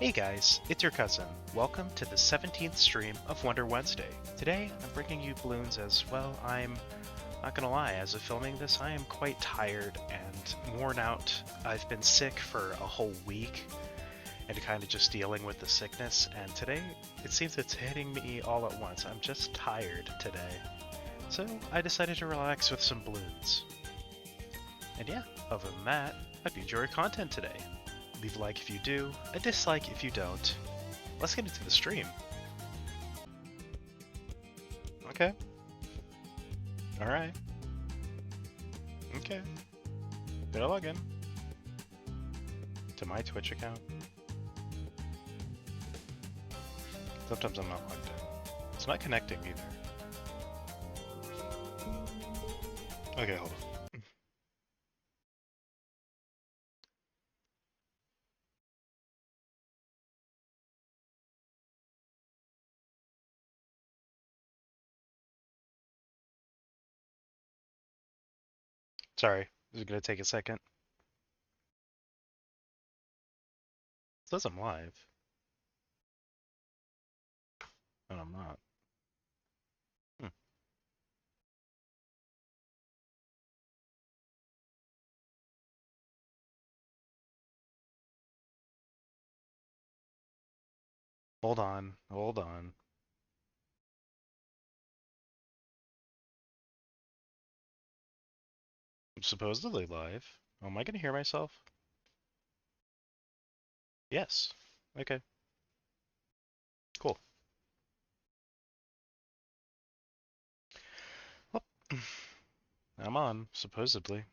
Hey guys, it's your cousin. Welcome to the 17th stream of Wonder Wednesday. Today, I'm bringing you Bloons as well. I'm not gonna lie, as of filming this, I am quite tired and worn out. I've been sick for a whole week and kind of just dealing with the sickness, and today, it seems it's hitting me all at once. I'm just tired today. So, I decided to relax with some Bloons. And yeah, other than that, I hope you enjoy your content today. Leave a like if you do, a dislike if you don't. Let's get into the stream. Okay. Alright. Okay. Did I log in? To my Twitch account? Sometimes I'm not logged in. It's not connecting either. Okay, hold on. Sorry, this is gonna take a second. It says I'm live. And I'm not. Hmm. Hold on, hold on. I'm supposedly live. Oh, am I gonna hear myself? Yes. Okay. Cool. Well, I'm on, supposedly.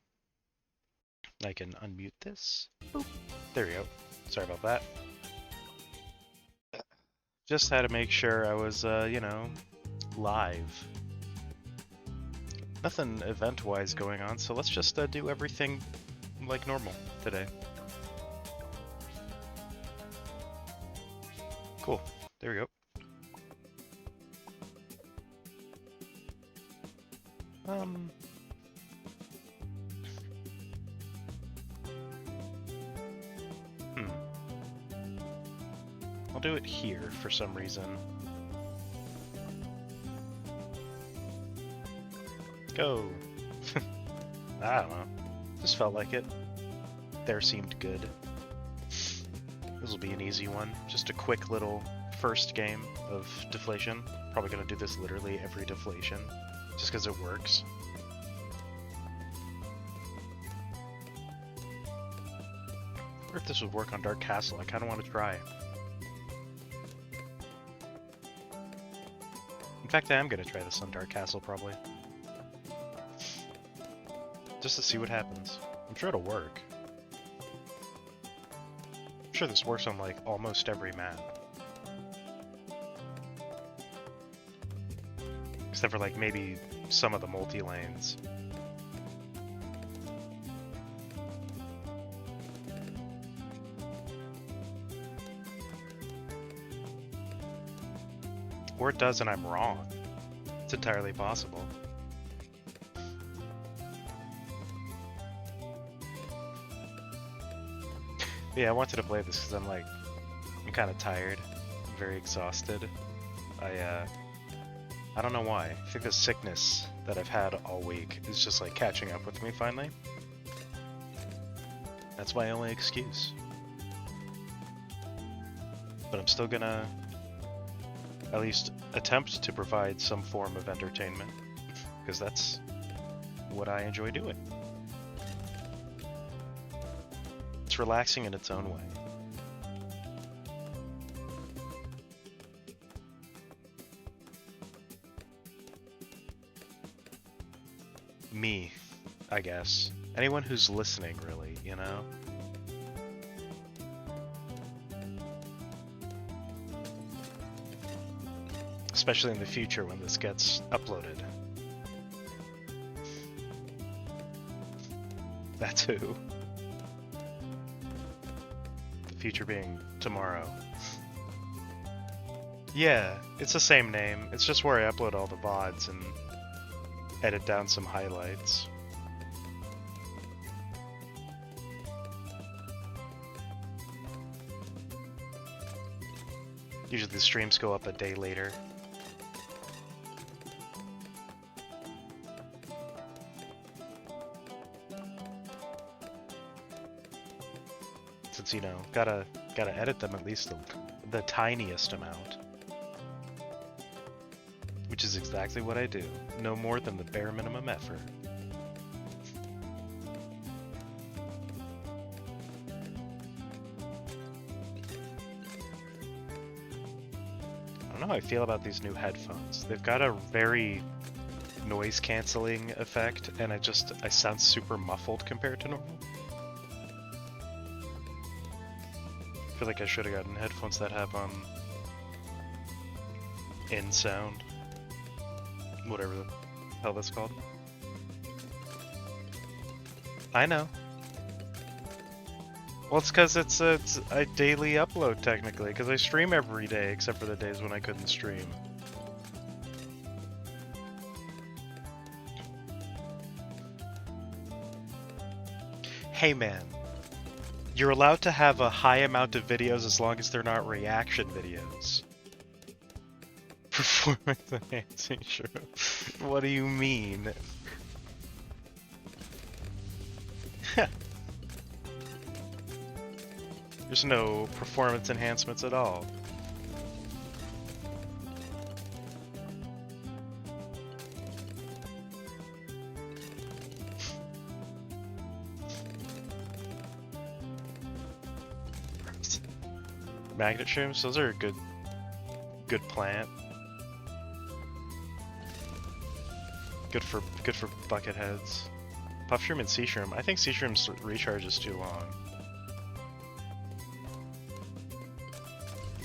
I can unmute this. Boop. There we go. Sorry about that. Just had to make sure I was, live. Nothing event-wise going on, so let's just do everything like normal today. Cool. There we go. I'll do it here for some reason. Go! I don't know. Just felt like it. There seemed good. This will be an easy one. Just a quick little first game of deflation. Probably gonna do this literally every deflation, just because it works. I wonder if this would work on Dark Castle. I kind of want to try. In fact, I am going to try this on Dark Castle, probably. Just to see what happens. I'm sure it'll work. I'm sure this works on, like, almost every map. Except for, like, maybe some of the multi-lanes. Or it does and I'm wrong. It's entirely possible. Yeah, I wanted to play this because I'm kind of tired. I'm very exhausted. I don't know why. I think the sickness that I've had all week is just like catching up with me finally. That's my only excuse. But I'm still gonna at least attempt to provide some form of entertainment, because that's what I enjoy doing. It's relaxing in its own way. Me, I guess. Anyone who's listening, really, you know? Especially in the future when this gets uploaded. That too. The future being tomorrow. Yeah, it's the same name. It's just where I upload all the VODs and edit down some highlights. Usually the streams go up a day later. Since, you know, gotta edit them at least the tiniest amount. Which is exactly what I do. No more than the bare minimum effort. I don't know how I feel about these new headphones. They've got a very noise cancelling effect, and I sound super muffled compared to normal. I feel like I should have gotten headphones that have in sound. Whatever the hell that's called. I know. Well, it's because it's a daily upload, technically, because I stream every day, except for the days when I couldn't stream. Hey man, you're allowed to have a high amount of videos as long as they're not reaction videos. Performance enhancing, sure. What do you mean? There's no performance enhancements at all. Magnet shrooms, those are a good plant. Good for bucket heads. Puff shroom and sea shroom. I think sea shroom's recharge is too long.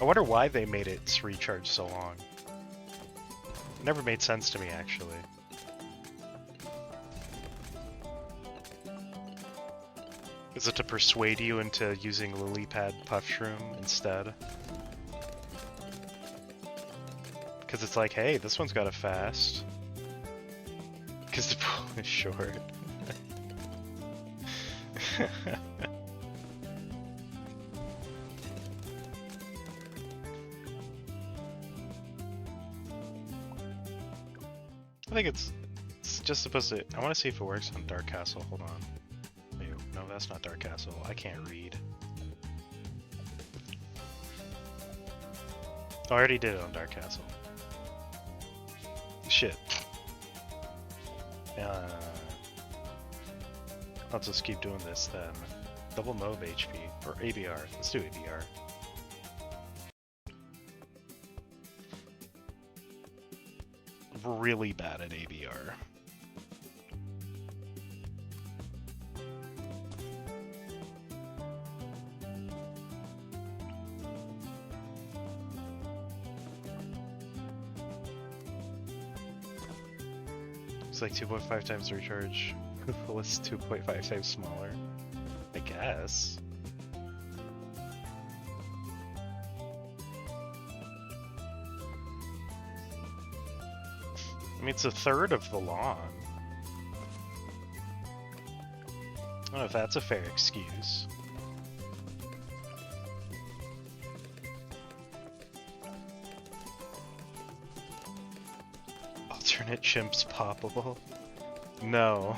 I wonder why they made its recharge so long. It never made sense to me, actually. Is it to persuade you into using lily pad puff shroom instead? Because it's like, hey, this one's got a fast. Because the pool is short. I think it's just supposed to... I want to see if it works on Dark Castle. Hold on. Ew, no, that's not Dark Castle. I can't read. Oh, I already did it on Dark Castle. Shit. I'll just keep doing this then. Double MOB HP. Or ABR. Let's do ABR. Really bad at ABR. It's like 2.5 times the recharge. Well, it's 2.5 times smaller. I guess. I mean, it's a third of the lawn. I don't know if that's a fair excuse. Alternate chimps poppable? No.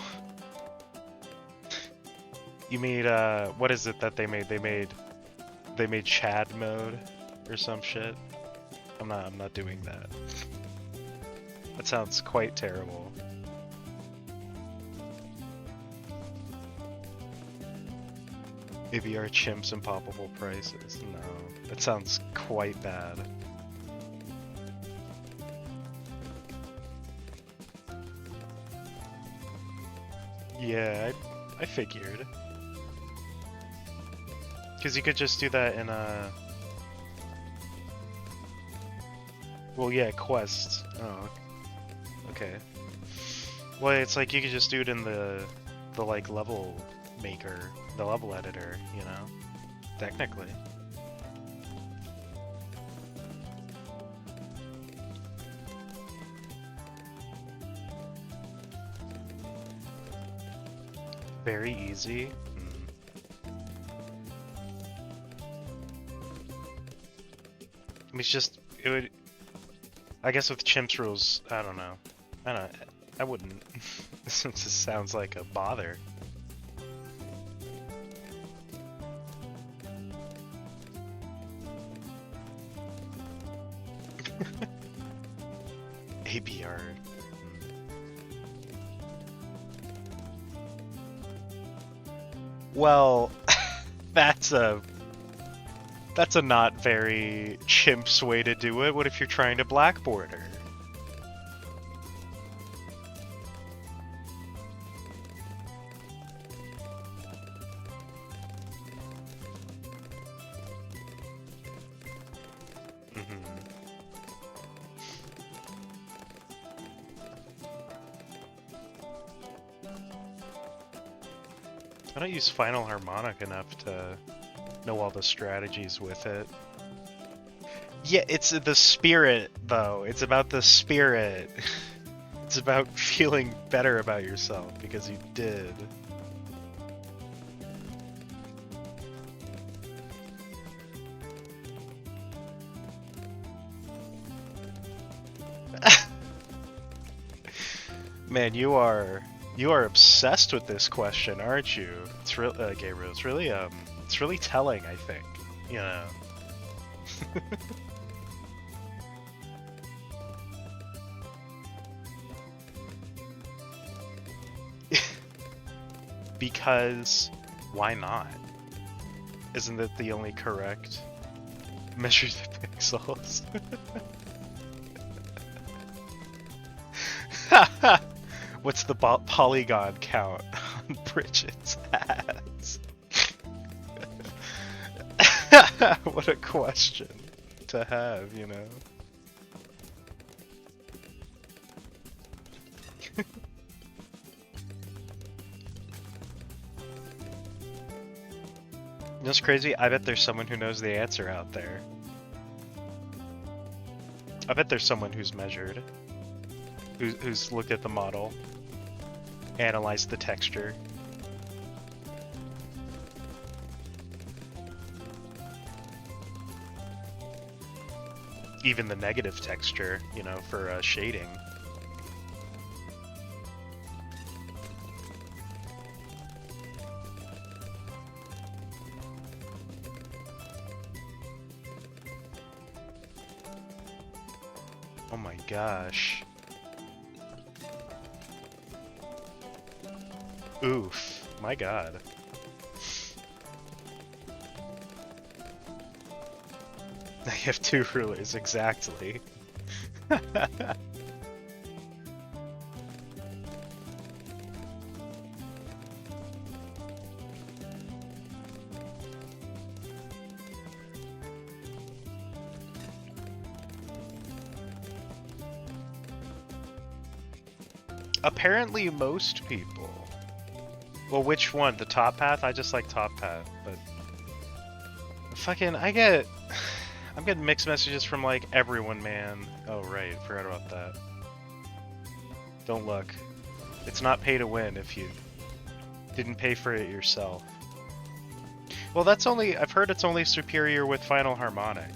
You made, what is it that they made? They made Chad mode or some shit? I'm not doing that. That sounds quite terrible. ABR chimps and poppable prices. No, that sounds quite bad. Yeah, I figured. Because you could just do that in a... Well, yeah, quests. Oh, okay. Well, it's like you could just do it in the like level maker, the level editor, you know? Technically. Very easy. It's just, it would... I guess with chimps rules, I don't know. I wouldn't. This just sounds like a bother. ABR. Well, that's a not very chimp's way to do it. What if you're trying to blackboard her? I don't use Final Harmonic enough to know all the strategies with it. Yeah, it's the spirit, though. It's about the spirit. It's about feeling better about yourself because you did. Man, you are obsessed with this question, aren't you? It's real, Gabriel. It's really telling, I think. You know. Because why not? Isn't that the only correct measure the pixels? What's the polygon count on Bridget's ass? What a question to have, you know? You know what's crazy? I bet there's someone who knows the answer out there. I bet there's someone who's measured, who's looked at the model, analyzed the texture. Even the negative texture, you know, for shading. Oh my gosh. Oof. My god. I have 2 rulers, exactly. Apparently most people. Well, which one? The top path? I just like top path, but... Fucking, I'm getting mixed messages from, like, everyone, man. Oh, right, forgot about that. Don't look. It's not pay to win if you didn't pay for it yourself. Well, that's only... I've heard it's only superior with Final Harmonic.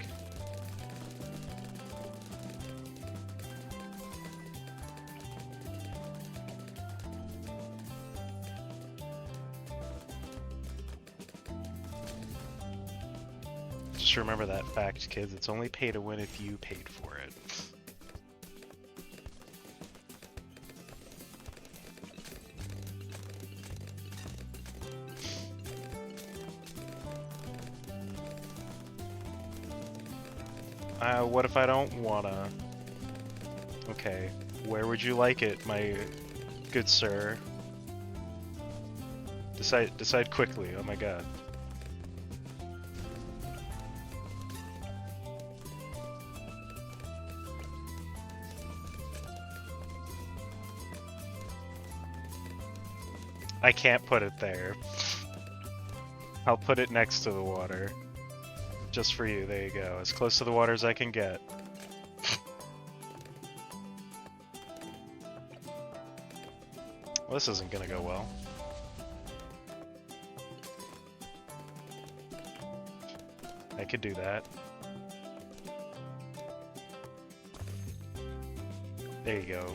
Just remember that fact, kids. It's only pay to win if you paid for it. What if I don't wanna? Okay, where would you like it, my good sir? Decide quickly, oh my god. I can't put it there. I'll put it next to the water. Just for you, there you go. As close to the water as I can get. Well, this isn't gonna go well. I could do that. There you go.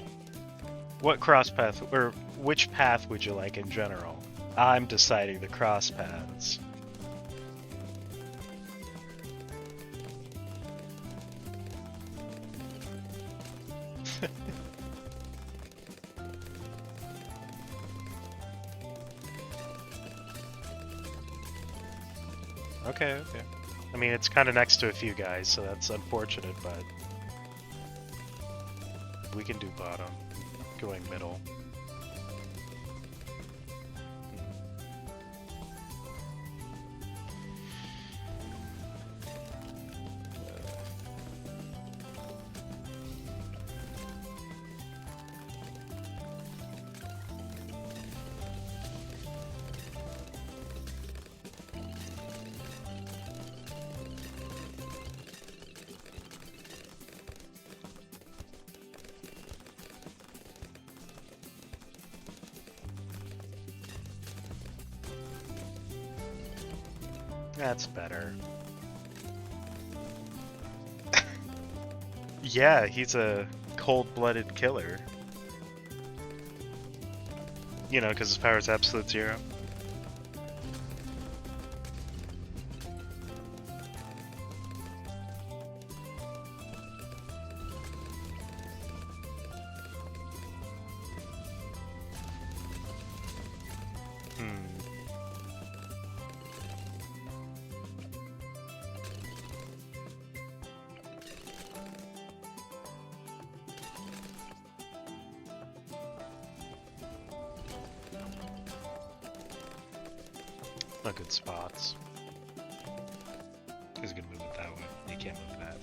What cross path, or which path would you like in general? I'm deciding the cross paths. Okay, okay. I mean, it's kind of next to a few guys, so that's unfortunate, but we can do bottom, going middle. That's better. Yeah, he's a cold-blooded killer. You know, because his power is absolute 0. No good spots. He's gonna move it that way. You can't move that.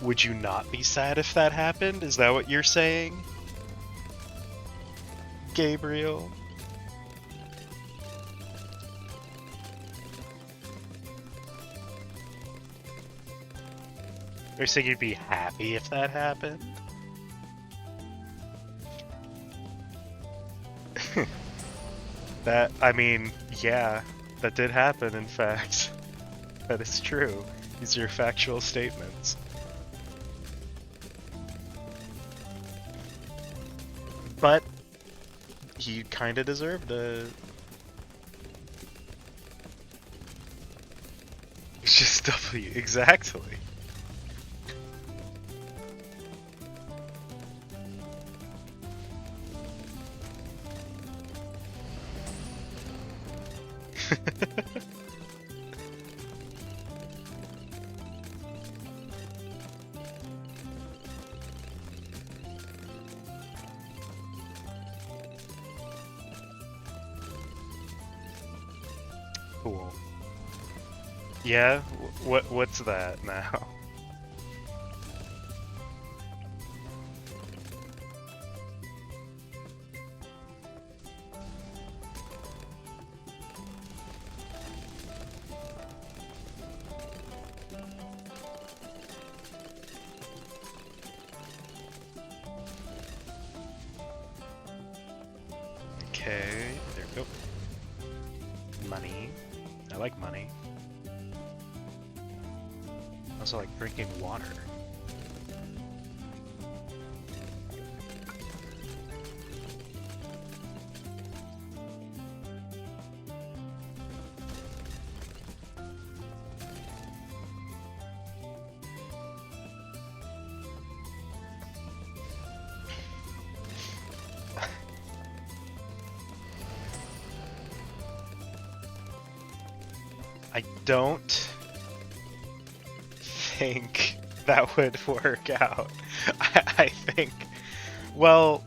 Would you not be sad if that happened? Is that what you're saying? Gabriel? Are you saying you'd be happy if that happened? I mean, yeah, that did happen, in fact. That is true. These are factual statements. But he kind of deserved it. It's just W, exactly. Cool. Yeah? What's that now? Okay, there we go. Money. I like money. I also like drinking water. I don't think that would work out. I think, well,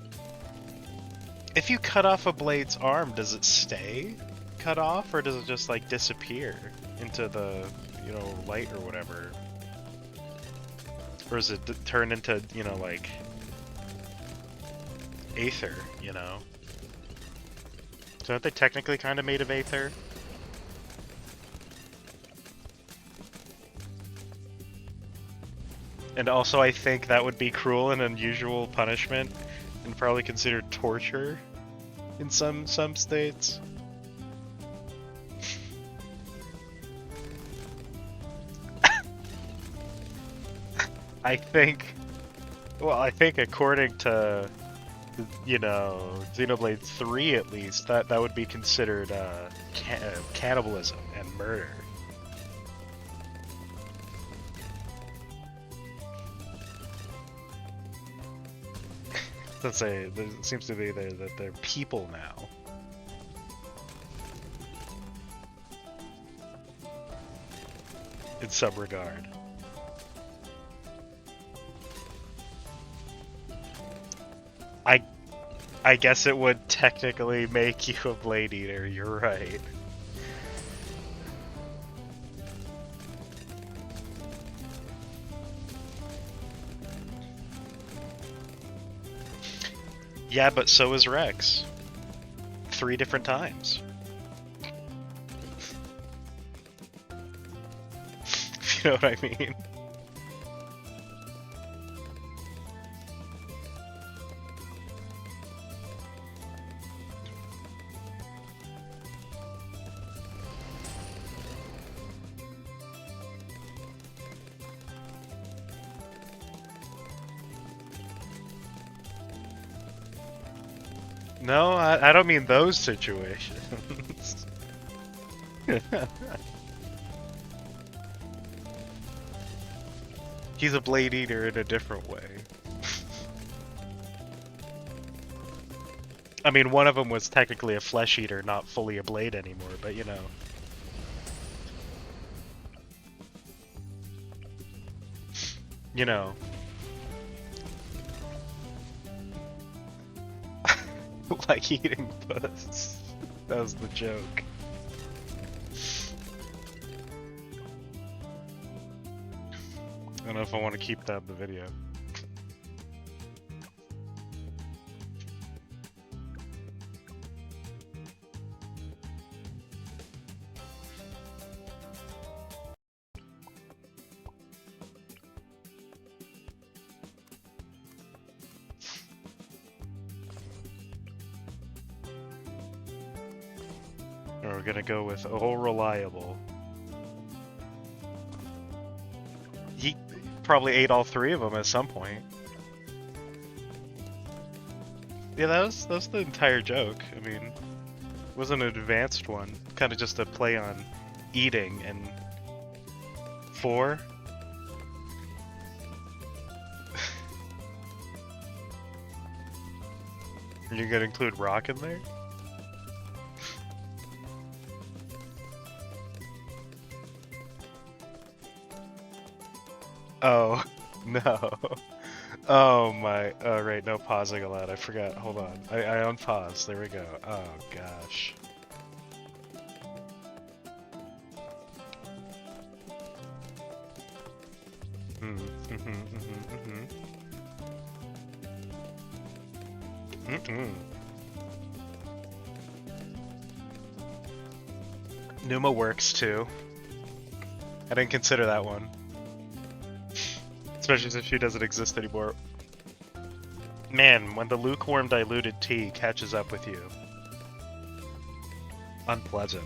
if you cut off a blade's arm, does it stay cut off, or does it just like disappear into the, you know, light or whatever? Or is it turn into, you know, like aether, you know? So aren't they technically kind of made of aether? And also, I think that would be cruel and unusual punishment, and probably considered torture in some states. I think, well, I think according to, you know, Xenoblade 3 at least, that would be considered cannibalism and murder. Let's say there seems to be that they're people now. In some regard. I guess it would technically make you a Blade Eater, you're right. Yeah, but so is Rex. 3 different times. If you know what I mean. No, I don't mean those situations. He's a Blade Eater in a different way. I mean, one of them was technically a Flesh Eater, not fully a Blade anymore, but you know. You know. Like eating puss. That was the joke. I don't know if I want to keep that in the video. We're gonna go with reliable. He probably ate all 3 of them at some point. Yeah, that was the entire joke. I mean, it wasn't an advanced one. Kind of just a play on eating and 4. Are you gonna include rock in there? Oh, no. Oh my, oh right, no pausing allowed, I forgot, hold on. I unpause, there we go. Oh gosh. Numa works too. I didn't consider that one. Especially since she doesn't exist anymore. Man, when the lukewarm diluted tea catches up with you. Unpleasant.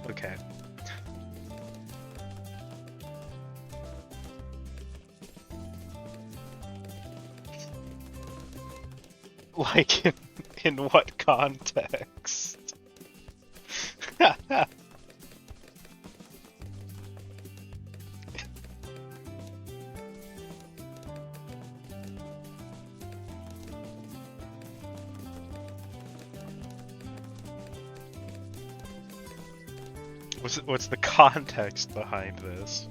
Okay. Like, in what context? What's the context behind this?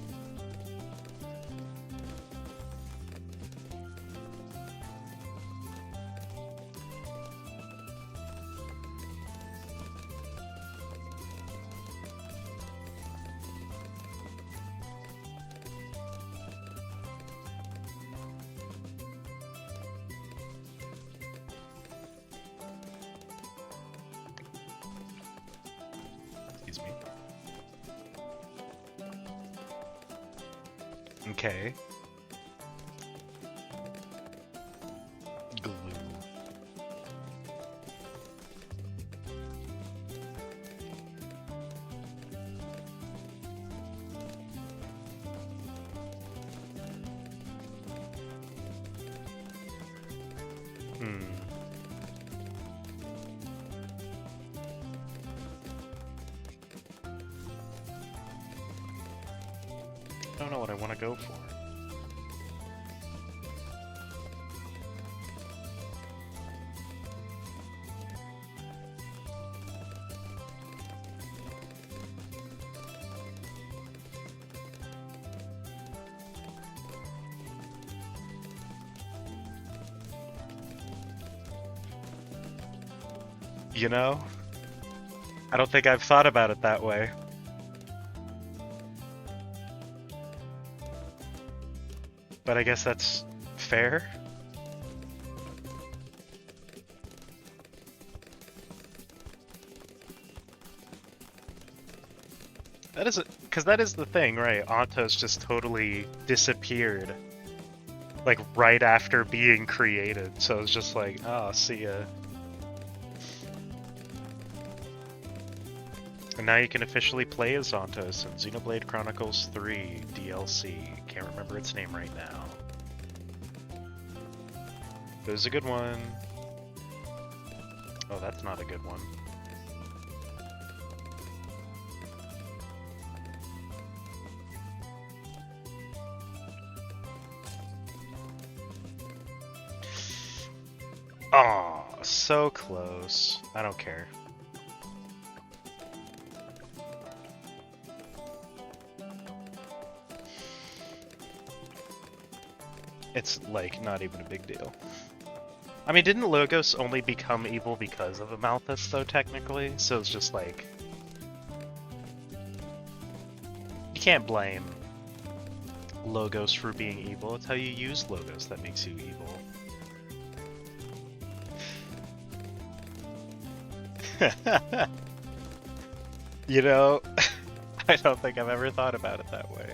Okay. Glue. I don't know what I want to go for. You know? I don't think I've thought about it that way. But I guess that's fair. That is because that is the thing, right? Antos just totally disappeared, like right after being created. So it's just like, oh, see ya. And now you can officially play as Antos in Xenoblade Chronicles 3 DLC. Can't remember its name right now. It was a good one. Oh, that's not a good one. Oh, so close. I don't care. It's, like, not even a big deal. I mean, didn't Logos only become evil because of Amalthus, though, technically? So it's just, like... You can't blame Logos for being evil. It's how you use Logos that makes you evil. You know, I don't think I've ever thought about it that way.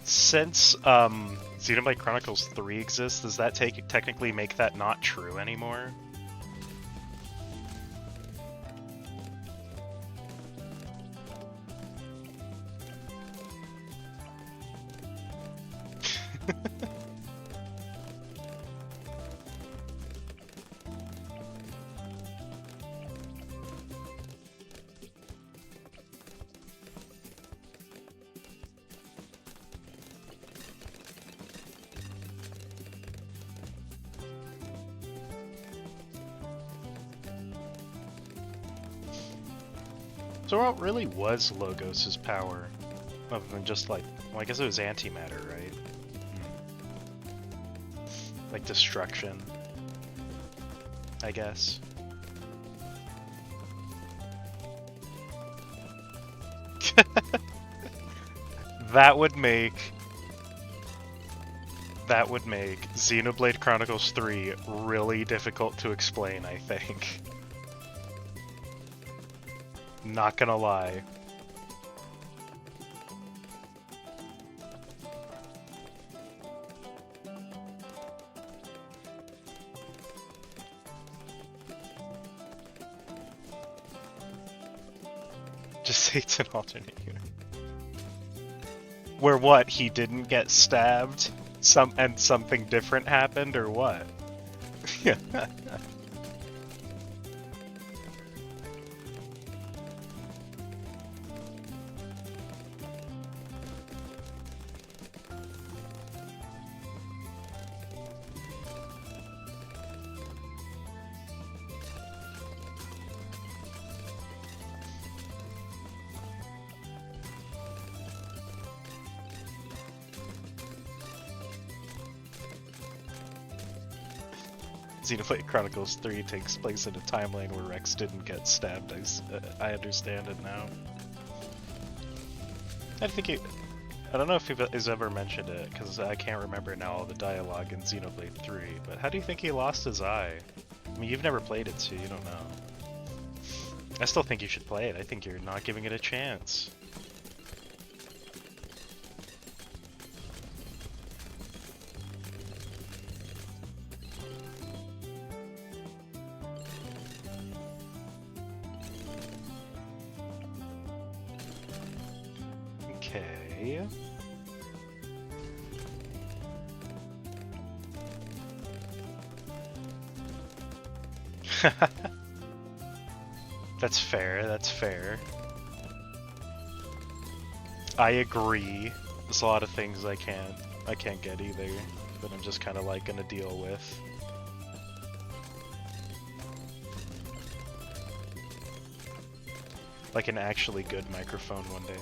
Since Xenoblade Chronicles 3 exists, does that technically make that not true anymore? So what really was Logos' power? Other than just like, well, I guess it was antimatter, right? Like destruction, I guess. That would make Xenoblade Chronicles 3 really difficult to explain, I think. Not gonna lie. Just say it's an alternate universe. Where what? He didn't get stabbed? And something different happened, or what? Xenoblade Chronicles 3 takes place in a timeline where Rex didn't get stabbed. I understand it now. I think I don't know if he's ever mentioned it, because I can't remember now all the dialogue in Xenoblade 3, but how do you think he lost his eye? I mean, you've never played it, so you don't know. I still think you should play it. I think you're not giving it a chance. Okay. That's fair, that's fair. I agree. There's a lot of things I can't get either, that I'm just kind of like gonna deal with. Like an actually good microphone one day.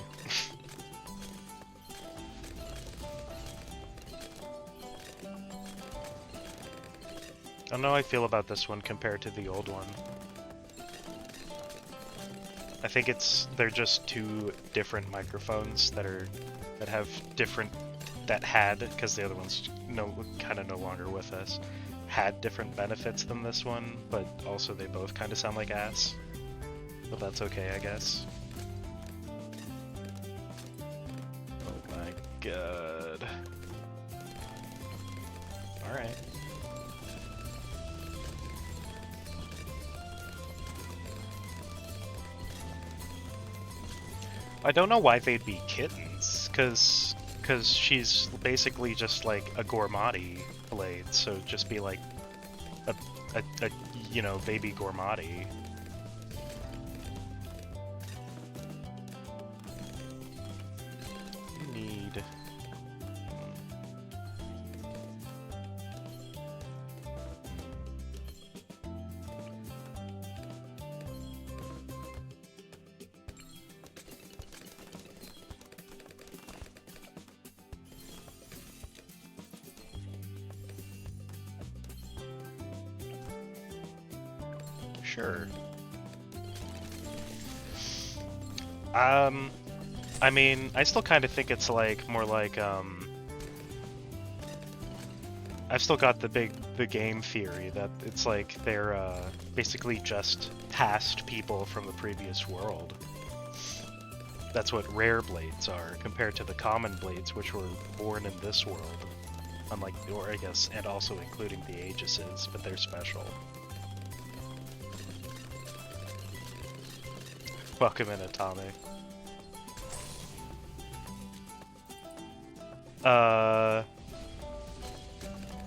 I don't know how I feel about this one compared to the old one. I think they're just two different microphones that have different, because the other one's kind of no longer with us, had different benefits than this one, but also they both kind of sound like ass. But that's okay, I guess. Oh my god. Alright. I don't know why they'd be kittens, cause she's basically just like a Gormati blade, so just be like a baby Gormati. Need. Sure. I mean, I still kind of think it's like more like I've still got the game theory that it's like they're basically just past people from the previous world. That's what rare blades are compared to the common blades, which were born in this world. Unlike, or I guess, and also including the Aegises, but they're special. Welcome in, Atame.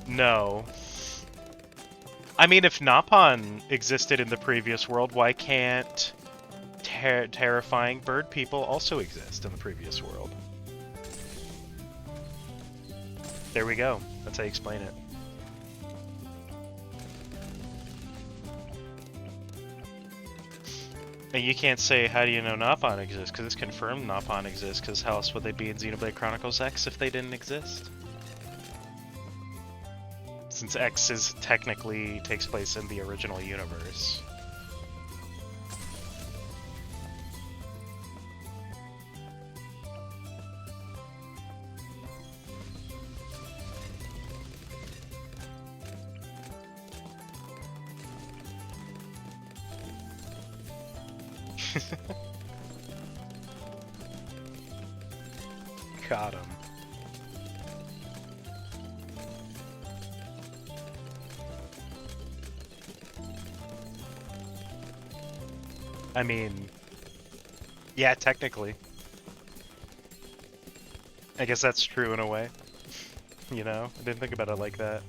No. I mean, if Napon existed in the previous world, why can't terrifying bird people also exist in the previous world? There we go. That's how you explain it. And you can't say, how do you know Napon exists? Because it's confirmed Napon exists, because how else would they be in Xenoblade Chronicles X if they didn't exist? Since X technically takes place in the original universe. Got him. I mean, yeah, technically. I guess that's true in a way. You know, I didn't think about it like that.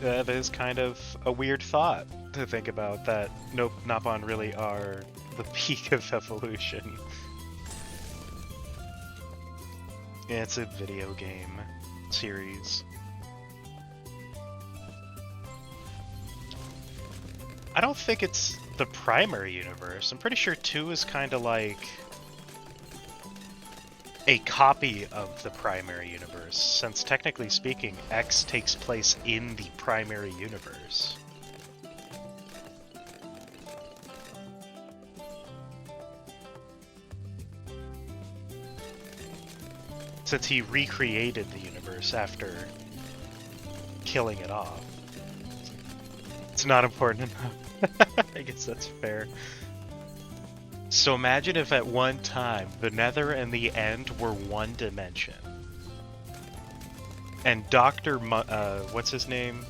That is kind of a weird thought to think about, that nope, Napon really are the peak of evolution. Yeah, it's a video game series. I don't think it's the primary universe. I'm pretty sure 2 is kind of like... a copy of the primary universe, since technically speaking, X takes place in the primary universe. Since he recreated the universe after killing it off. It's not important enough. I guess that's fair. So imagine if at one time the Nether and the End were one dimension. And what's his name?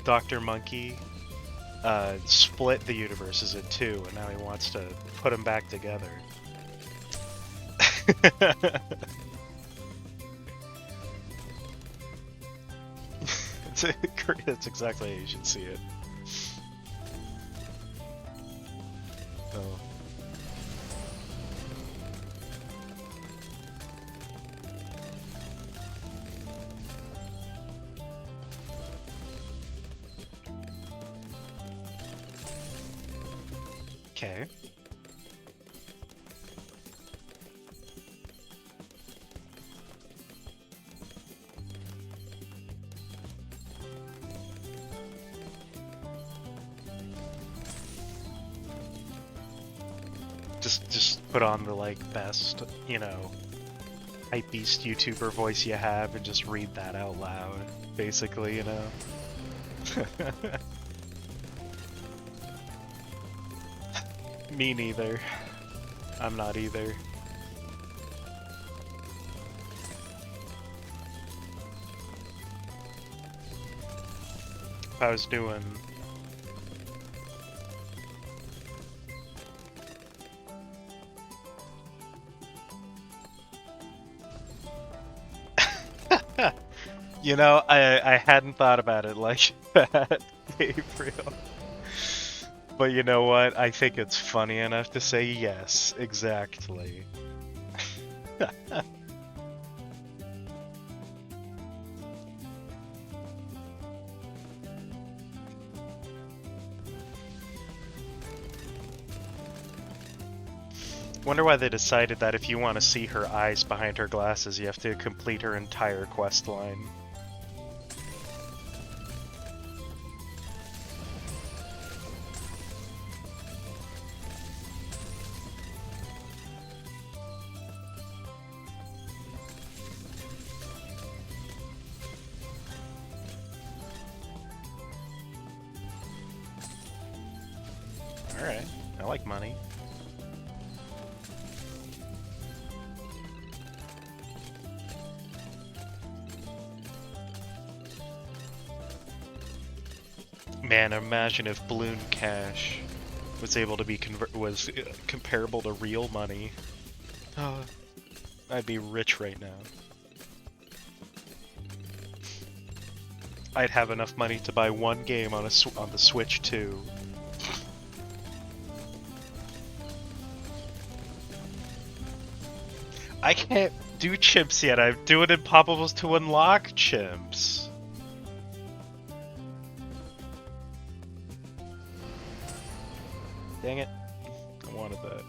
Dr. Monkey split the universes in two, and now he wants to put them back together. That's exactly how you should see it. Oh. Okay. Just put on the like best, you know, hypebeast YouTuber voice you have and just read that out loud, basically, you know. Me neither. I'm not either. If I was doing you know, I hadn't thought about it like that, Gabriel. But you know what? I think it's funny enough to say yes, exactly. Wonder why they decided that if you want to see her eyes behind her glasses, you have to complete her entire quest line. Alright, I like money. Man, imagine if Bloon Cash was able to be comparable to real money. Oh, I'd be rich right now. I'd have enough money to buy one game on the Switch too. I can't do chimps yet. I'm doing impoppables to unlock chimps. Dang it. I wanted that.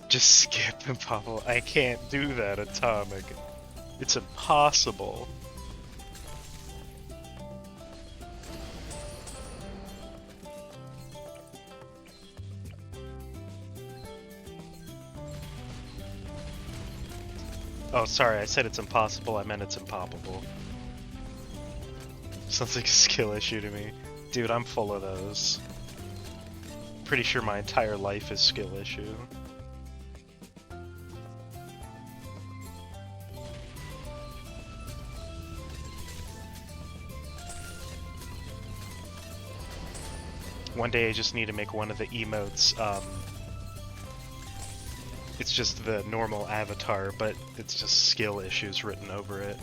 Just skip Impopple. I can't do that, Atomic. It's impossible. Oh, sorry, I said it's impossible, I meant it's impoppable. Sounds like a skill issue to me. Dude, I'm full of those. Pretty sure my entire life is skill issue. One day I just need to make one of the emotes, it's just the normal avatar, but it's just skill issues written over it.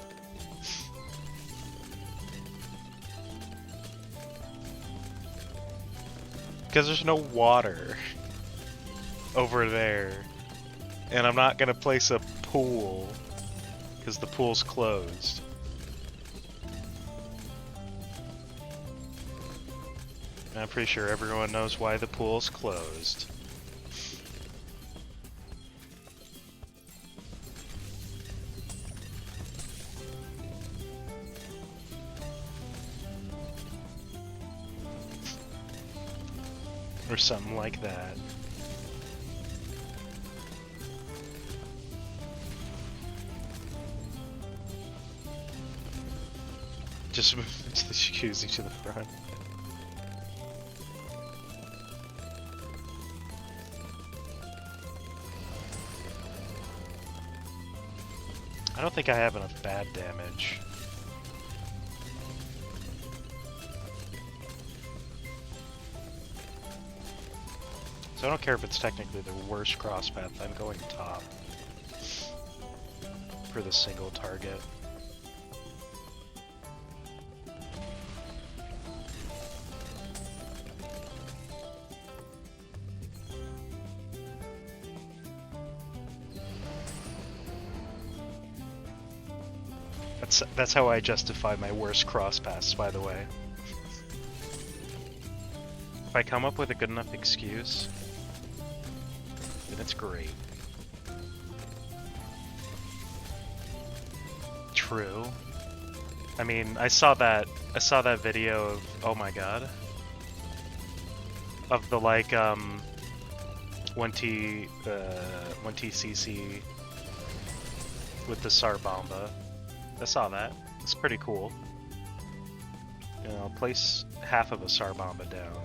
Because there's no water. over there. And I'm not gonna place a pool, because the pool's closed. And I'm pretty sure everyone knows why the pool's closed. Or something like that. Just move the jacuzzi to the front. I don't think I have enough bad damage. So I don't care if it's technically the worst cross path, I'm going top for the single target. That's how I justify my worst cross paths, by the way. If I come up with a good enough excuse, then it's great. True. I mean, I saw that video of, oh my god, of the like 1T CC with the Sarbamba. I saw that. It's pretty cool. You know, place half of a Sarbamba down.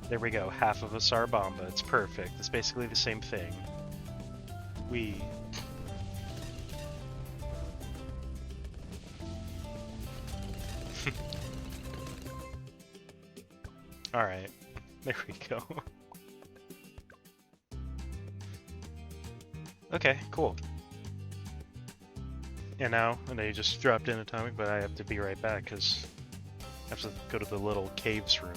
There we go, half of a Sarbamba. It's perfect. It's basically the same thing. We. Alright. There we go. Okay, cool. And now you just dropped in Atomic, but I have to be right back because I have to go to the little caves room.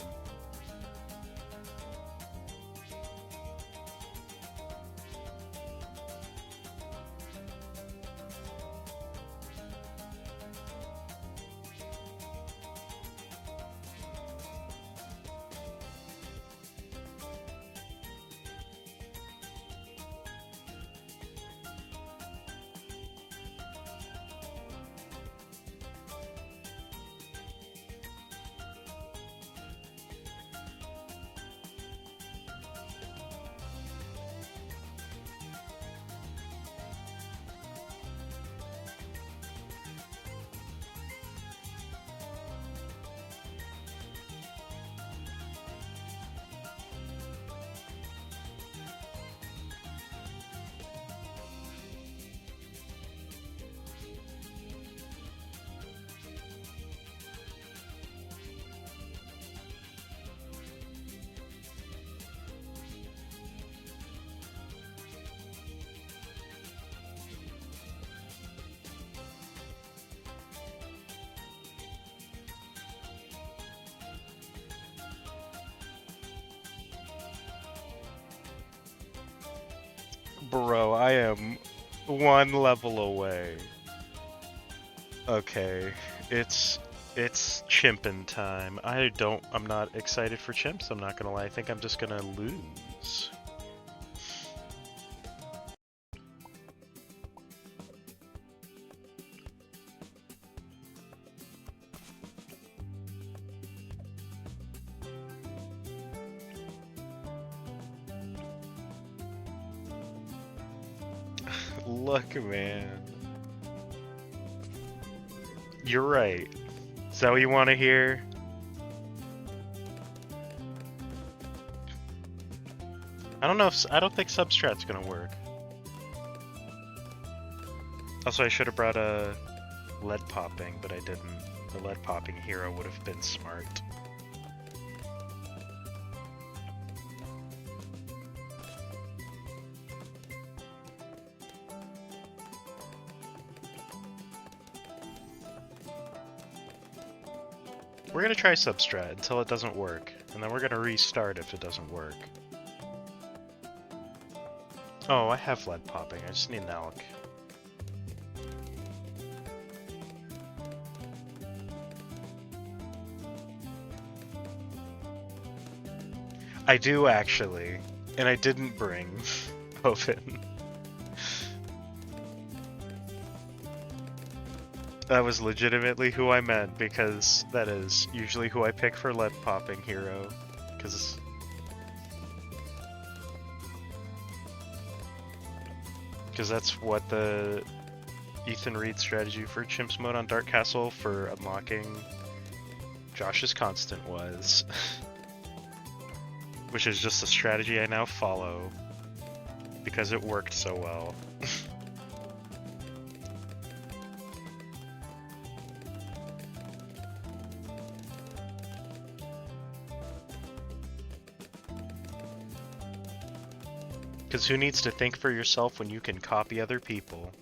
Bro, I am one level away. Okay, it's chimpin' time. I'm not excited for chimps, I'm not gonna lie. I think I'm just gonna lose. Look, man. You're right. Is that what you want to hear? I don't think Substrat's gonna work. Also, I should have brought a lead popping, but I didn't. The lead popping hero would have been smart. We're gonna try Substrat until it doesn't work, and then we're gonna restart if it doesn't work. Oh, I have lead popping. I just need an elk. I do actually, and I didn't bring oven. That was legitimately who I meant, because that is usually who I pick for lead popping hero. Because that's what the Ethan Reed strategy for Chimps mode on Dark Castle for unlocking Josh's Constant was. Which is just a strategy I now follow, because it worked so well. Because who needs to think for yourself when you can copy other people?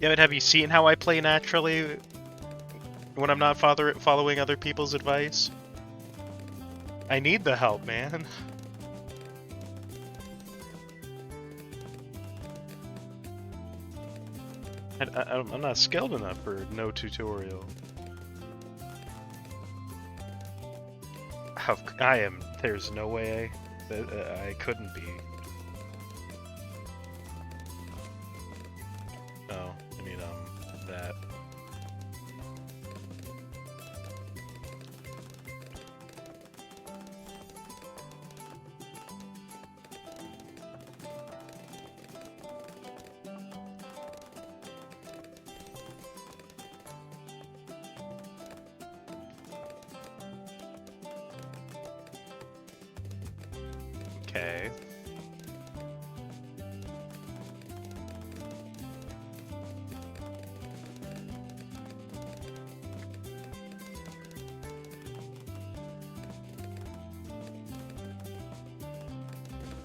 Yeah, but have you seen how I play naturally when I'm not following other people's advice? I need the help, man. I'm not skilled enough for no tutorial. I am. There's no way that I couldn't be. Oh, I need that. Okay.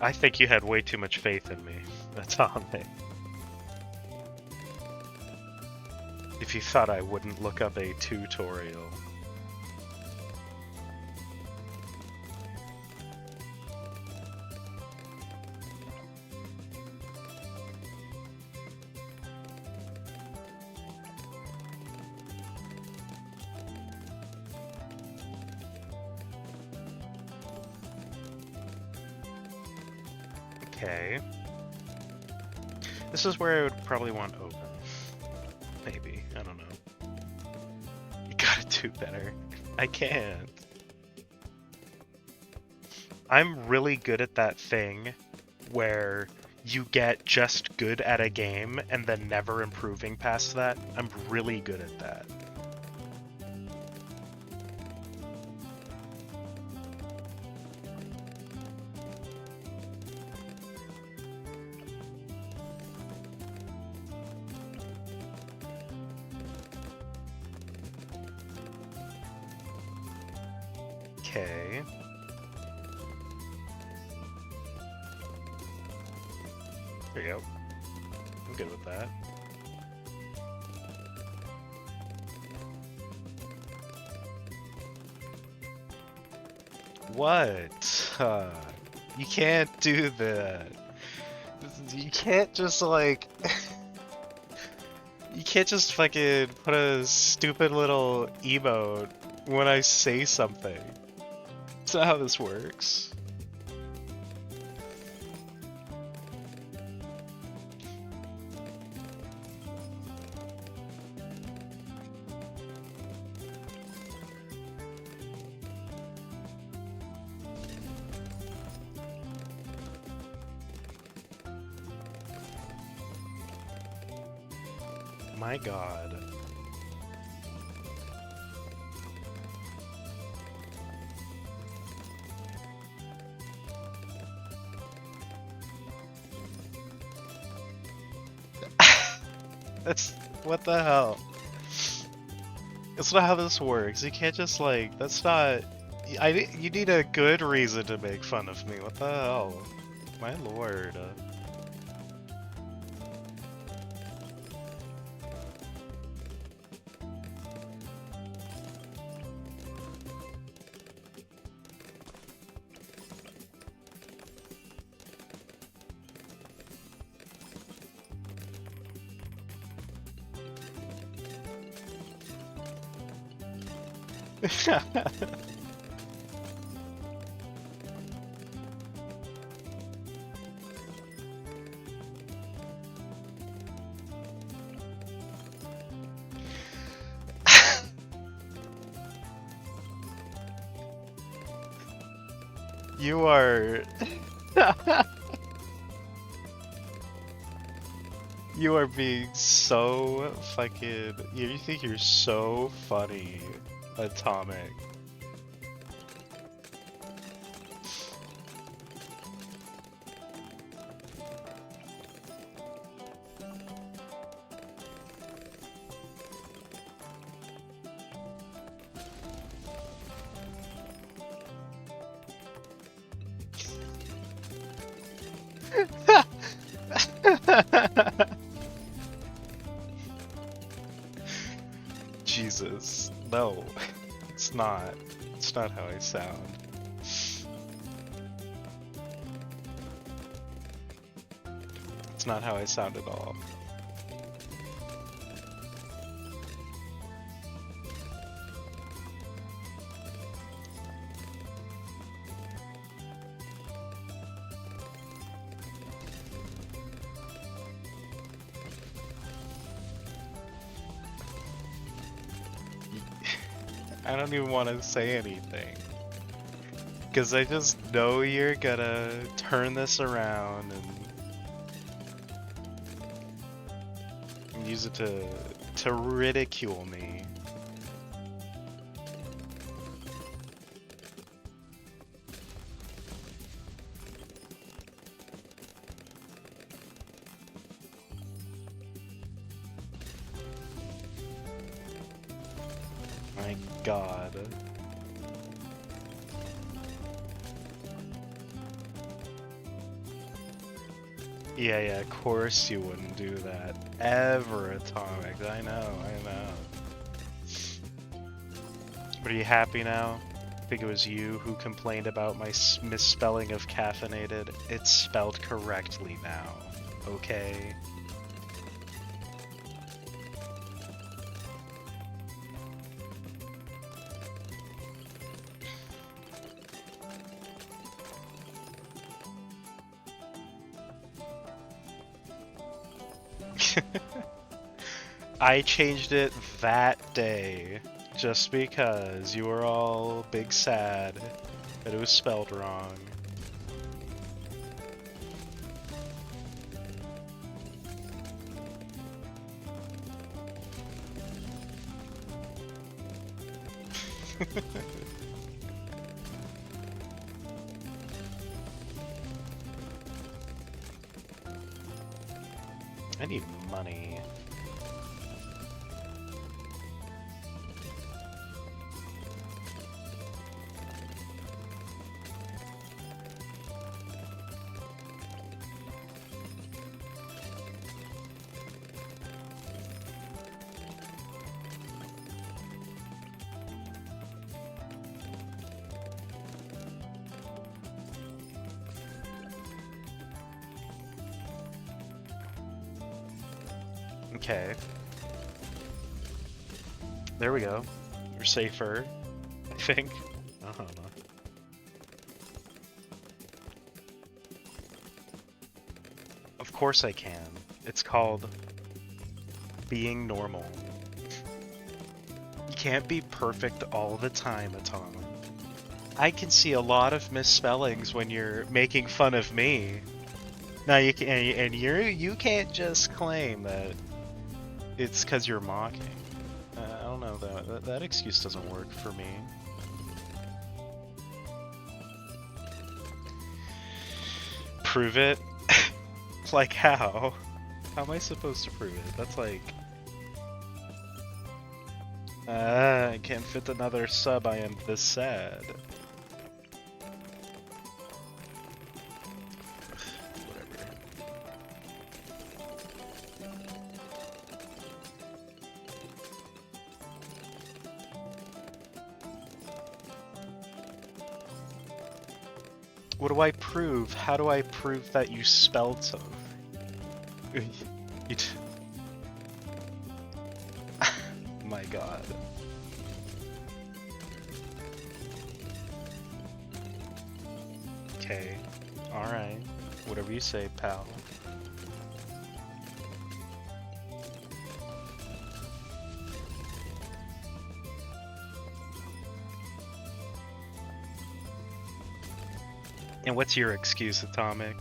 I think you had way too much faith in me. That's on me. If you thought I wouldn't look up a tutorial. Okay. This is where I would probably want open. Maybe. I don't know. You gotta do better. I can't. I'm really good at that thing where you get just good at a game and then never improving past that. I'm really good at that. Okay. There you go. I'm good with that. What? You can't do that. You can't just like... You can't just fucking put a stupid little emote when I say something. That's not how this works. My god. That's... what the hell? That's not how this works. You can't just like... That's not... you need a good reason to make fun of me. What the hell? My lord. You are... You are being so fucking... You think you're so funny, Atomic. Jesus. No. It's not. It's not how I sound. It's not how I sound at all. I don't even want to say anything. Because I just know you're gonna turn this around and use it to ridicule me. My God. Yeah, of course you wouldn't do that. Ever, Atomic. I know. But are you happy now? I think it was you who complained about my misspelling of caffeinated. It's spelled correctly now. Okay? I changed it that day just because you were all big sad that it was spelled wrong. I need money. Okay. There we go. You're safer, I think. I don't know. Of course I can. It's called being normal. You can't be perfect all the time, Atomic. I can see a lot of misspellings when you're making fun of me. Now you can, and you can't just claim that it's because you're mocking. I don't know, that excuse doesn't work for me. Prove it? Like how? How am I supposed to prove it? That's like... I can't fit another sub, I am this sad. What do I prove? How do I prove that you spelled so? My God. Okay. Alright. Whatever you say, pal. And what's your excuse, Atomic?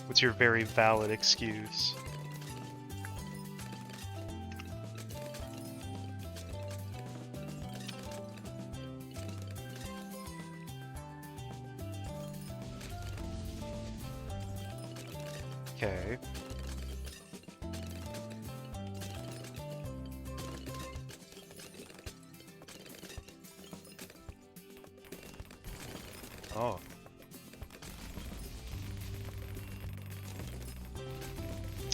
What's your very valid excuse? Okay. Oh.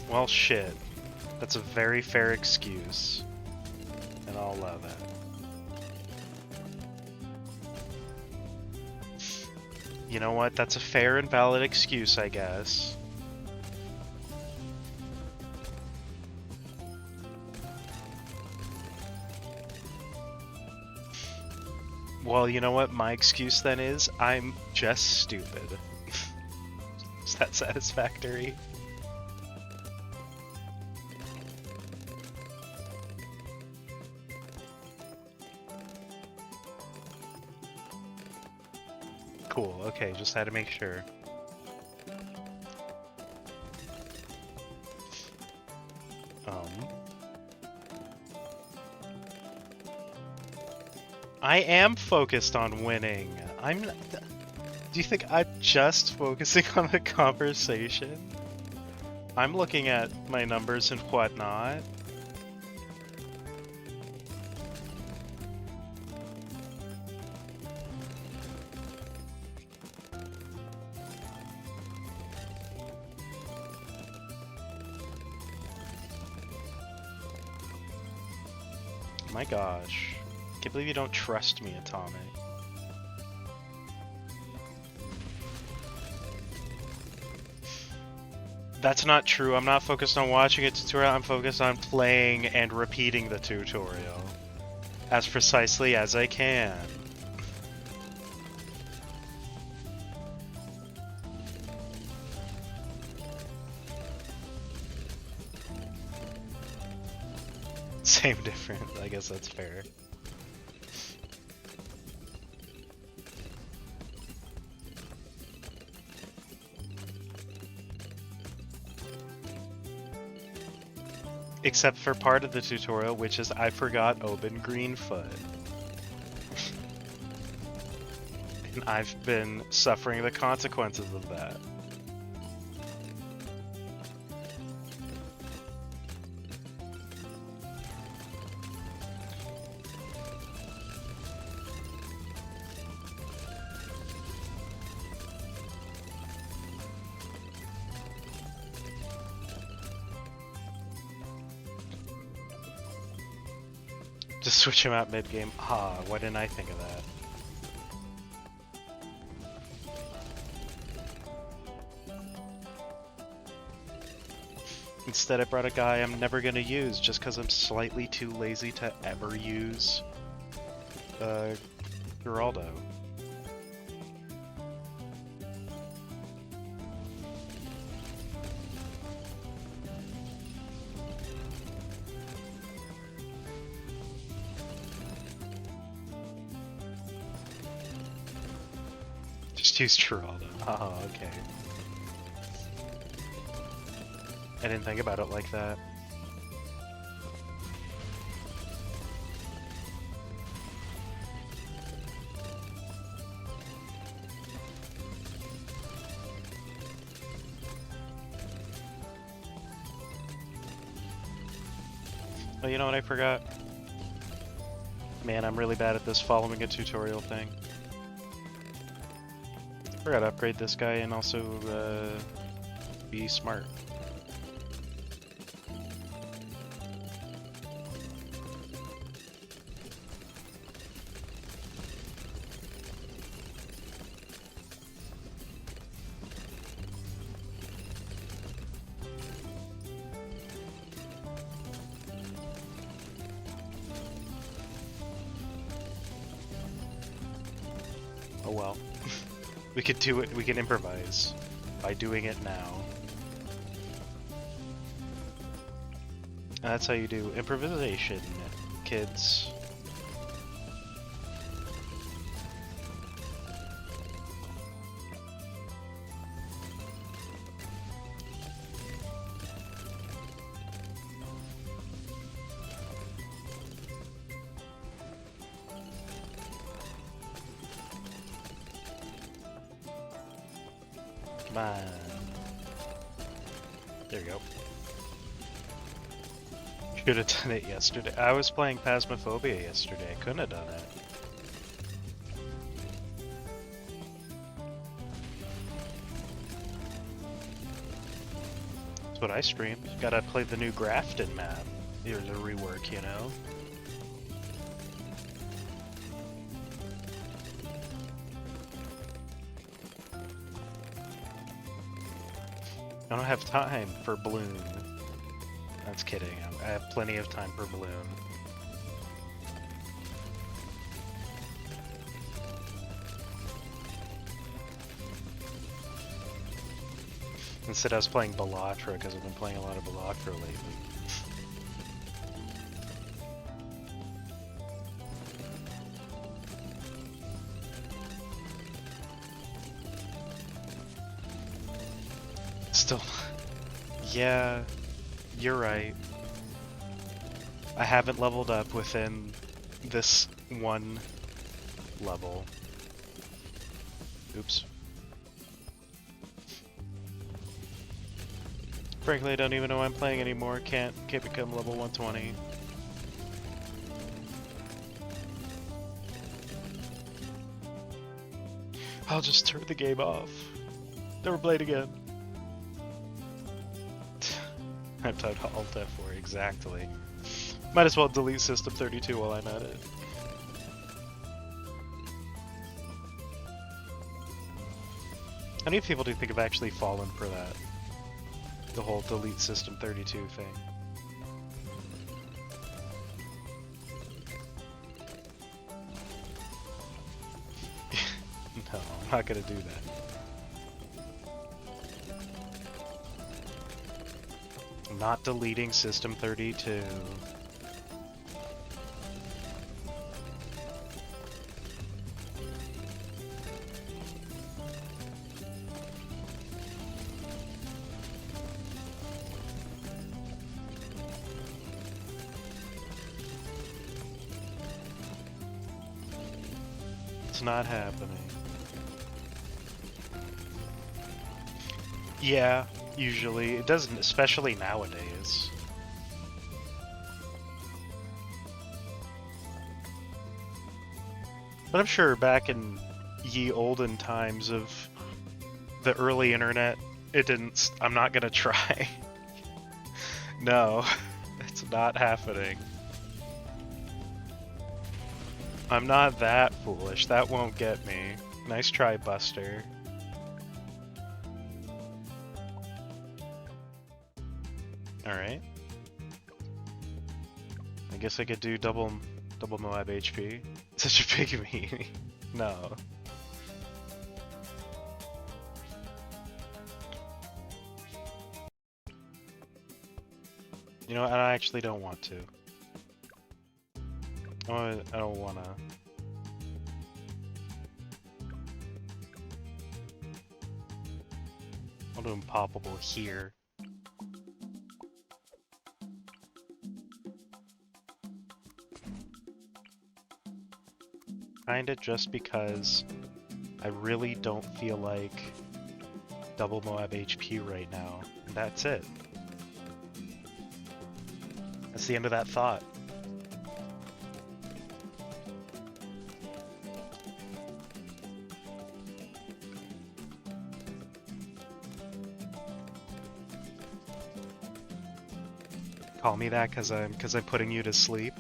Well, shit. That's a very fair excuse. And I'll allow that. You know what? That's a fair and valid excuse, I guess. Well, you know what my excuse then is? I'm just stupid. Is that satisfactory? Cool, okay, just had to make sure. I am focused on winning. Do you think I'm just focusing on the conversation? I'm looking at my numbers and whatnot. My gosh. Can't believe you don't trust me, Atomic. That's not true. I'm not focused on watching a tutorial. I'm focused on playing and repeating the tutorial as precisely as I can. Same difference. I guess that's fair. Except for part of the tutorial, which is I forgot Oben Greenfoot. And I've been suffering the consequences of that. Just switch him out mid-game. Ah, why didn't I think of that? Instead I brought a guy I'm never gonna use just because I'm slightly too lazy to ever use Geraldo. Just use Geraldo. Oh, okay. I didn't think about it like that. Oh, you know what I forgot? Man, I'm really bad at this following a tutorial thing. I forgot to upgrade this guy and also be smart. Oh well. We could do it, we can improvise by doing it now. That's how you do improvisation, kids. Come on. There you go. Should have done it yesterday. I was playing Phasmophobia yesterday. I couldn't have done it. That's what I streamed. Gotta play the new Grafton map. Here's a rework, you know? I don't have time for Bloon. That's kidding. I have plenty of time for Bloon. Instead, I was playing Bellatra because I've been playing a lot of Bellatra lately. Still, yeah, you're right. I haven't leveled up within this one level. Oops. Frankly, I don't even know why I'm playing anymore. Can't become level 120. I'll just turn the game off. Never played again. I'm time to Alt F4, exactly. Might as well delete System 32 while I'm at it. How many people do you think have actually fallen for that? The whole delete System 32 thing. No, I'm not gonna do that. I'm not deleting System 32. It's not happening. Yeah, usually. It doesn't, especially nowadays. But I'm sure back in ye olden times of the early internet, it didn't. I'm not gonna try. No, it's not happening. I'm not that foolish. That won't get me. Nice try, Buster. Alright. I guess I could do double Moab HP. Such a big meanie. No. You know what? I actually don't want to. I don't wanna. I'll do unpoppable here. Kinda just because I really don't feel like double Moab HP right now. And that's it. That's the end of that thought. Call me that because I'm putting you to sleep?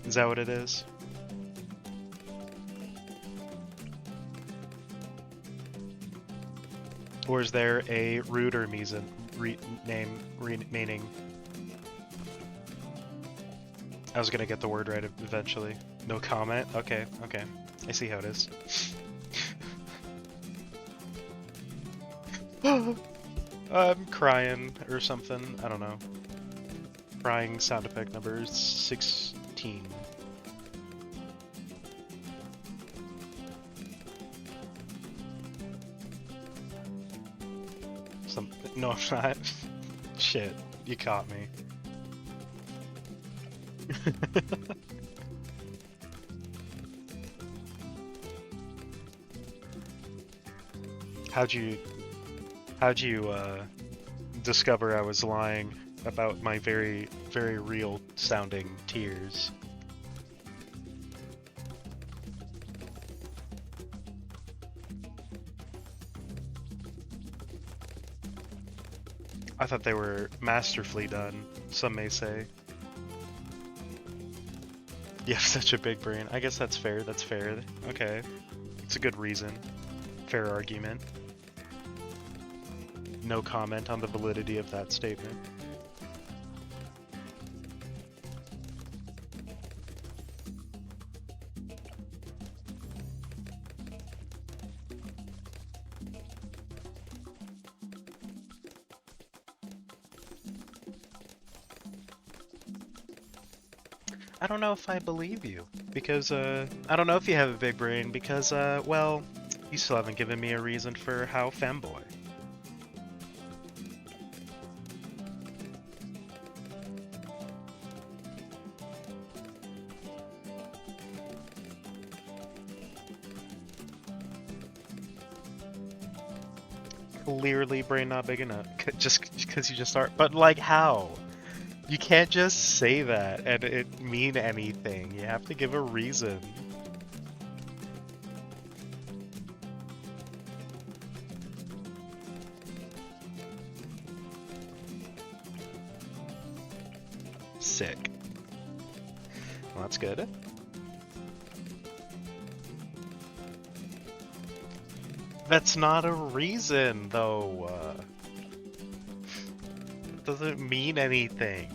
Is that what it is? Or is there a root or meaning? I was gonna get the word right eventually. No comment? Okay, okay. I see how it is. I'm crying or something. I don't know. Crying sound effect number 16. No, I'm not. Shit, you caught me. How'd you discover I was lying about my very, very real sounding tears? I thought they were masterfully done, some may say. You have such a big brain. I guess that's fair, that's fair. Okay. It's a good reason. Fair argument. No comment on the validity of that statement. I don't know if I believe you, because, I don't know if you have a big brain, because, well, you still haven't given me a reason for how femboy. Clearly brain not big enough, just because you just aren't, but like how? You can't just say that and it mean anything. You have to give a reason. Sick. Well, that's good. That's not a reason, though. It doesn't mean anything.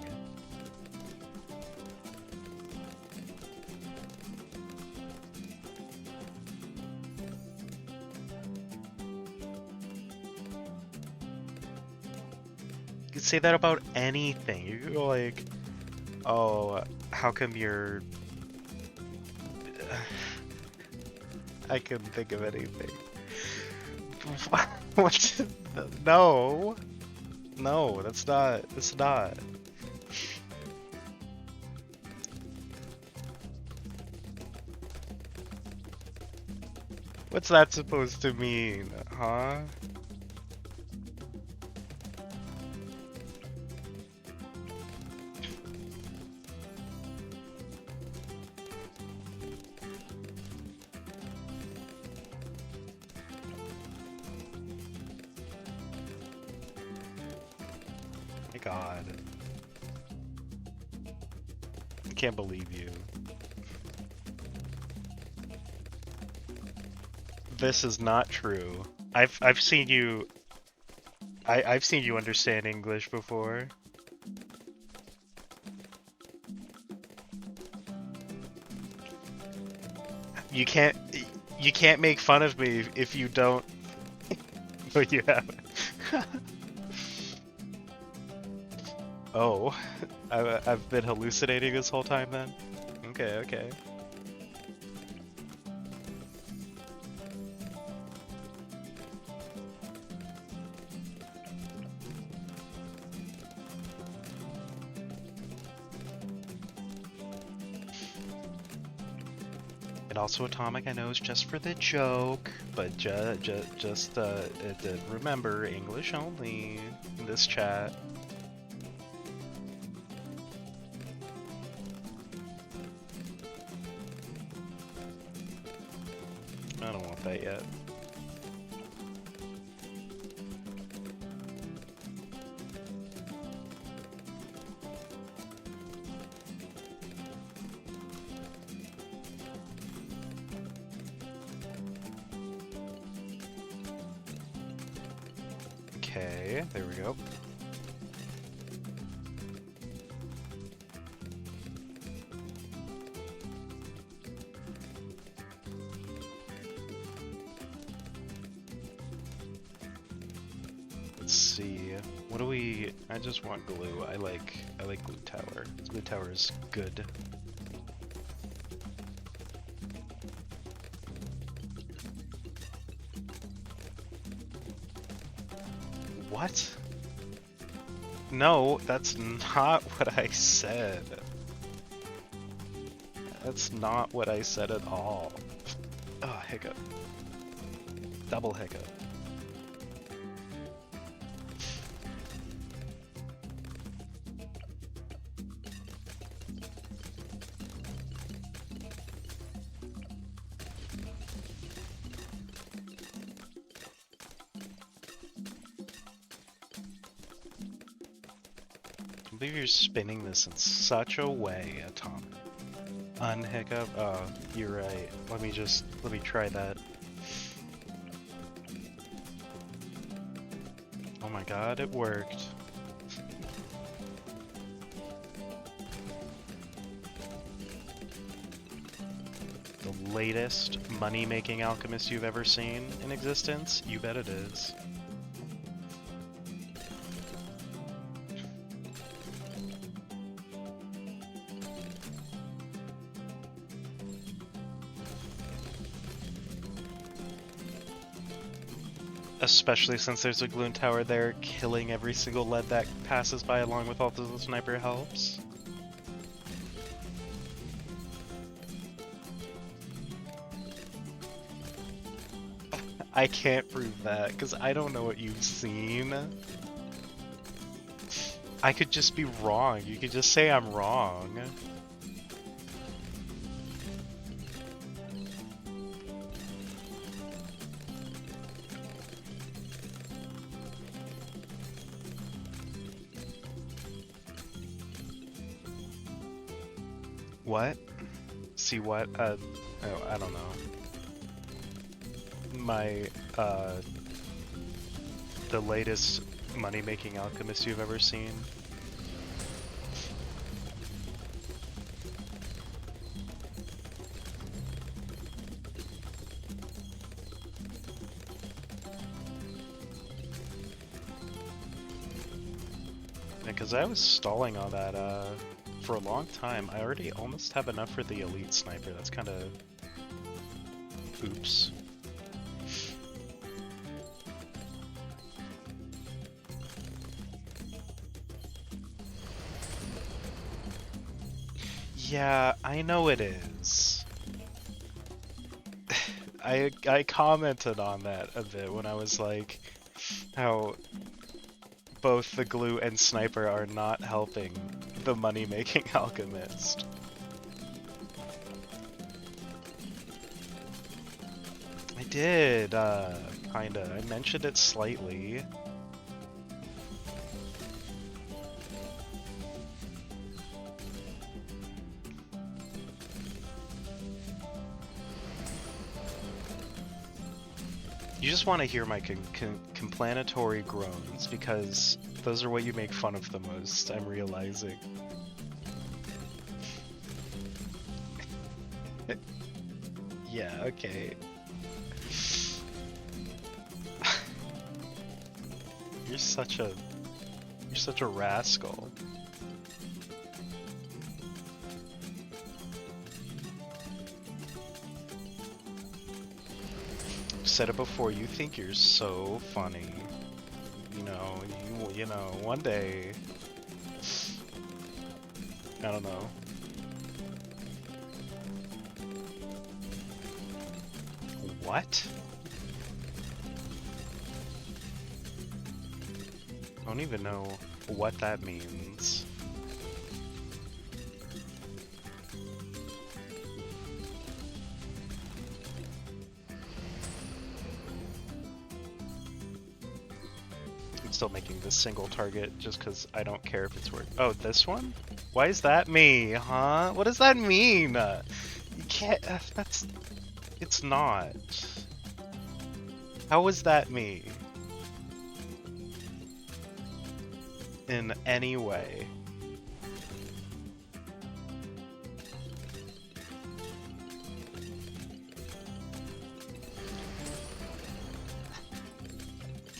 You could say that about anything. You could go like, oh, how come you're... I couldn't think of anything. What? No. No, that's not. It's not. What's that supposed to mean, huh? My God. I can't believe you. This is not true. I've seen you. I've seen you understand English before. You can't make fun of me if you don't. But you haven't. Oh, I've been hallucinating this whole time then? Okay, okay. And also Atomic, I know, is just for the joke, but just remember, English only in this chat. I don't want that yet. Okay, there we go. see. What do we... I just want glue. I like glue tower. Glue tower is good. What? No, that's not what I said. That's not what I said at all. Oh, hiccup. Double hiccup. I believe you're spinning this in such a way, Atomic. Unhiccup? Oh, you're right. Let me try that. Oh my god, it worked. The latest money-making alchemist you've ever seen in existence? You bet it is. Especially since there's a Bloon tower there, killing every single lead that passes by along with all the sniper helps. I can't prove that, because I don't know what you've seen. I could just be wrong. You could just say I'm wrong. What? See what? Oh, I don't know. My, the latest money-making alchemist you've ever seen. Because I was stalling on that, for a long time. I already almost have enough for the elite sniper. That's kind of... oops. Yeah, I know it is. I commented on that a bit when I was like, how both the glue and sniper are not helping the money-making alchemist. I did, kinda. I mentioned it slightly. You just want to hear my complanatory groans, because those are what you make fun of the most, I'm realizing. Yeah, okay. You're such a rascal. Said it before, you think you're so funny. You know, one day... I don't know. What? I don't even know what that means. Still making this single target just because I don't care if it's worth. Oh, this one? Why is that me, huh? What does that mean? You can't. That's. It's not. How is that me? In any way.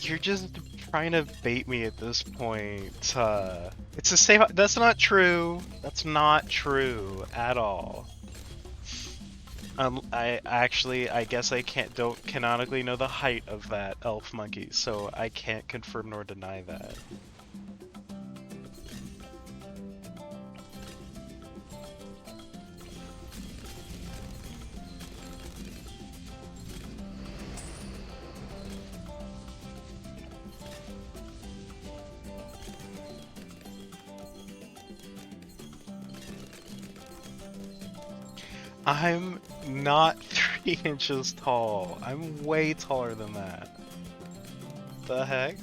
You're just trying to bait me at this point. It's the same. That's not true. That's not true at all. I guess I don't canonically know the height of that elf monkey, so I can't confirm nor deny that. I'm not 3 inches tall. I'm way taller than that. The heck?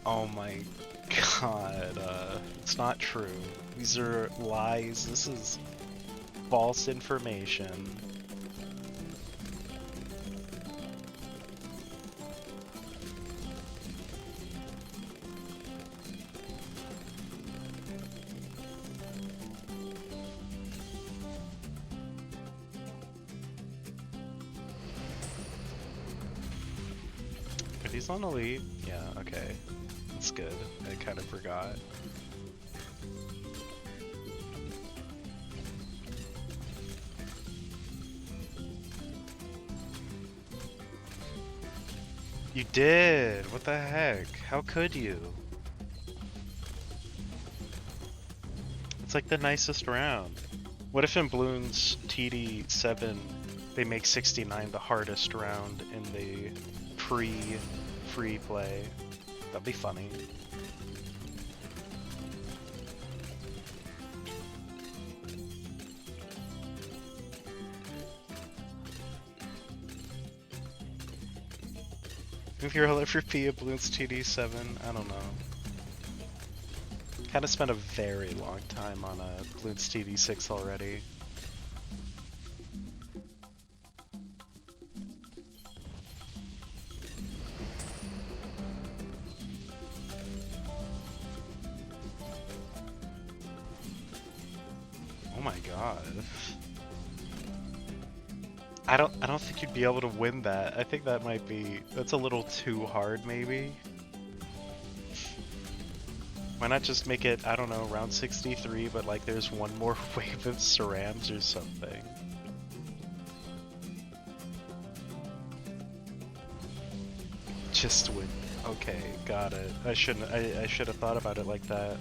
Oh my god, it's not true. These are lies. This is false information. Are these on elite? Yeah, okay. That's good. I kind of forgot. You did! What the heck? How could you? It's like the nicest round. What if in Bloons TD7 they make 69 the hardest round in the pre-free play? That'd be funny. If you're LFP at Bloons TD7, I don't know. Kinda spent a very long time on a Bloons TD6 already. Oh my god. I don't think you'd be able to win that. I think that's a little too hard maybe. Why not just make it, I don't know, round 63, but like there's one more wave of cerams or something. Just win. Okay, got it. I should have thought about it like that.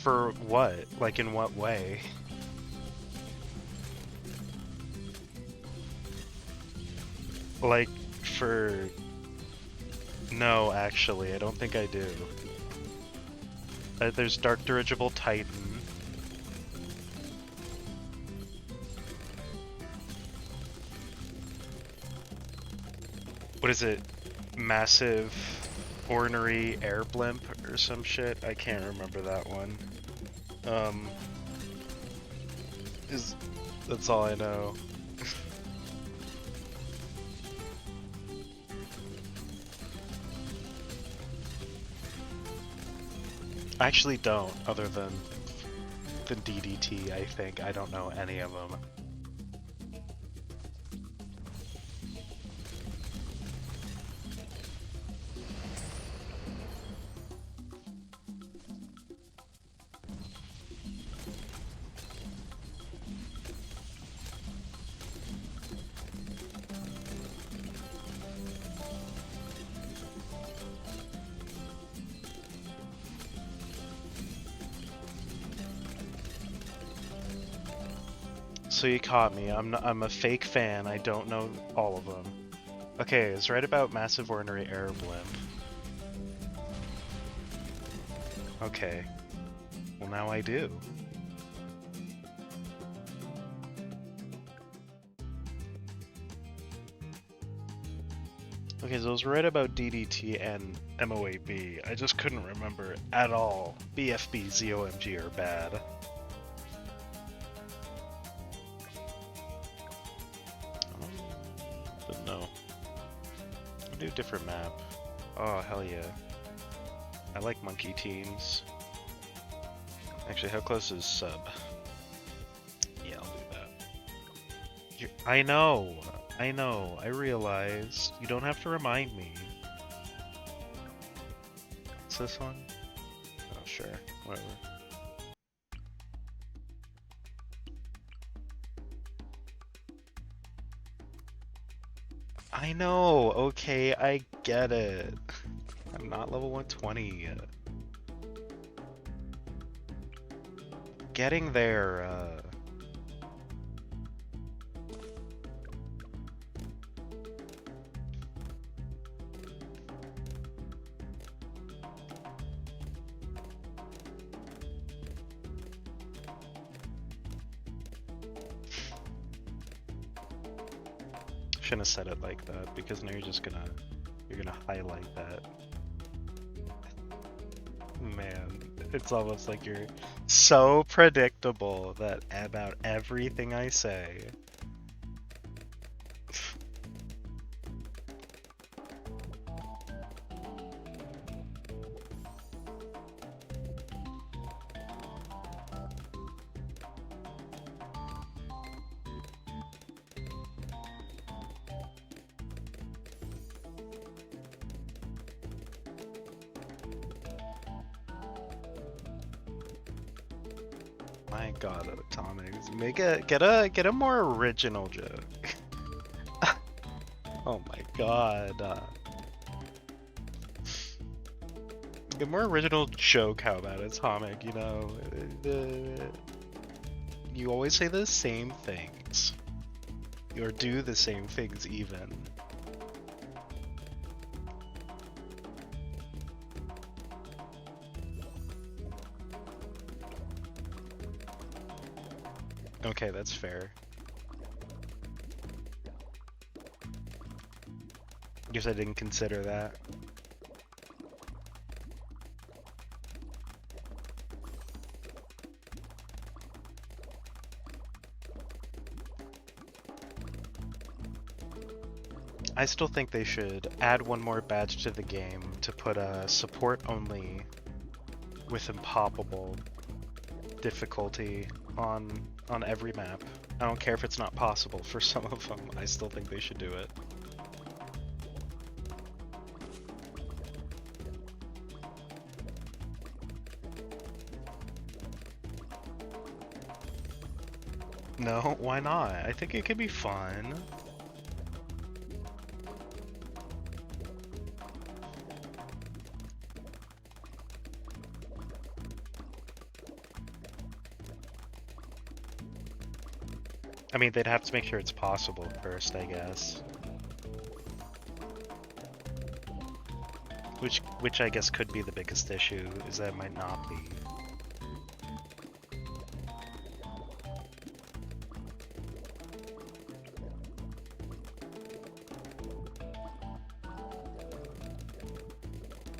For what? Like in what way? Like for... No, actually, I don't think I do. There's Dark Dirigible Titan. What is it? Massive Ornery Air Blimp or some shit? I can't remember that one. That's all I know. I actually don't, other than DDT, I think. I don't know any of them. So you caught me. I'm a fake fan. I don't know all of them. Okay, it's right about massive ordinary air blimp. Okay. Well, now I do. Okay, so it was right about DDT and MOAB. I just couldn't remember at all. BFB, ZOMG are bad. But no. I'll do a different map. Oh, hell yeah. I like Monkey Teens. Actually, how close is sub? Yeah, I'll do that. I know, I realize. You don't have to remind me. What's this one? Oh, sure, whatever. I know, okay, I get it. I'm not level 120 yet. Getting there, shouldn't have said it like that, because now you're gonna highlight that. Man, it's almost like you're so predictable that about everything I say. My God, Atomics, get a more original joke. Oh my God. Get a more original joke. How about Atomic? You know, you always say the same things, or do the same things even. Okay, that's fair. Guess I didn't consider that. I still think they should add one more badge to the game to put a support only with impoppable difficulty on every map. I don't care if it's not possible for some of them. I still think they should do it. No, why not? I think it could be fun. I mean, they'd have to make sure it's possible first, I guess. Which I guess could be the biggest issue, is that it might not be.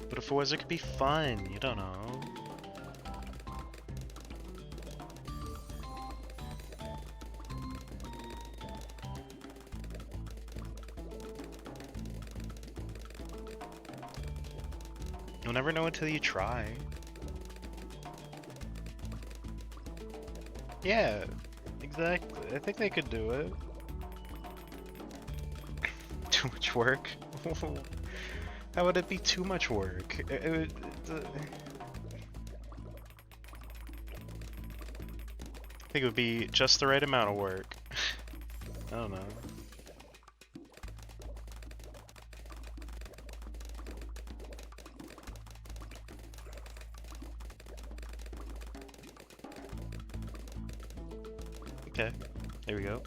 But if it was, it could be fun, you don't know. You'll never know until you try. Yeah, exactly. I think they could do it. Too much work? How would it be too much work? I think it would be just the right amount of work. I don't know. Okay, there we go.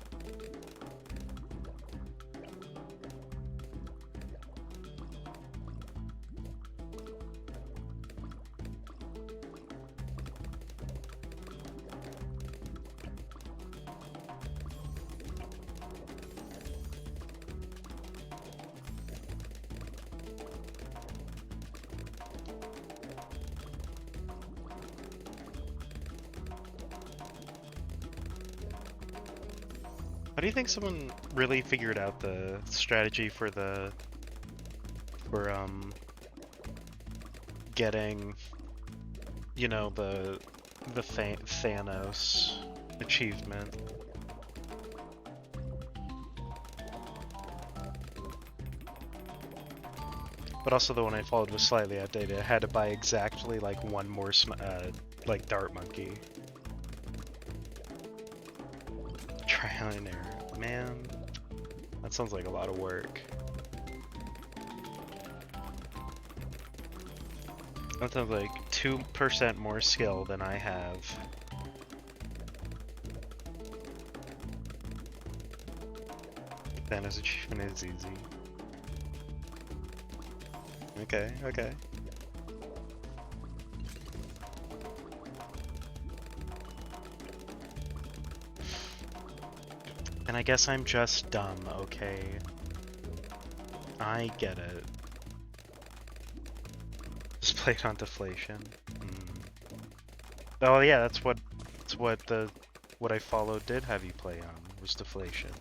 How do you think someone really figured out the strategy for getting, you know, the Thanos achievement? But also the one I followed was slightly outdated. I had to buy exactly like one more like dart monkey. Trial and error. Man, that sounds like a lot of work. That sounds like 2% more skill than I have. Thanos achievement is easy. Okay, okay. And I guess I'm just dumb, okay? I get it. Just played on deflation. Oh yeah, that's what I followed did have you play on, was deflation.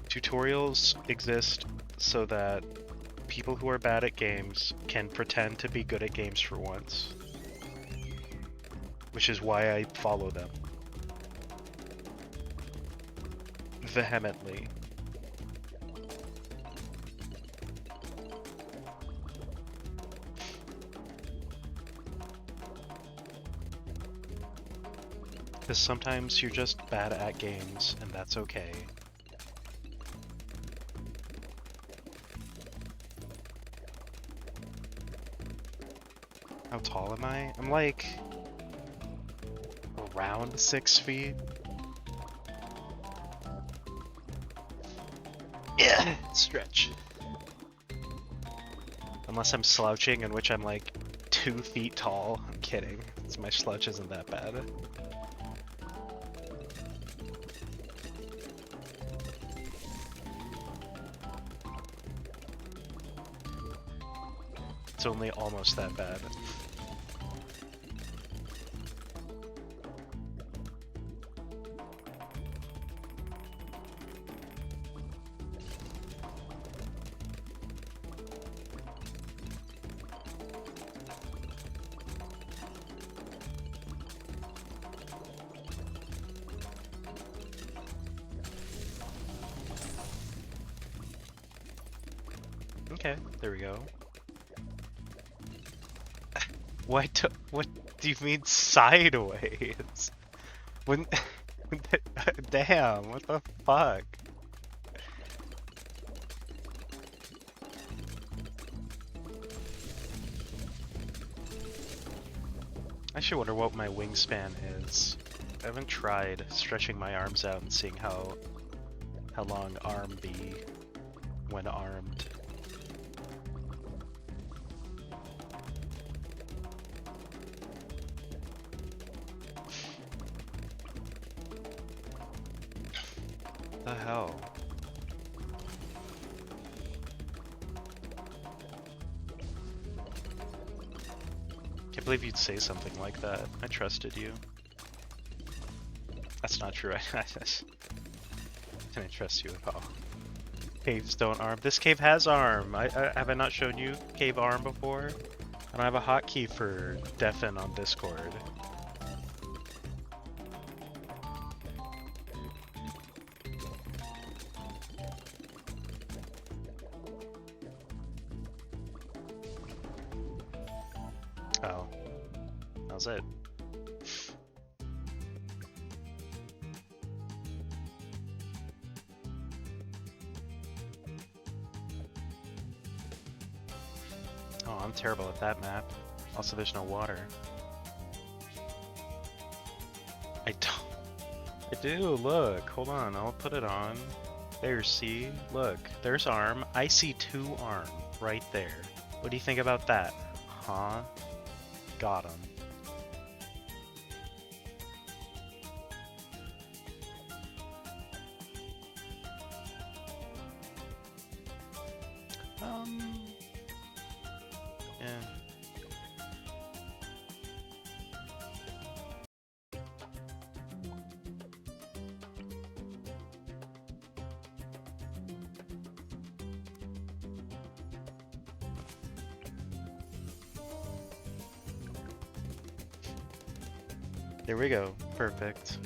Tutorials exist so that people who are bad at games can pretend to be good at games for once. Which is why I follow them. Vehemently. Because sometimes you're just bad at games, and that's okay. How tall am I? I'm like around 6 feet. Yeah, stretch. Unless I'm slouching, in which I'm like 2 feet tall. I'm kidding. My slouch isn't that bad. It's only almost that bad. Okay, there we go. What do you mean sideways? When damn, what the fuck? I should wonder what my wingspan is. I haven't tried stretching my arms out and seeing how long arm be when armed. The hell? Can't believe you'd say something like that. I trusted you. That's not true. I didn't trust you at all. Caves don't arm. This cave has arm. Have I not shown you cave arm before? I don't have a hotkey for deafen on Discord. Oh, that was it. Oh, I'm terrible at that map. Also, there's no water. I do, look. Hold on, I'll put it on. There, see? Look, there's arm. I see 2 arm right there. What do you think about that? Huh? Got him. Yeah. There we go. Perfect.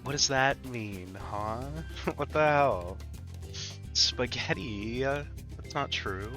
What does that mean, huh? What the hell? Spaghetti? That's not true.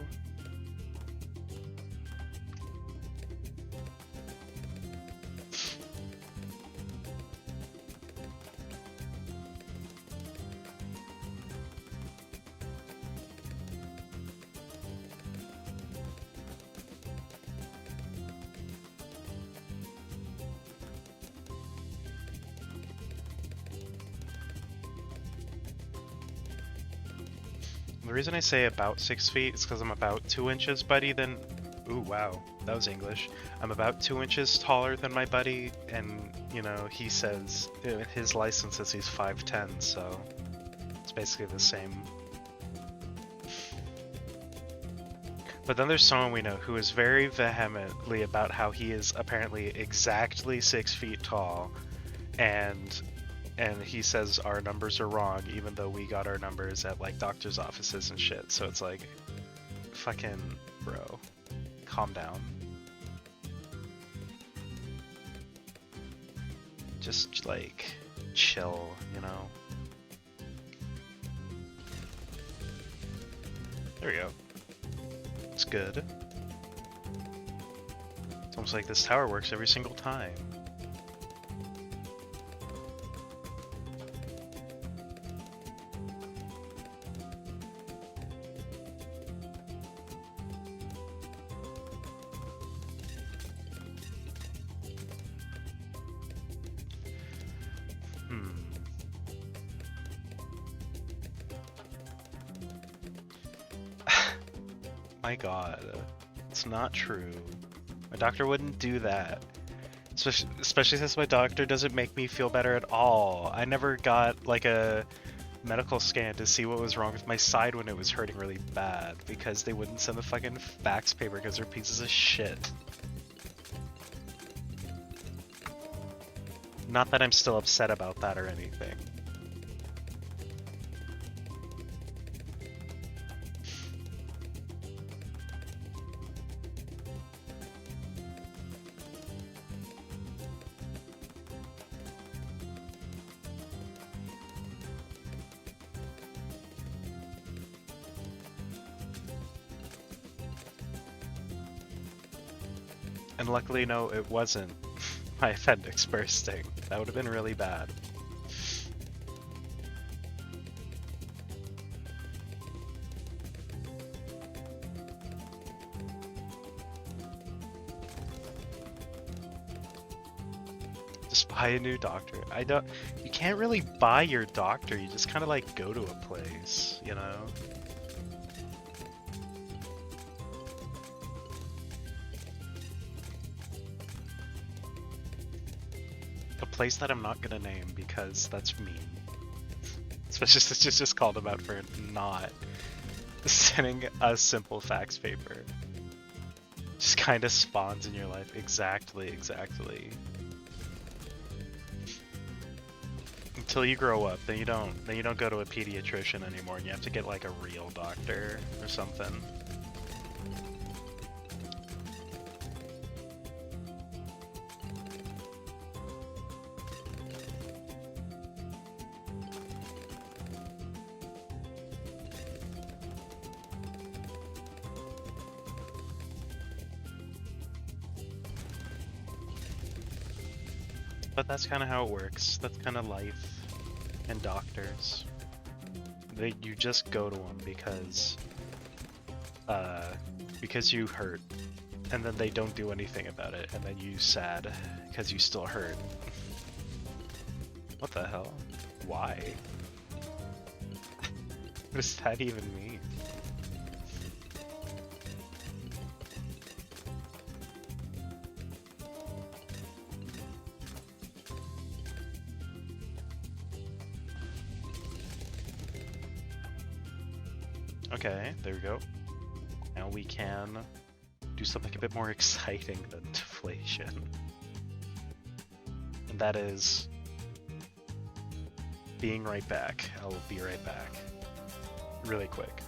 The reason I say about 6 feet is because I'm about 2 inches, buddy, than... Ooh, wow. That was English. I'm about 2 inches taller than my buddy, and, you know, he says... his license says he's 5'10", so... it's basically the same. But then there's someone we know who is very vehemently about how he is apparently exactly 6 feet tall, and he says our numbers are wrong, even though we got our numbers at like doctor's offices and shit. So it's like, fucking bro, calm down. Just like chill, you know. There we go. It's good. It's almost like this tower works every single time. My god, it's not true. My doctor wouldn't do that. Especially since my doctor doesn't make me feel better at all. I never got like a medical scan to see what was wrong with my side when it was hurting really bad, because they wouldn't send the fucking fax paper because they're pieces of shit. Not that I'm still upset about that or anything. And luckily, no, it wasn't my appendix bursting. That would have been really bad. Just buy a new doctor. You can't really buy your doctor, you just kind of like go to a place, you know? Place that I'm not gonna name because that's mean. Especially since it's just called him out for not sending a simple fax paper. Just kind of spawns in your life. Exactly. Until you grow up, then you don't go to a pediatrician anymore, and you have to get like a real doctor or something. But that's kind of how it works. That's kind of life and doctors. You just go to them because you hurt, and then they don't do anything about it, and then you sad because you still hurt. What the hell? Why? What does that even mean? Okay, there we go. Now we can do something a bit more exciting than deflation. And that is being right back. I'll be right back. Really quick.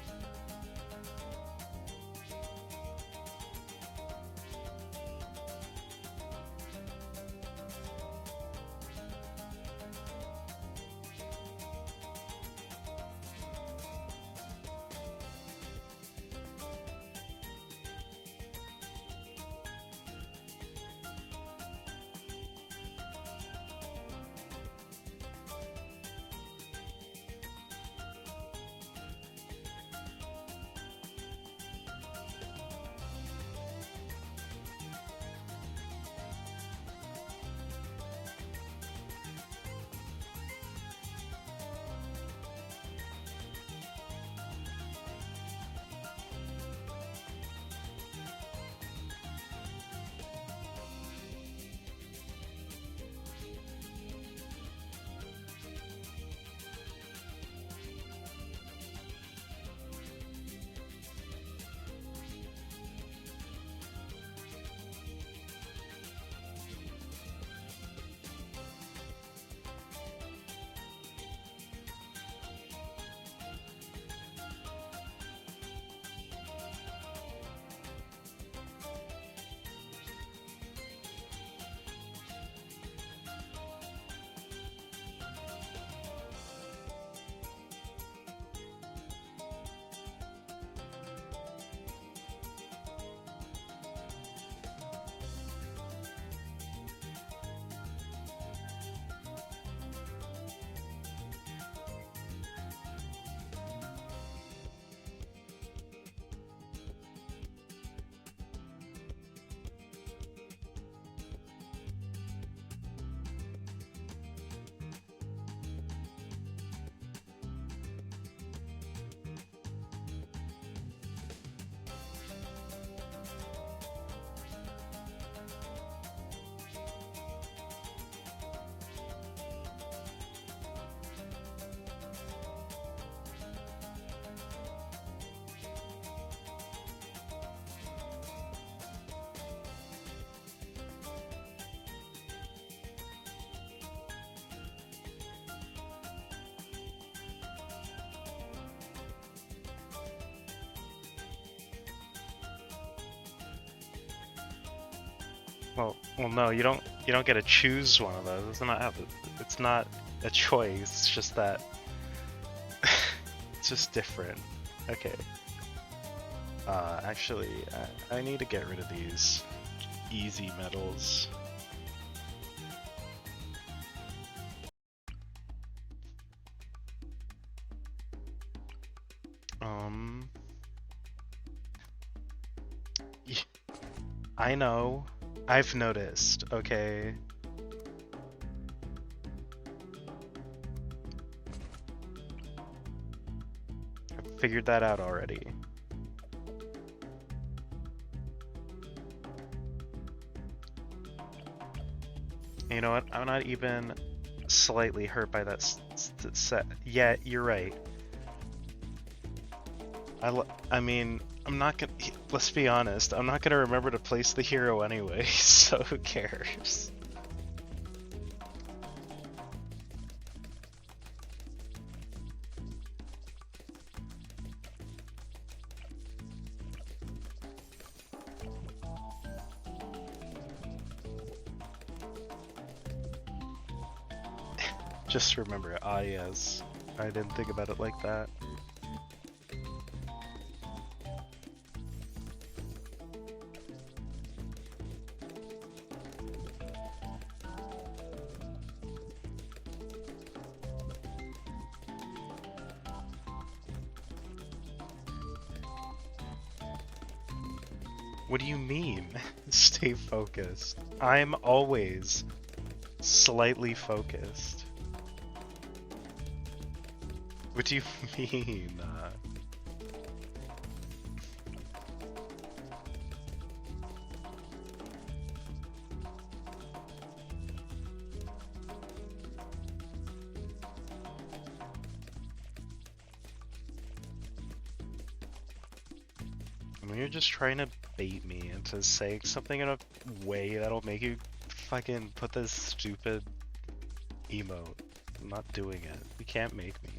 Well, no, you don't get to choose one of those. It's not a choice. It's just that it's just different. Okay. Actually, I need to get rid of these easy metals. I know. I've noticed, okay? I've figured that out already. You know what? I'm not even slightly hurt by that set. Yeah, you're right. I mean, I'm not gonna. Let's be honest. I'm not gonna remember to place the hero anyway, so who cares? Just remember, yes. I didn't think about it like that. What do you mean? Stay focused. I'm always slightly focused. What do you mean? When you're just trying to bait me into saying something in a way that'll make you fucking put this stupid emote. I'm not doing it. You can't make me.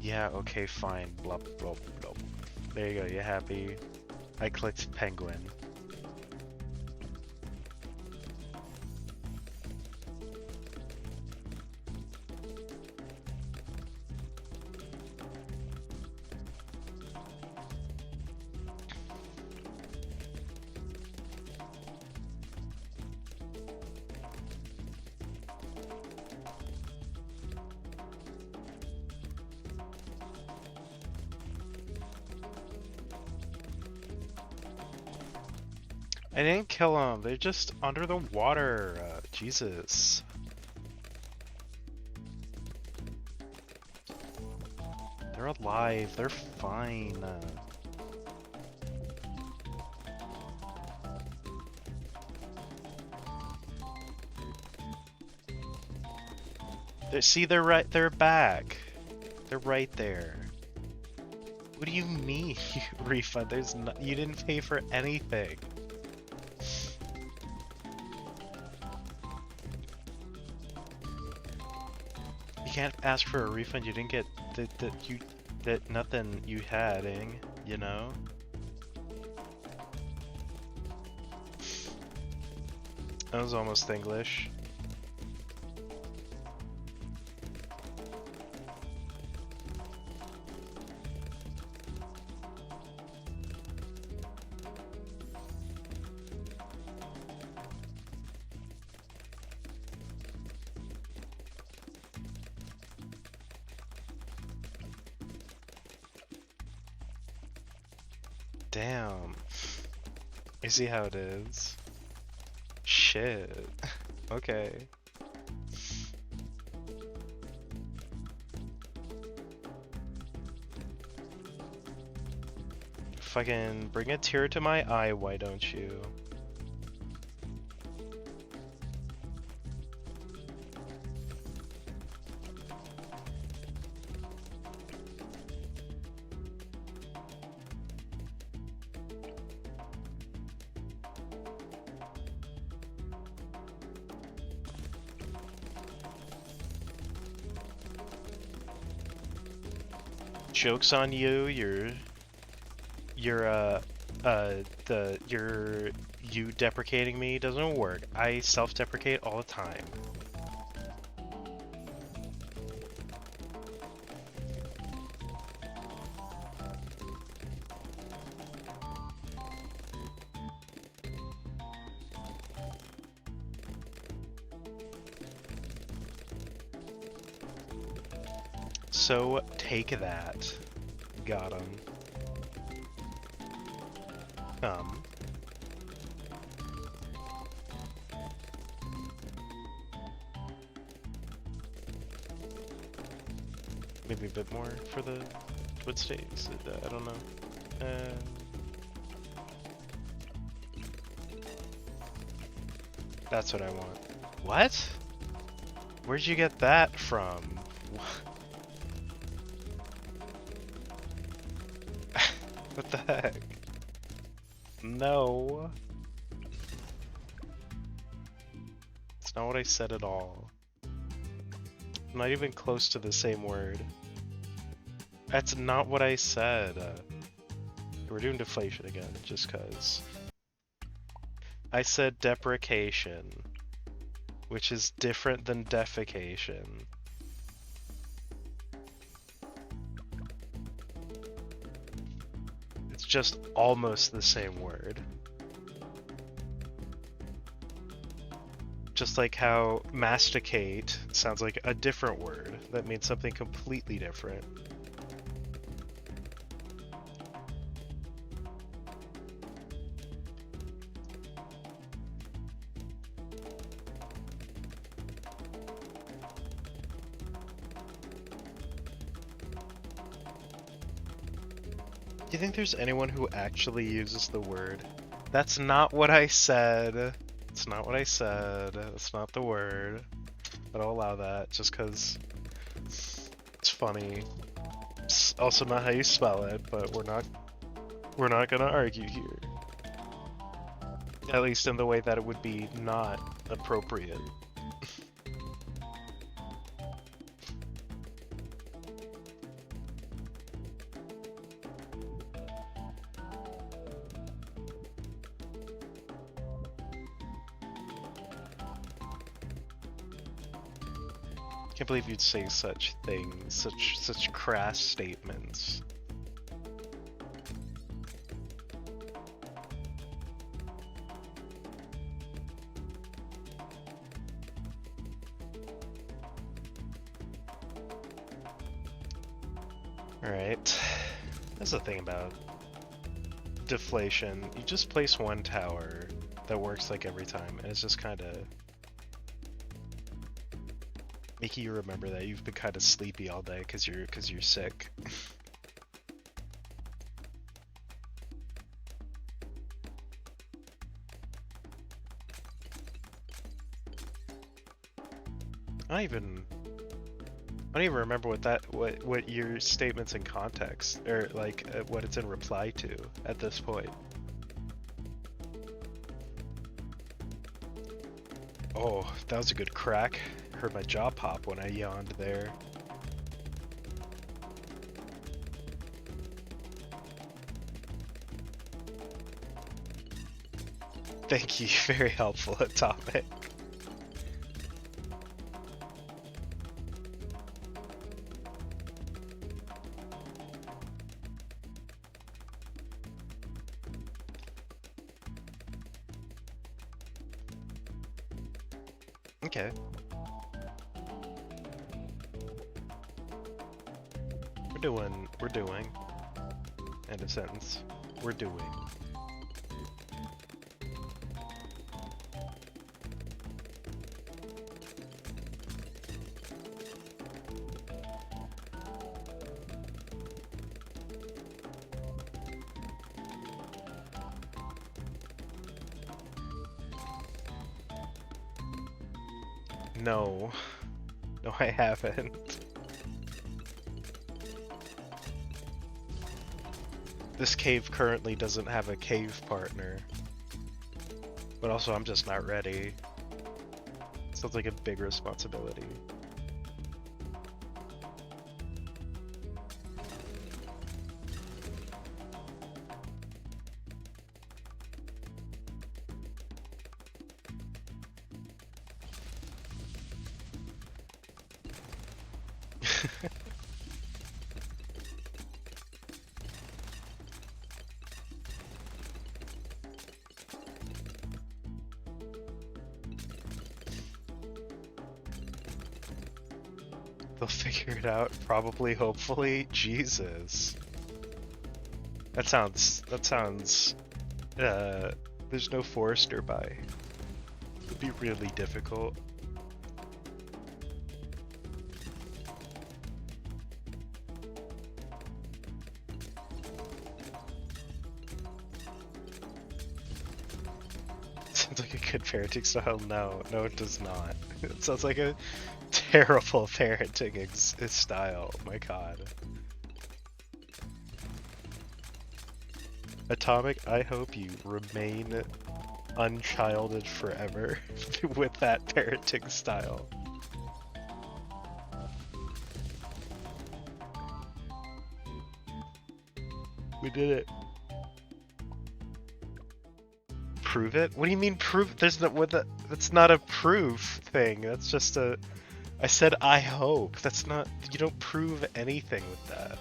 Yeah, okay, fine. Blah, blah, blah. There you go, you happy? I clicked penguin. I didn't kill them, they're just under the water. Jesus. They're alive, they're fine. See, they're back. They're right there. What do you mean, refund? You didn't pay for anything. You can't ask for a refund. You didn't get that nothing you had, you know? That was almost English. Damn. I see how it is. Shit. Okay. Fucking bring a tear to my eye, why don't you? Joke's on you, you deprecating me doesn't work. I self-deprecate all the time. So take that. Got him. Maybe a bit more for the wood stakes. I don't know. That's what I want. What? Where'd you get that from? What the heck? No. It's not what I said at all. I'm not even close to the same word. That's not what I said. We're doing deflation again, just cause. I said deprecation, which is different than defecation. It's just almost the same word. Just like how masticate sounds like a different word that means something completely different. Do you think there's anyone who actually uses the word? That's not what I said. It's not what I said. That's not the word. But I'll allow that just because it's funny. That's also not how you spell it, but we're not gonna argue here. At least in the way that it would be not appropriate. Can't believe you'd say such things, such crass statements. Alright, that's the thing about deflation. You just place one tower that works like every time, and it's just kinda making you remember that you've been kinda sleepy all day because you're sick. I don't even remember what your statement's in context, or like what it's in reply to at this point. Oh, that was a good crack. Heard my jaw pop when I yawned there. Thank you, very helpful, Atomic. Okay. We're doing. End of sentence. We're doing. No. No, I haven't. This cave currently doesn't have a cave partner. But also, I'm just not ready. Sounds like a big responsibility. They'll figure it out, probably, hopefully. Jesus. That sounds, there's no forest nearby. It'd be really difficult. Sounds like a good parenting style. No, it does not. It sounds like a terrible parenting style. My god. Atomic, I hope you remain unchilded forever with that parenting style. We did it. Prove it? What do you mean prove? There's no that's not a proof thing. That's just a. I said I hope. That's not. You don't prove anything with that.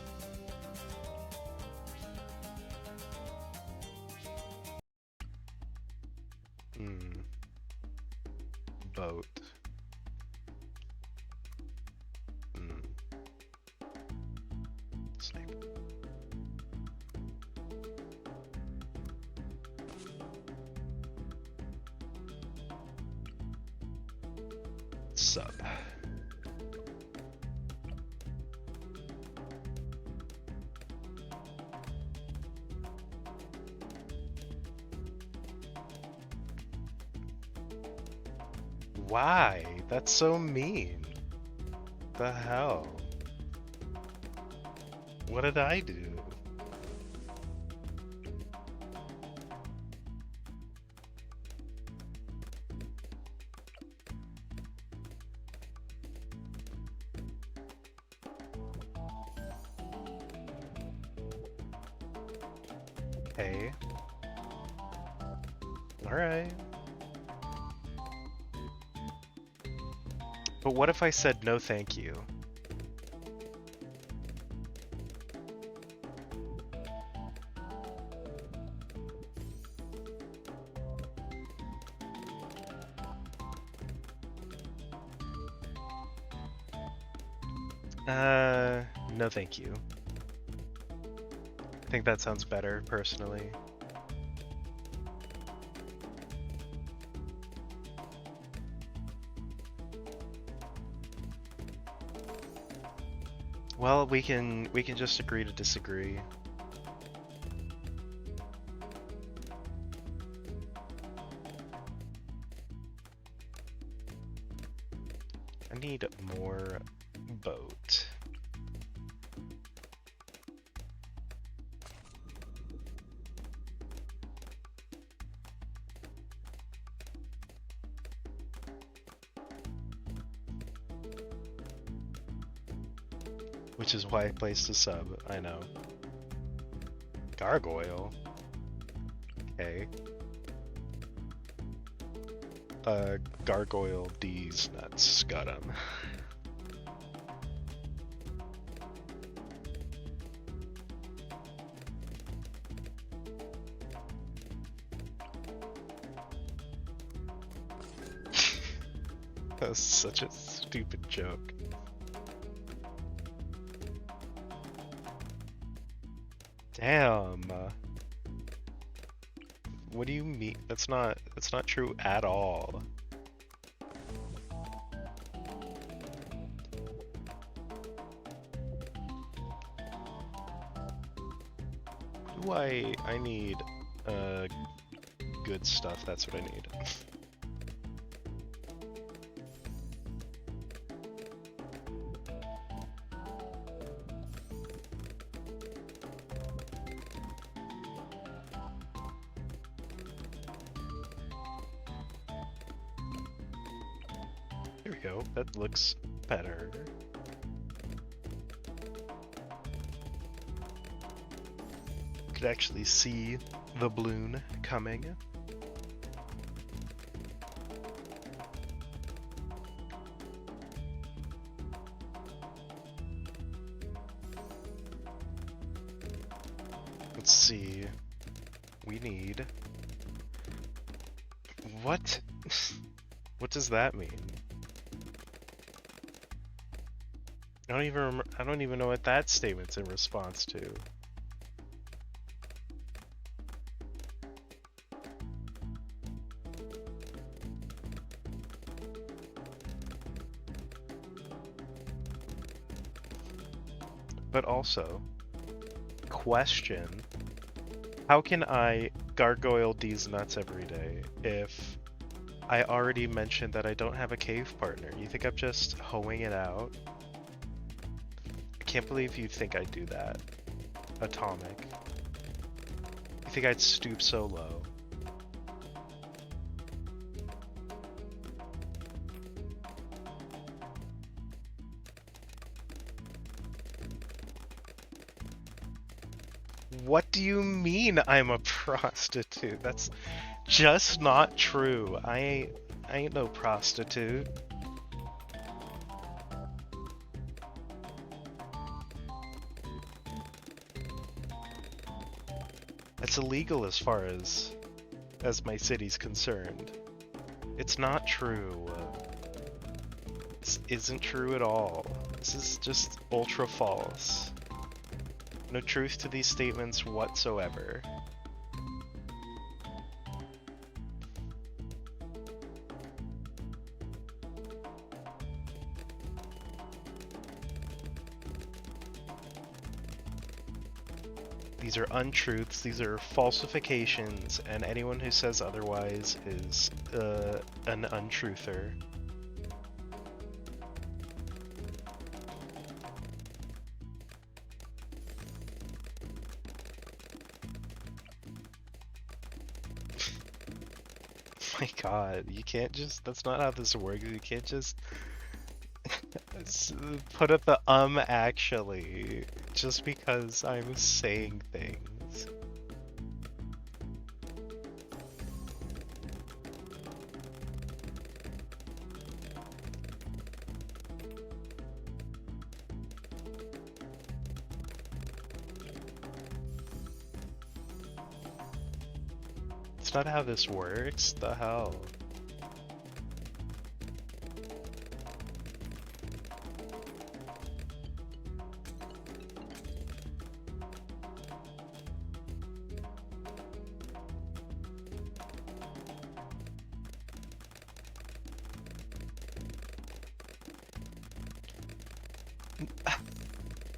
Boat. Snipe. Sub. Why? That's so mean. The hell? What did I do? Hey. Alright. But what if I said no thank you? No thank you. I think that sounds better, personally. Well, we can just agree to disagree. I need more boat. Which is why I placed a sub, I know. Gargoyle? Okay. Gargoyle D's nuts, got him. That was such a stupid joke. Damn. What do you mean? That's not true at all. What do I need good stuff, that's what I need. There we go, that looks better. Could actually see the balloon coming. Let's see. We need... What? What does that mean? I don't even know what that statement's in response to. But also, question, how can I gargoyle these nuts every day if I already mentioned that I don't have a cave partner? You think I'm just hoeing it out? I can't believe you think I'd do that. Atomic. You think I'd stoop so low? What do you mean I'm a prostitute? That's just not true. I ain't no prostitute. That's illegal as far as my city's concerned. It's not true. This isn't true at all. This is just ultra false. No truth to these statements whatsoever. These are untruths, these are falsifications, and anyone who says otherwise is an untruther. my god, you can't just, that's not how this works. You can't just put up the actually just because I'm saying things. It's not how this works. The hell?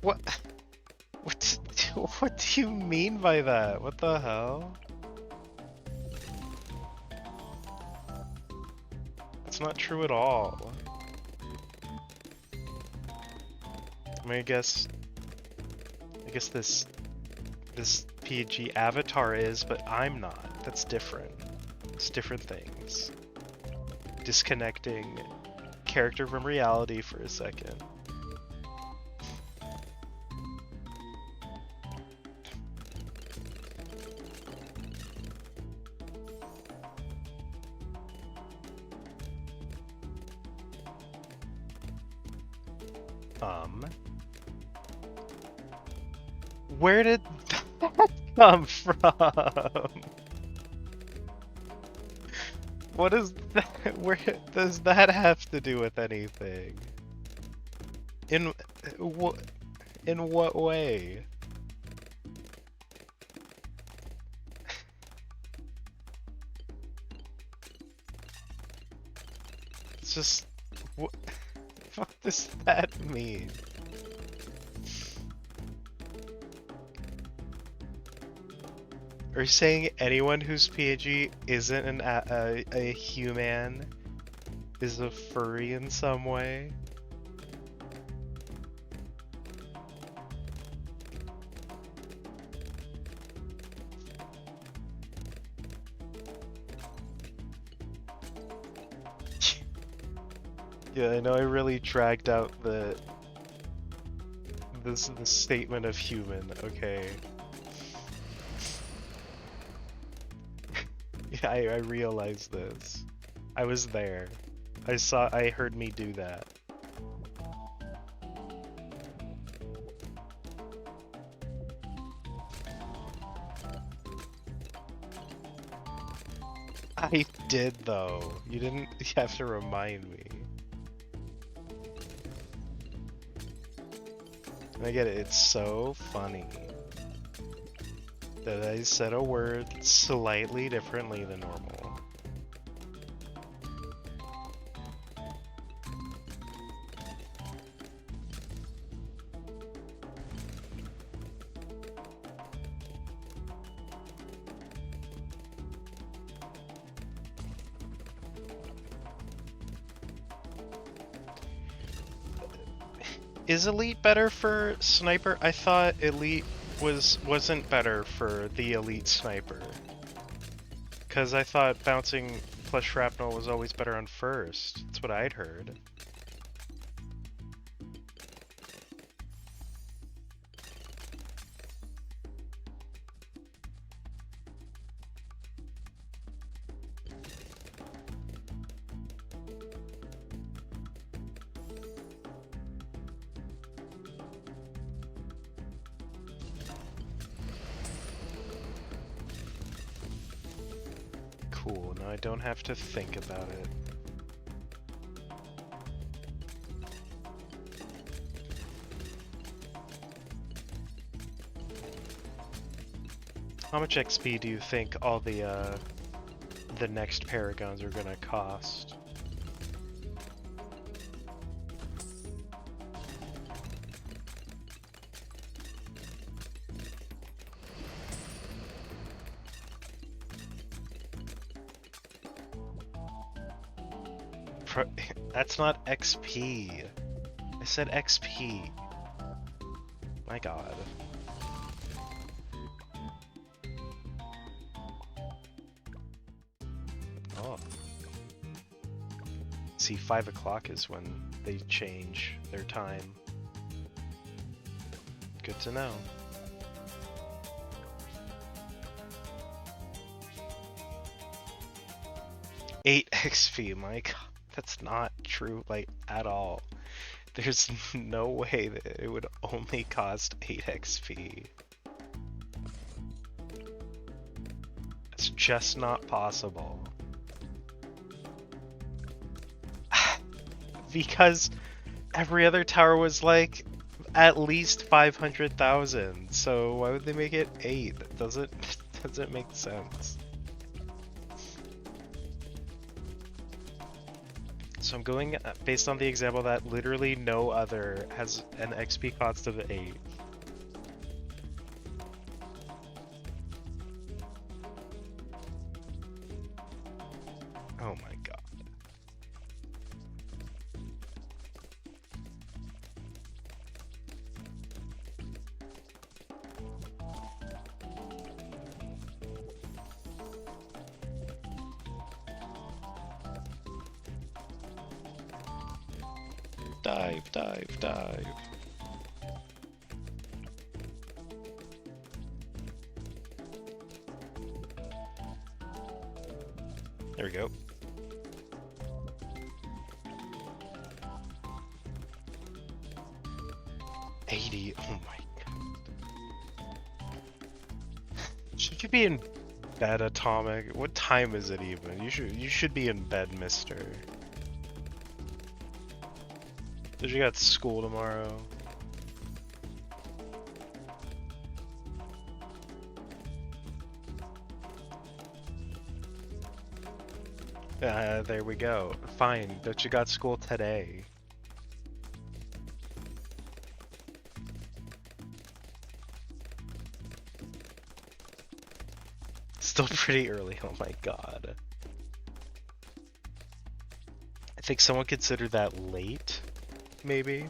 What? What do you mean by that? What the hell? That's not true at all. I mean, I guess this PG avatar is, but I'm not. That's different. It's different things. Disconnecting character from reality for a second. Where did that come from? What is that? Where does that have to do with anything? In what way? It's just what does that mean? Are you saying anyone who's PG isn't a human is a furry in some way? Yeah, I know I really dragged out the statement of human, okay. Yeah, I realized this. I was there. I heard me do that. I did though. You didn't have to remind me. I get it, it's so funny that I said a word slightly differently than normal. Is Elite better for Sniper? I thought Elite wasn't better for the Elite Sniper. Cause I thought bouncing plus shrapnel was always better on first. That's what I'd heard. Cool, now I don't have to think about it. How much XP do you think all the next Paragons are gonna cost? That's not XP. I said XP. My god. Oh. See, 5 o'clock is when they change their time. Good to know. Eight XP, my god, that's not true, like, at all. There's no way that it would only cost 8 XP. It's just not possible. Because every other tower was like at least 500,000, so why would they make it 8? That doesn't make sense. So I'm going based on the example that literally no other has an XP cost of 8. Oh my god. Dive, dive, dive. There we go. $80. Oh my god. Should you be in bed, Atomic? What time is it even? You should be in bed, mister. Cause you got school tomorrow. There we go. Fine, but you got school today. Still pretty early, oh my god. I think someone considered that late, maybe?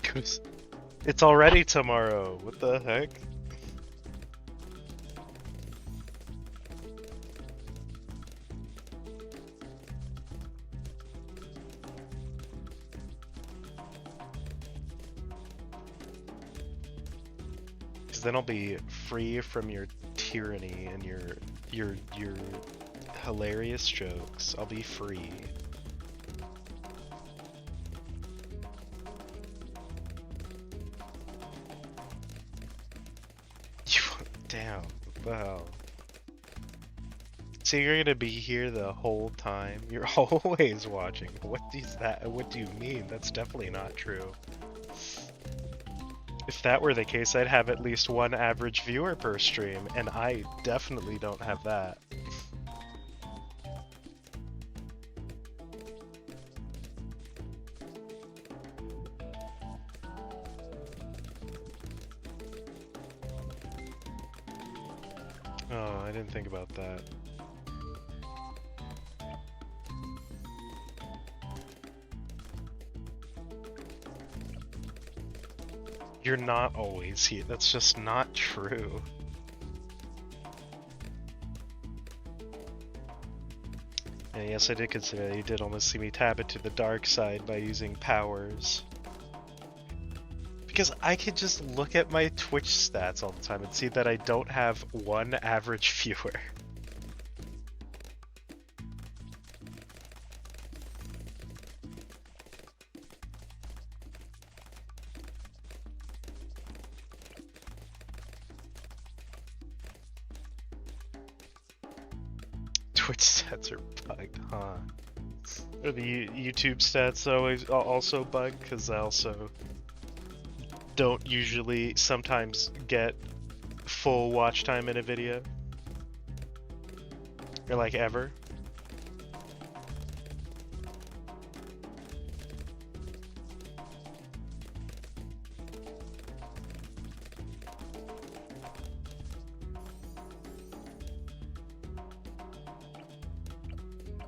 Cause it's already tomorrow, what the heck? Then I'll be free from your tyranny and your hilarious jokes. I'll be free. Damn, wow. So you're gonna be here the whole time? You're always watching. What do you mean? That's definitely not true. If that were the case, I'd have at least one average viewer per stream, and I definitely don't have that. Oh, I didn't think about that. You're not always here. That's just not true. And yes, I did consider that. You did almost see me tap into the dark side by using powers. Because I could just look at my Twitch stats all the time and see that I don't have one average viewer. Twitch stats are bugged, huh? Are the YouTube stats always also bugged? Because I also don't usually sometimes get full watch time in a video. Or like ever.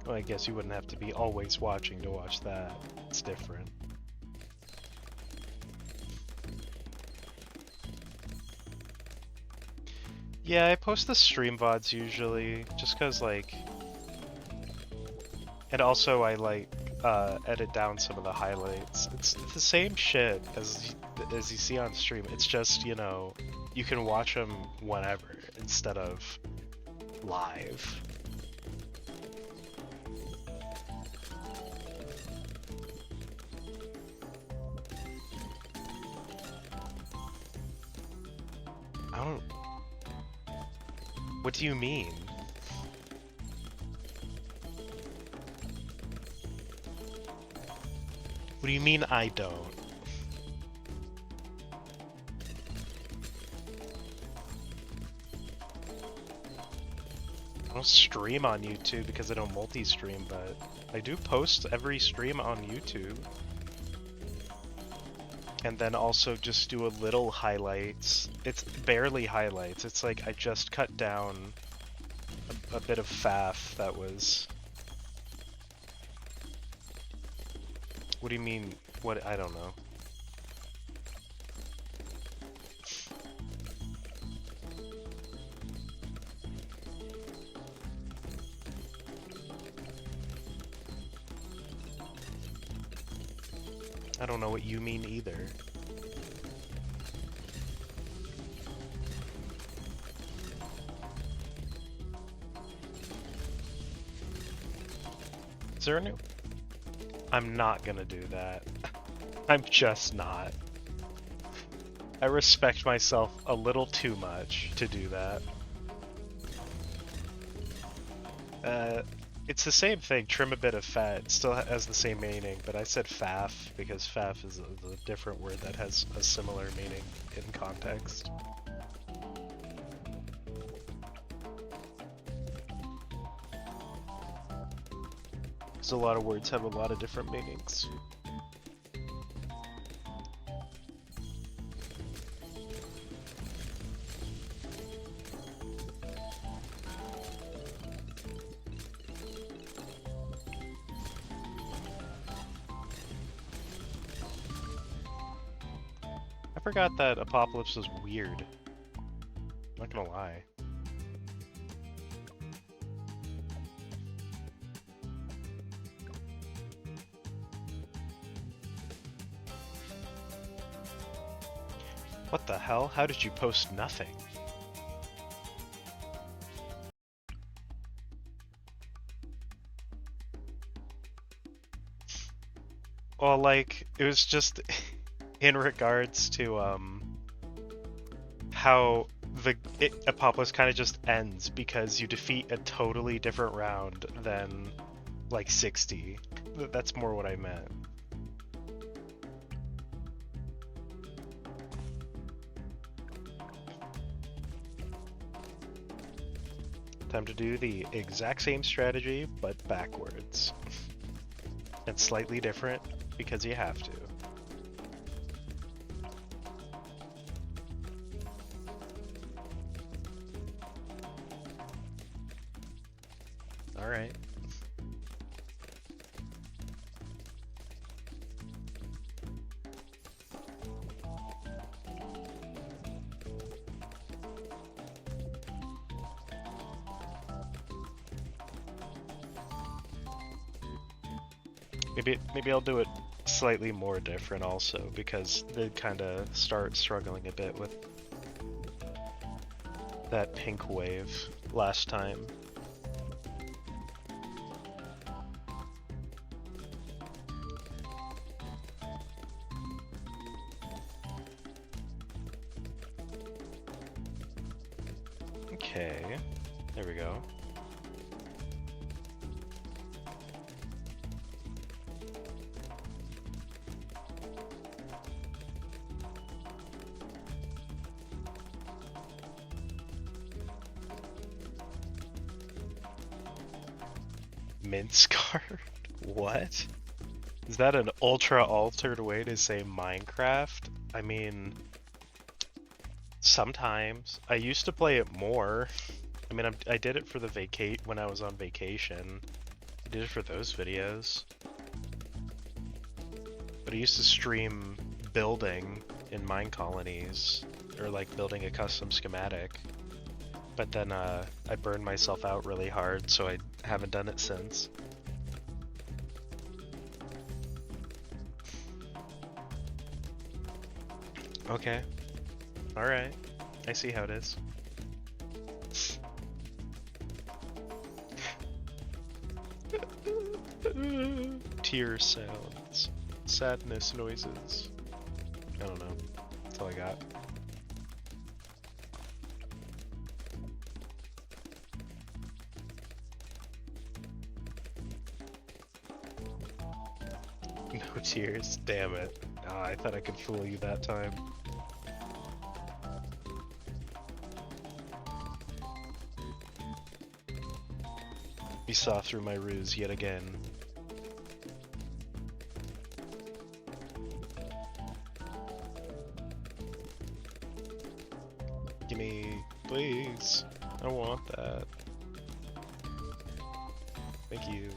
Well, I guess you wouldn't have to be always watching to watch that. It's different. Yeah, I post the stream VODs usually, just cause like, and also I like edit down some of the highlights. It's the same shit as you see on stream. It's just, you know, you can watch them whenever instead of live. I don't. What do you mean? What do you mean I don't? I don't stream on YouTube because I don't multi-stream, but I do post every stream on YouTube. And then also just do a little highlights. It's barely highlights. It's like I just cut down a bit of faff that was... What do you mean? What? I don't know. I don't know what you mean either. Is there a new? I'm not gonna do that. I'm just not. I respect myself a little too much to do that. It's the same thing, trim a bit of fat. It still has the same meaning, but I said faff because faff is a different word that has a similar meaning in context. Because a lot of words have a lot of different meanings. I forgot that Apocalypse was weird. I'm not gonna lie. What the hell? How did you post nothing? Well, like, it was just in regards to, how Apocalypse kind of just ends because you defeat a totally different round than, like, 60. That's more what I meant. Time to do the exact same strategy, but backwards. And slightly different, because you have to. Alright. Maybe I'll do it slightly more different also, because they kind of start struggling a bit with that pink wave last time. Okay, there we go. Mince card? What? Is that an ultra altered way to say Minecraft? I mean, sometimes. I used to play it more. I mean, I did it for the when I was on vacation. I did it for those videos. But I used to stream building in mine colonies, or like building a custom schematic. But then I burned myself out really hard, so I haven't done it since. Okay. Alright. I see how it is. Tear sounds. Sadness noises. I don't know. That's all I got. No tears. Damn it. I thought I could fool you that time. You saw through my ruse yet again. Gimme, please. I want that. Thank you.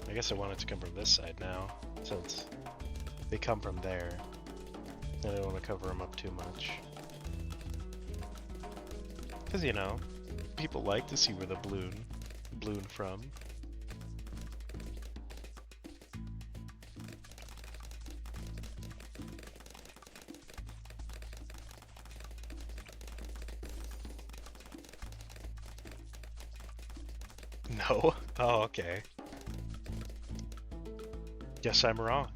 I guess I want it to come from this side now, since they come from there. And I don't want to cover them up too much. Because, you know, people like to see where the bloon from. No? Oh, okay. Guess I'm wrong.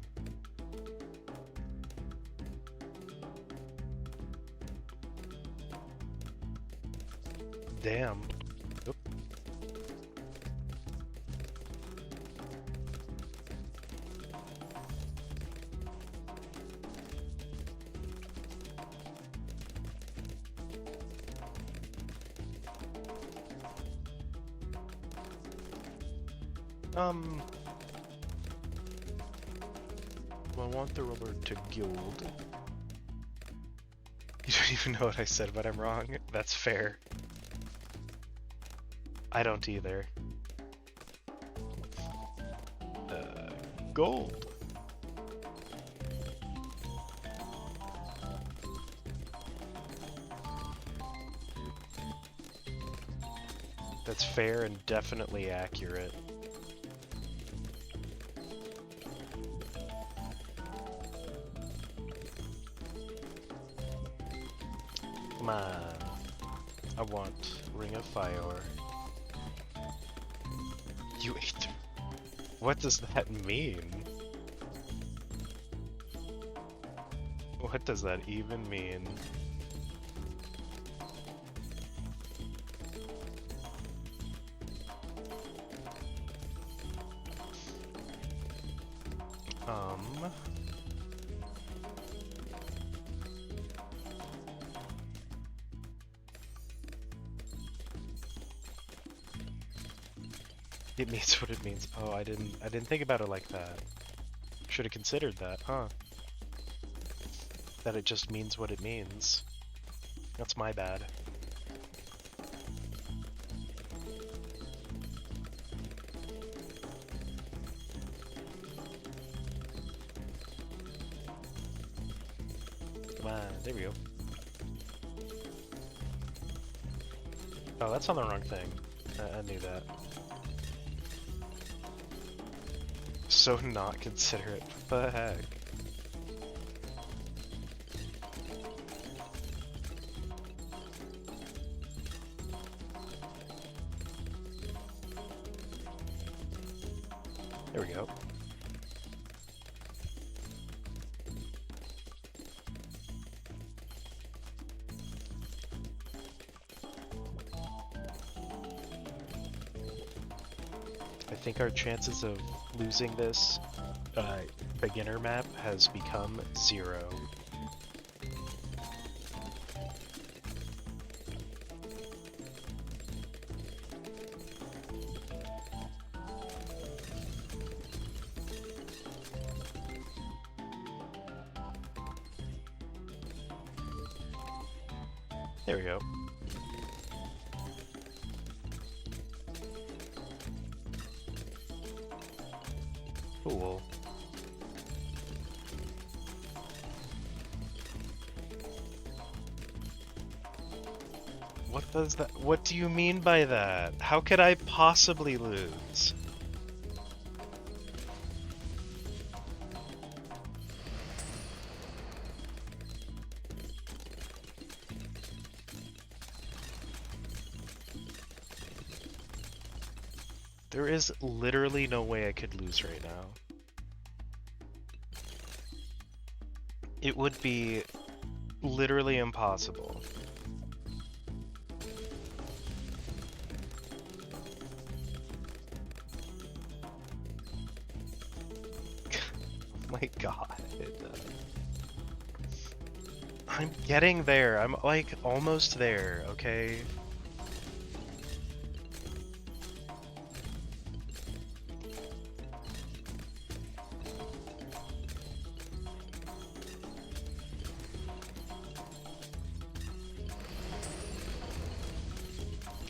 Damn. Oop. I want the roller to gild. You don't even know what I said, but I'm wrong. That's fair. I don't either. Gold. That's fair and definitely accurate. Come on. I want Ring of Fire. You ate. What does that mean? What does that even mean? It means what it means. Oh, I didn't think about it like that. Should have considered that, huh? That it just means what it means. That's my bad. Come on, there we go. Oh, that's on the wrong thing. I knew that. So not considerate. What the heck? There we go. I think our chances of losing this beginner map has become 0. There we go. Cool. What does that? What do you mean by that? How could I possibly lose? There is literally no way I could lose right now. It would be literally impossible. Oh my god. I'm getting there. I'm like almost there, okay?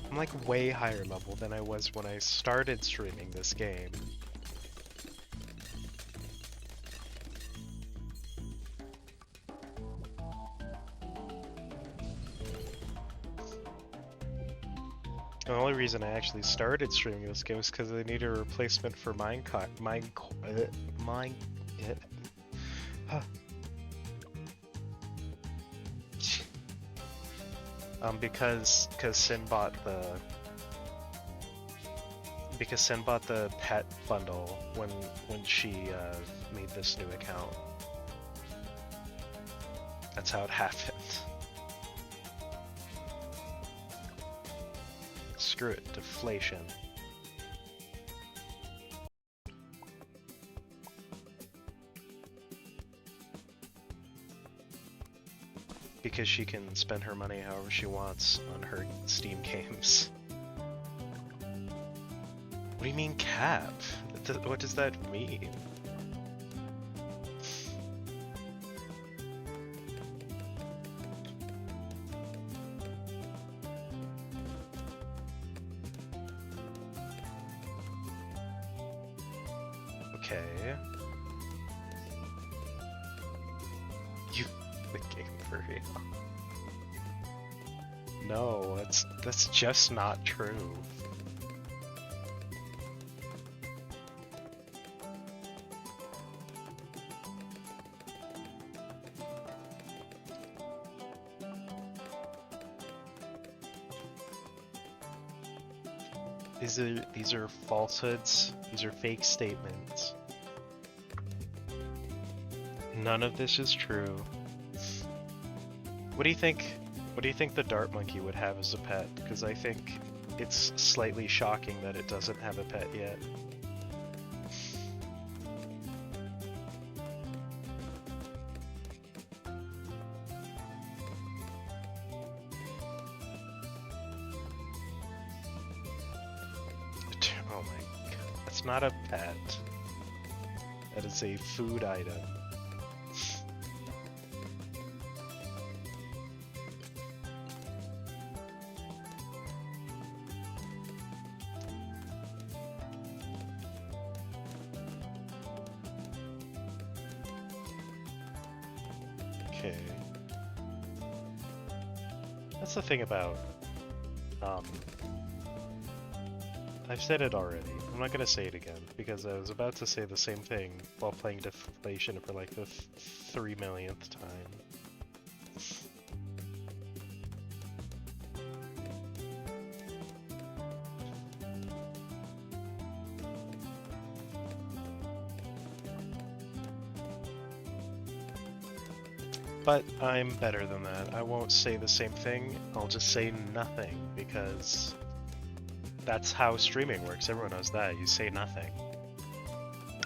I'm like way higher level than I was when I started streaming this game. The only reason I actually started streaming this game was because I needed a replacement for because Sin bought the pet bundle when she made this new account. That's how it happened. Screw it, deflation. Because she can spend her money however she wants on her Steam games. What do you mean cap? What does that mean? Okay. You the game for real? No, that's just not true. These are falsehoods. These are fake statements. None of this is true. What do you think? What do you think the dart monkey would have as a pet? Because I think it's slightly shocking that it doesn't have a pet yet. Oh my god, that's not a pet. That is a food item. Okay. That's the thing about, I've said it already. I'm not gonna say it again, because I was about to say the same thing while playing Deflation for like the 3 millionth time. But I'm better than that. I won't say the same thing, I'll just say nothing, because that's how streaming works. Everyone knows that. You say nothing.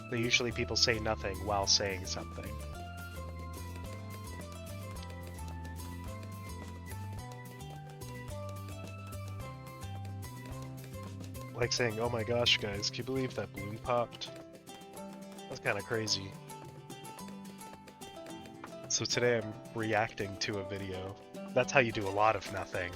But usually people say nothing while saying something. Like saying, oh my gosh guys, can you believe that balloon popped? That's kind of crazy. So today I'm reacting to a video. That's how you do a lot of nothing.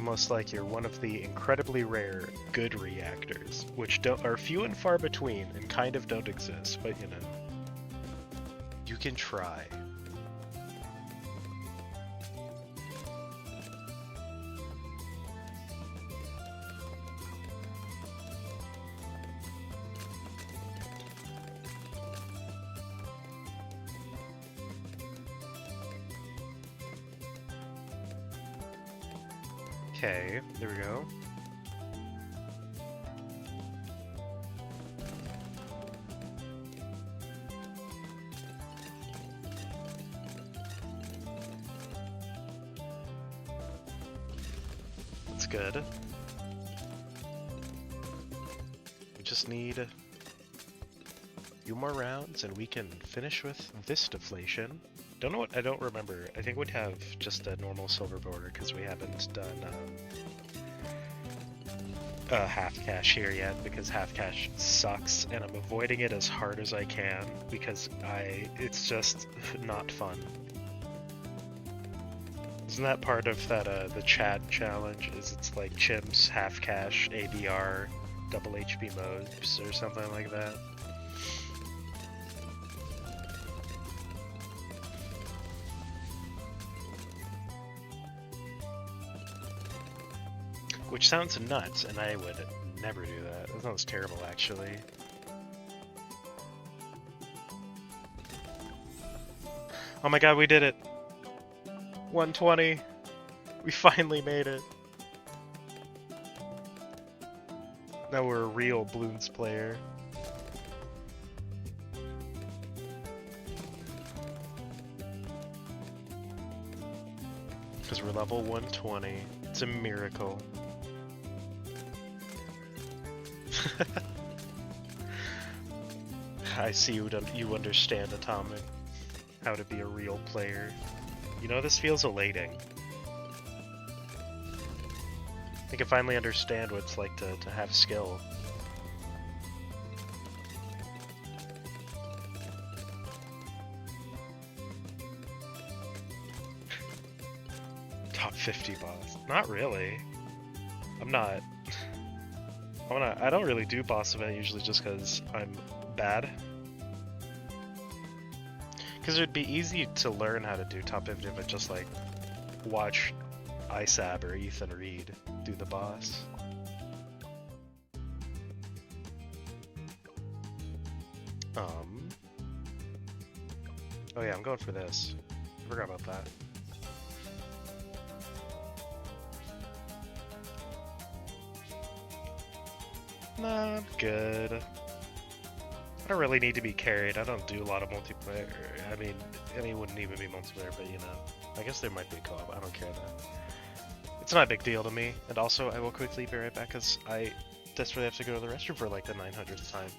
most like you're one of the incredibly rare good reactors, which are few and far between and kind of don't exist, but you know. You can try. Okay, there we go. That's good. We just need a few more rounds and we can finish with this deflation. I don't remember. I think we'd have just a normal silver border because we haven't done half cash here yet, because half cash sucks and I'm avoiding it as hard as I can because it's just not fun. Isn't that part of that the Chad challenge? It's like chimps, half cash, ADR, double HP modes or something like that? Which sounds nuts, and I would never do that. That sounds terrible, actually. Oh my god, we did it! 120! We finally made it! Now we're a real Bloons player. Because we're level 120. It's a miracle. I see you understand, Atomic, how to be a real player. You know, this feels elating. I can finally understand what it's like to have skill. Top 50 boss. Not really. I'm not. I don't really do boss event usually just because I'm bad. Because it'd be easy to learn how to do top 50 if I just like watch ISAB or Ethan Reed do the boss. Oh yeah, I'm going for this. I forgot about that. Nah, I'm good. I don't really need to be carried. I don't do a lot of multiplayer. I mean, it wouldn't even be multiplayer, but you know. I guess there might be a co-op. I don't care though. It's not a big deal to me. And also, I will quickly be right back because I desperately have to go to the restroom for like the 900th time.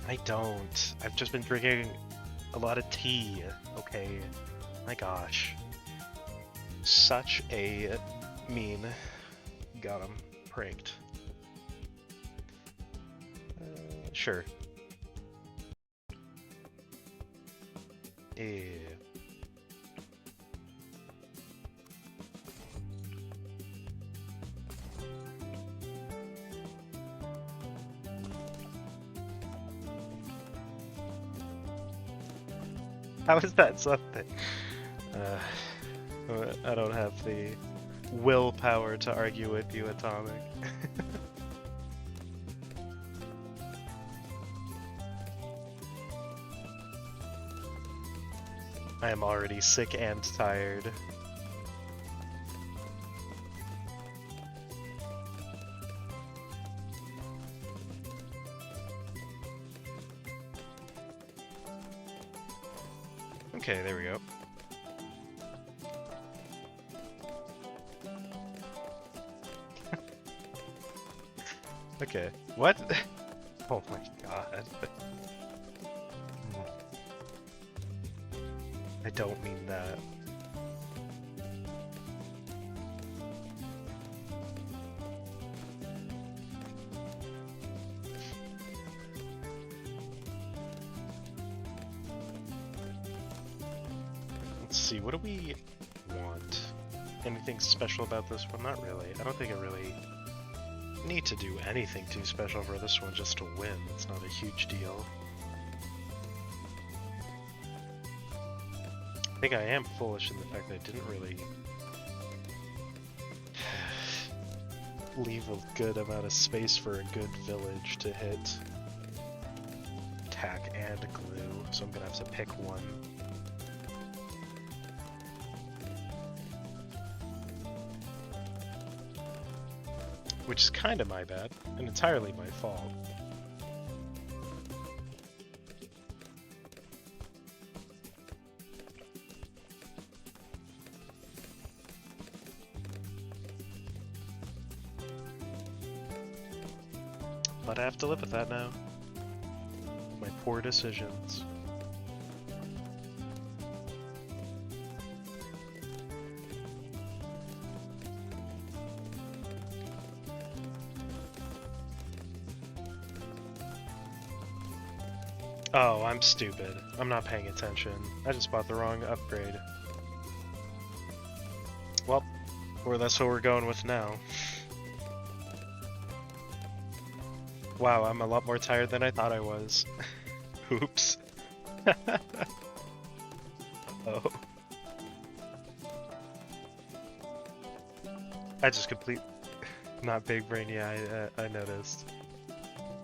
I don't. I've just been drinking a lot of tea, okay? My gosh. Such a mean. Got him. Pranked. Sure. Yeah. How is that something? I don't have the willpower to argue with you, Atomic. I am already sick and tired. Okay, there we go. Okay, what? Oh my god. I don't mean that. Let's see, what do we want? Anything special about this one? Not really. I don't think I really need to do anything too special for this one just to win. It's not a huge deal. I think I am foolish in the fact that I didn't really leave a good amount of space for a good village to hit tack and glue, so I'm gonna have to pick one. Which is kind of my bad, and entirely my fault. But I have to live with that now. My poor decisions. Oh, I'm stupid. I'm not paying attention. I just bought the wrong upgrade. Well, or that's what we're going with now. Wow, I'm a lot more tired than I thought I was. Oops. Oh. I just not big brain, yeah, I noticed.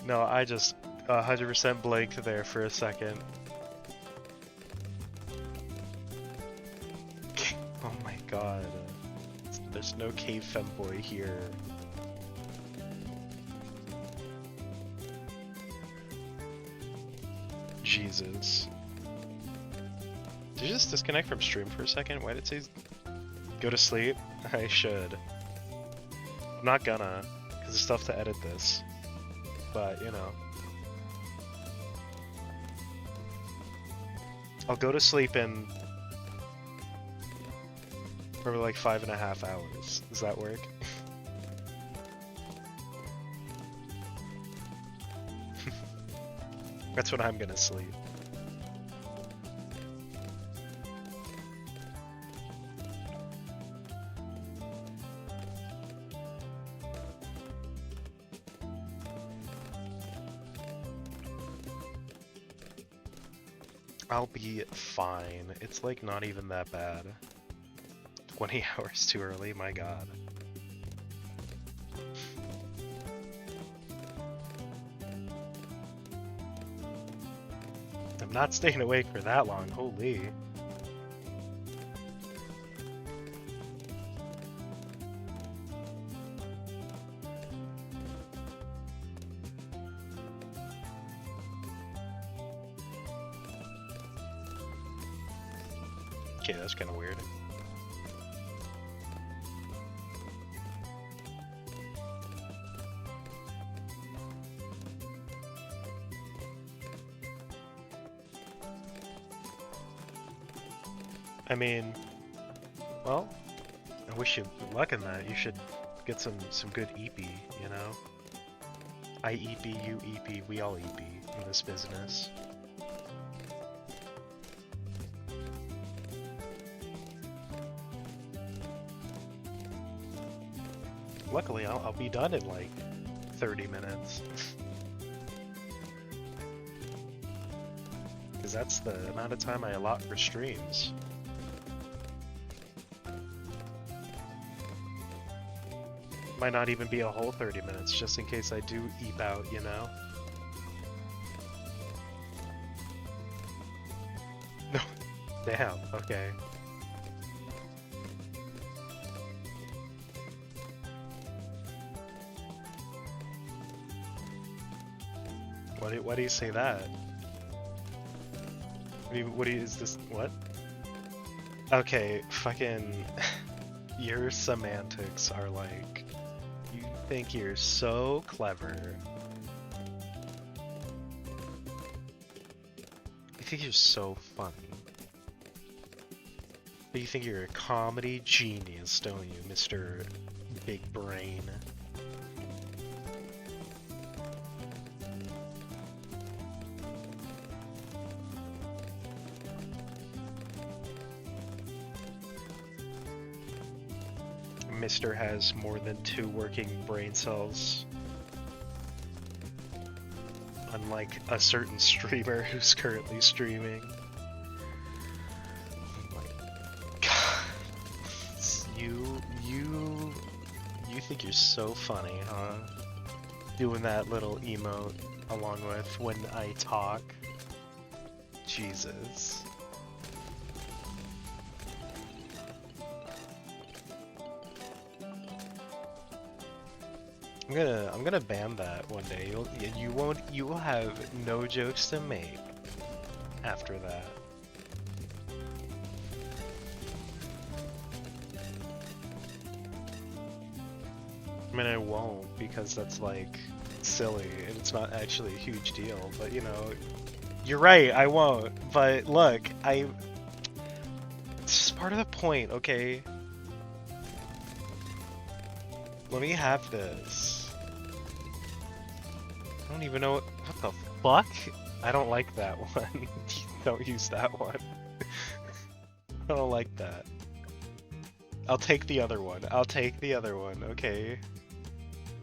No, I just 100% blanked there for a second. Oh my god. There's no cave femboy here. Jesus. Did you just disconnect from stream for a second? Why did it say go to sleep? I should. I'm not gonna, because there's stuff to edit this. But, you know. I'll go to sleep in probably like 5.5 hours. Does that work? That's when I'm gonna sleep. I'll be fine. It's like not even that bad. 20 hours too early, my god. I'm not staying awake for that long, holy. Okay, that's kind of weird. I mean, well, I wish you luck in that. You should get some good EP, you know? I EP, you EP, we all EP in this business. Luckily, I'll be done in like 30 minutes. because that's the amount of time I allot for streams. Might not even be a whole 30 minutes, just in case I do eep out, you know? No. Damn, okay. Why do you say that? Is this, what? Okay, fucking, your semantics are like, you think you're so clever. You think you're so funny. But you think you're a comedy genius, don't you, Mr. Big Brain? Mr. has more than 2 working brain cells. Unlike a certain streamer who's currently streaming. Oh my god. You think you're so funny, huh? Doing that little emote along with when I talk. Jesus. I'm gonna ban that one day. You will have no jokes to make after that. I mean, I won't, because that's like silly and it's not actually a huge deal, but you know, you're right, I won't. But look, it's just part of the point, okay? Let me have this. I don't even know what the fuck? I don't like that one. Don't use that one. I don't like that. I'll take the other one. I'll take the other one, okay?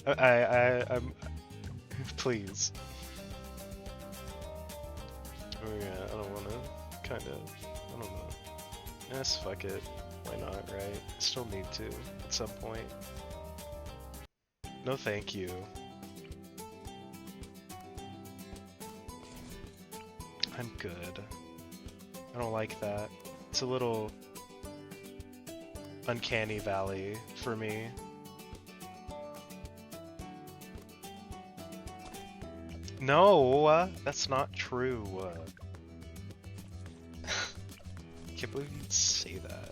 I'm... Please. Oh yeah, I don't wanna... kinda... I don't know. Yes, fuck it. Why not, right? Still need to, at some point. No thank you. I'm good. I don't like that. It's a little uncanny valley for me. No, that's not true. I can't believe you'd say that.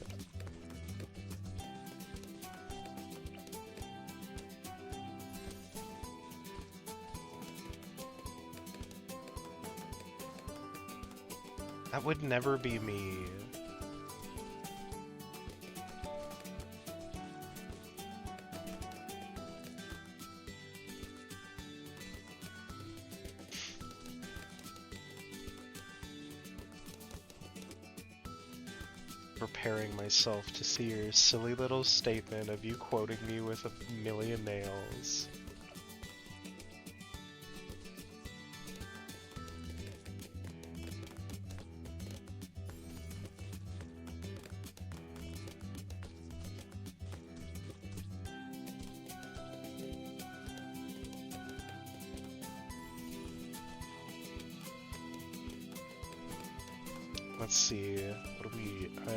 That would never be me. Preparing myself to see your silly little statement of you quoting me with 1,000,000 nails. Let's see, what do we, I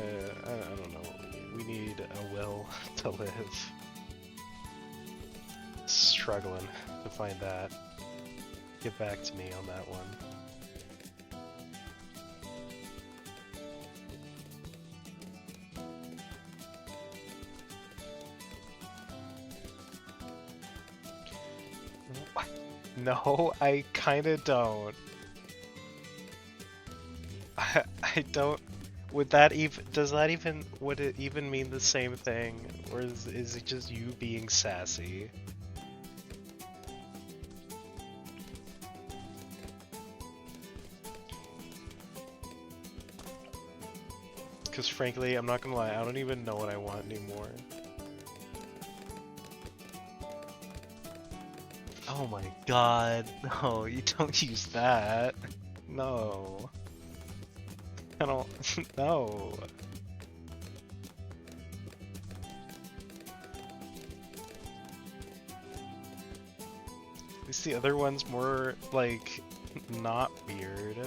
don't know what we need. We need a will to live. Struggling to find that. Get back to me on that one. No, I kinda don't. I don't. Would that even? Does that even? Would it even mean the same thing, or is it just you being sassy? Because frankly, I'm not gonna lie, I don't even know what I want anymore. Oh my god, no, you don't use that. No. I don't... No. Is the other one's more, like, not weird?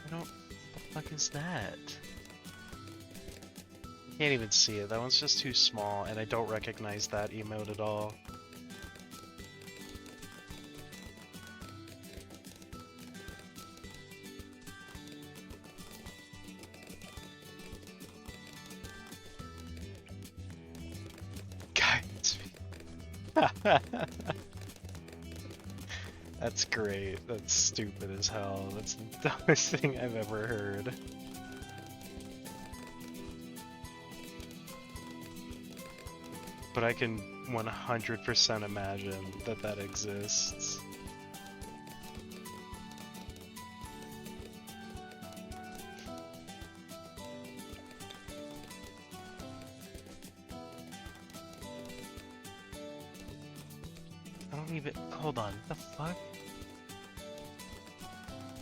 I don't... What the fuck is that? Can't even see it. That one's just too small, and I don't recognize that emote at all. Guys. That's great. That's stupid as hell. That's the dumbest thing I've ever heard. But I can 100% imagine that that exists. I don't even... Hold on. What the fuck?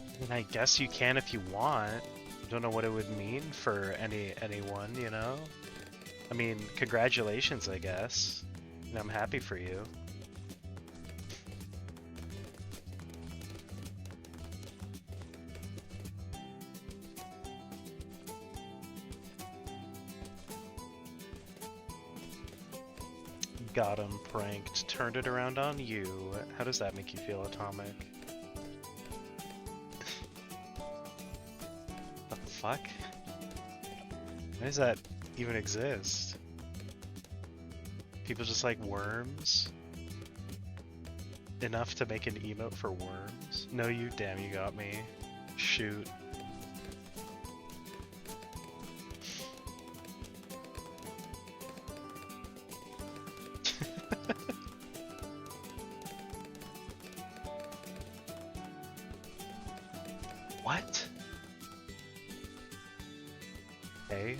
I mean, I guess you can if you want. I don't know what it would mean for anyone, you know? I mean, congratulations, I guess. And I'm happy for you. Got him pranked. Turned it around on you. How does that make you feel, Atomic? What the fuck? Why does that even exist? People just like worms? Enough to make an emote for worms? No, you damn, you got me. Shoot. What? Okay.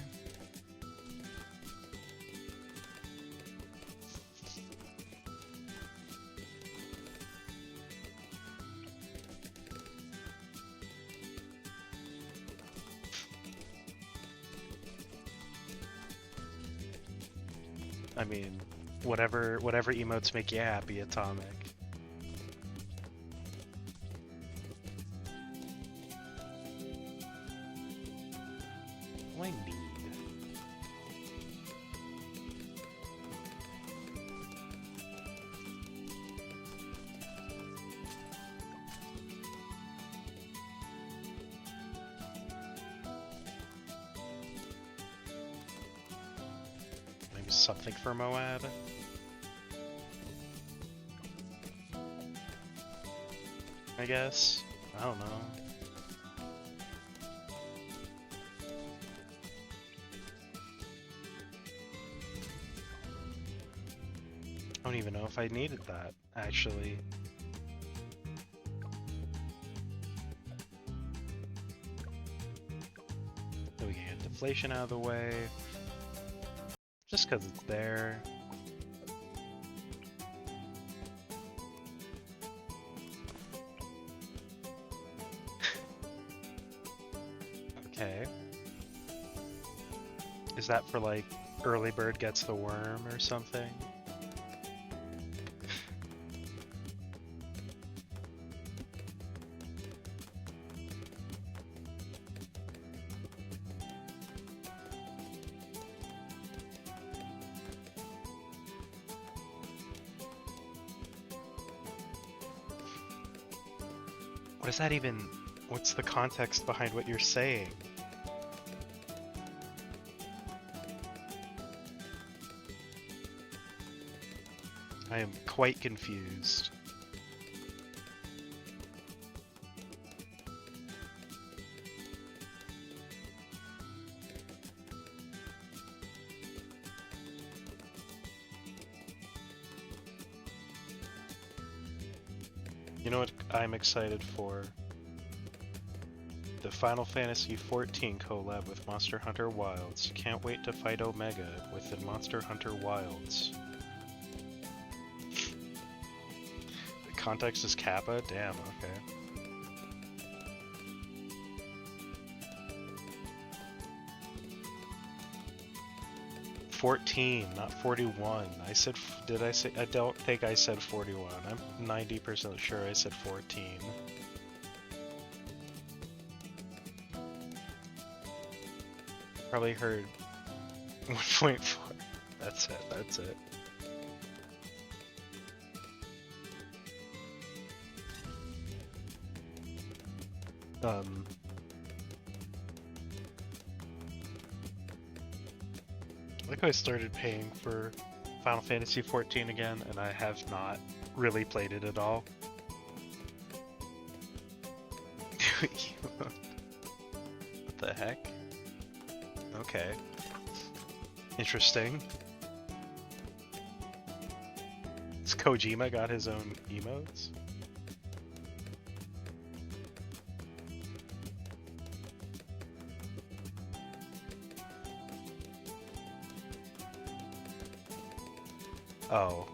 I mean, whatever emotes make you happy, Atomic. What do I need? Maybe something for Moab? I guess? I don't know. I don't even know if I needed that, actually. So we can get deflation out of the way. Just because it's there. Okay. Is that for like early bird gets the worm or something? What is that even? What's the context behind what you're saying? I am quite confused. You know what I'm excited for? The Final Fantasy XIV collab with Monster Hunter Wilds. Can't wait to fight Omega with the Monster Hunter Wilds. context is Kappa? Damn, okay. $14, not 41. I said, did I say, I don't think I said 41. I'm 90% sure I said 14. Probably heard 1.4. That's it, that's it. Like I started paying for Final Fantasy XIV again, and I have not really played it at all. What the heck? Okay. Interesting. Has Kojima got his own emotes? Oh.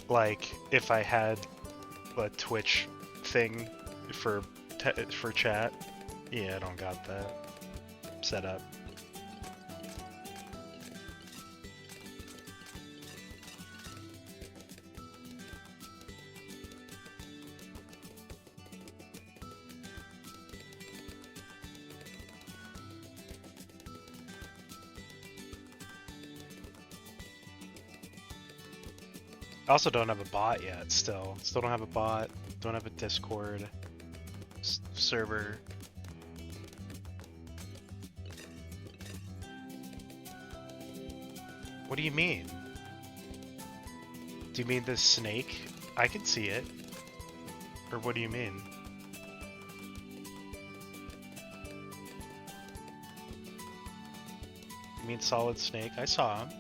Like, if I had a Twitch thing for chat? Yeah, I don't got that set up. I also don't have a bot yet, still don't have a bot, don't have a Discord server. What do you mean? Do you mean the snake? I can see it. Or what do you mean? You mean Solid Snake? I saw him.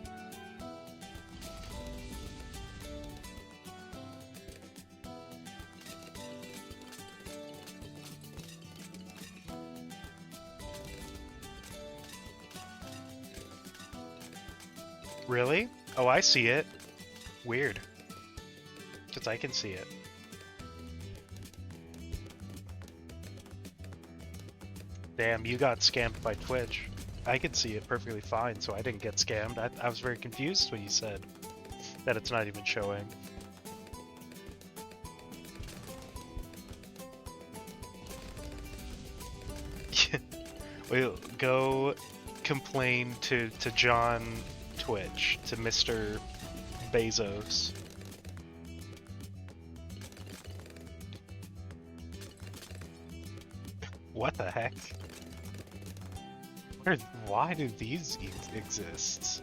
Really? Oh, I see it. Weird. Because I can see it. Damn, you got scammed by Twitch. I could see it perfectly fine, so I didn't get scammed. I was very confused when you said that it's not even showing. We'll go complain to John Twitch, to Mr. Bezos. What the heck? Why do these exist?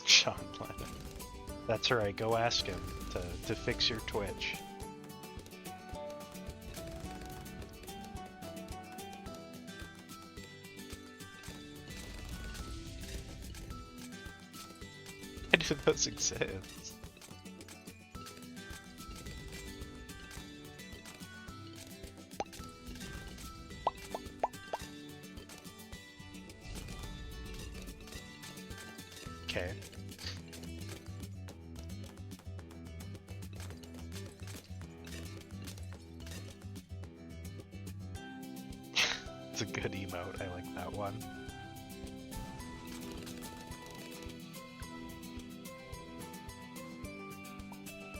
Sean Lennon. That's right, go ask him to fix your Twitch. Why do those exist? Okay. It's a good emote, I like that one.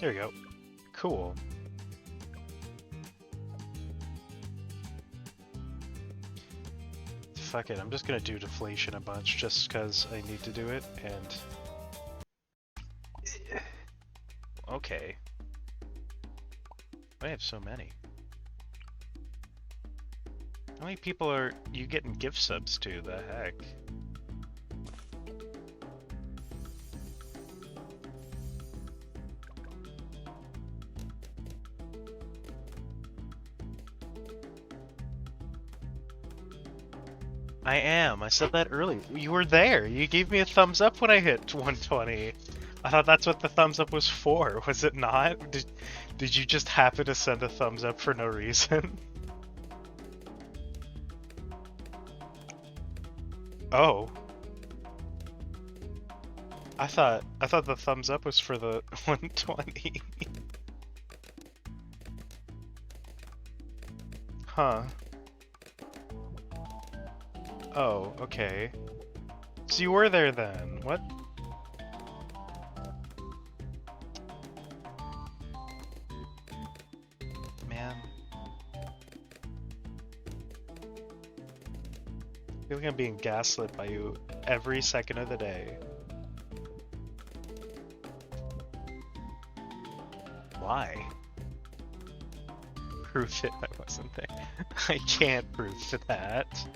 There we go. Cool. Fuck it, I'm just gonna do deflation a bunch just because I need to do it, and... Okay. I have so many. How many people are you getting gift subs to? The heck? I am. I said that earlier. You were there. You gave me a thumbs up when I hit 120. I thought that's what the thumbs up was for. Was it not? Did you just happen to send a thumbs up for no reason? Oh. I thought the thumbs up was for the 120. Huh. Oh, okay. So you were there then. What? Man. I feel like I'm being gaslit by you every second of the day. Why? Prove it I wasn't there. I can't prove that.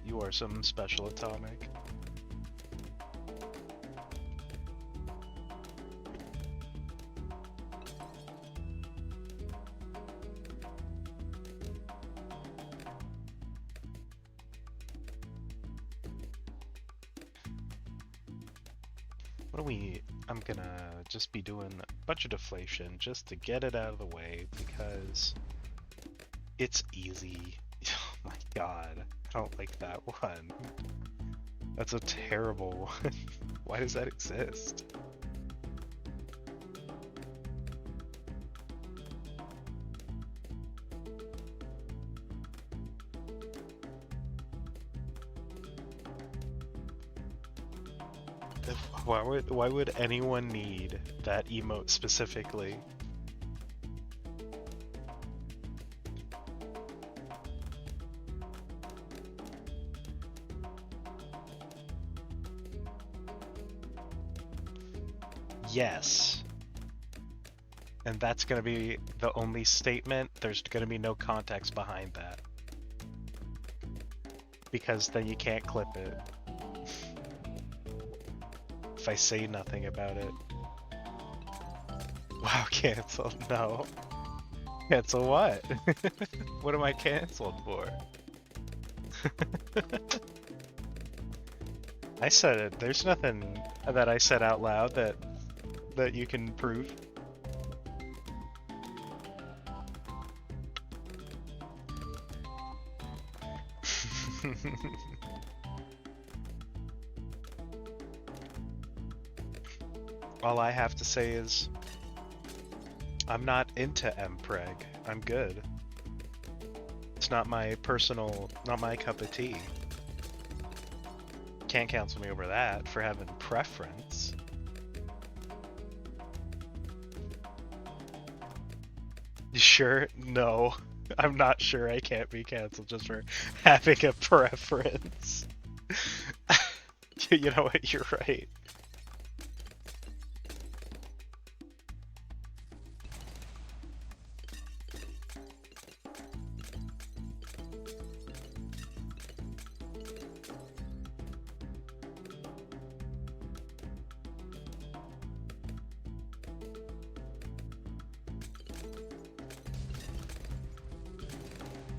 You are some special atomic. What do we... I'm gonna just be doing a bunch of deflation just to get it out of the way because it's easy. Oh my god, I don't like that one. That's a terrible one. Why does that exist? Why would anyone need that emote specifically? Yes. And that's gonna be the only statement. There's gonna be no context behind that. Because then you can't clip it. If I say nothing about it. Wow, cancel. No. Cancel what? What am I canceled for? I said it. There's nothing that I said out loud that you can prove. All I have to say is I'm not into mpreg. I'm good. It's not my personal, not my cup of tea. Can't cancel me over that for having preference. You sure? No. I'm not sure I can't be canceled just for having a preference. You know what? You're right.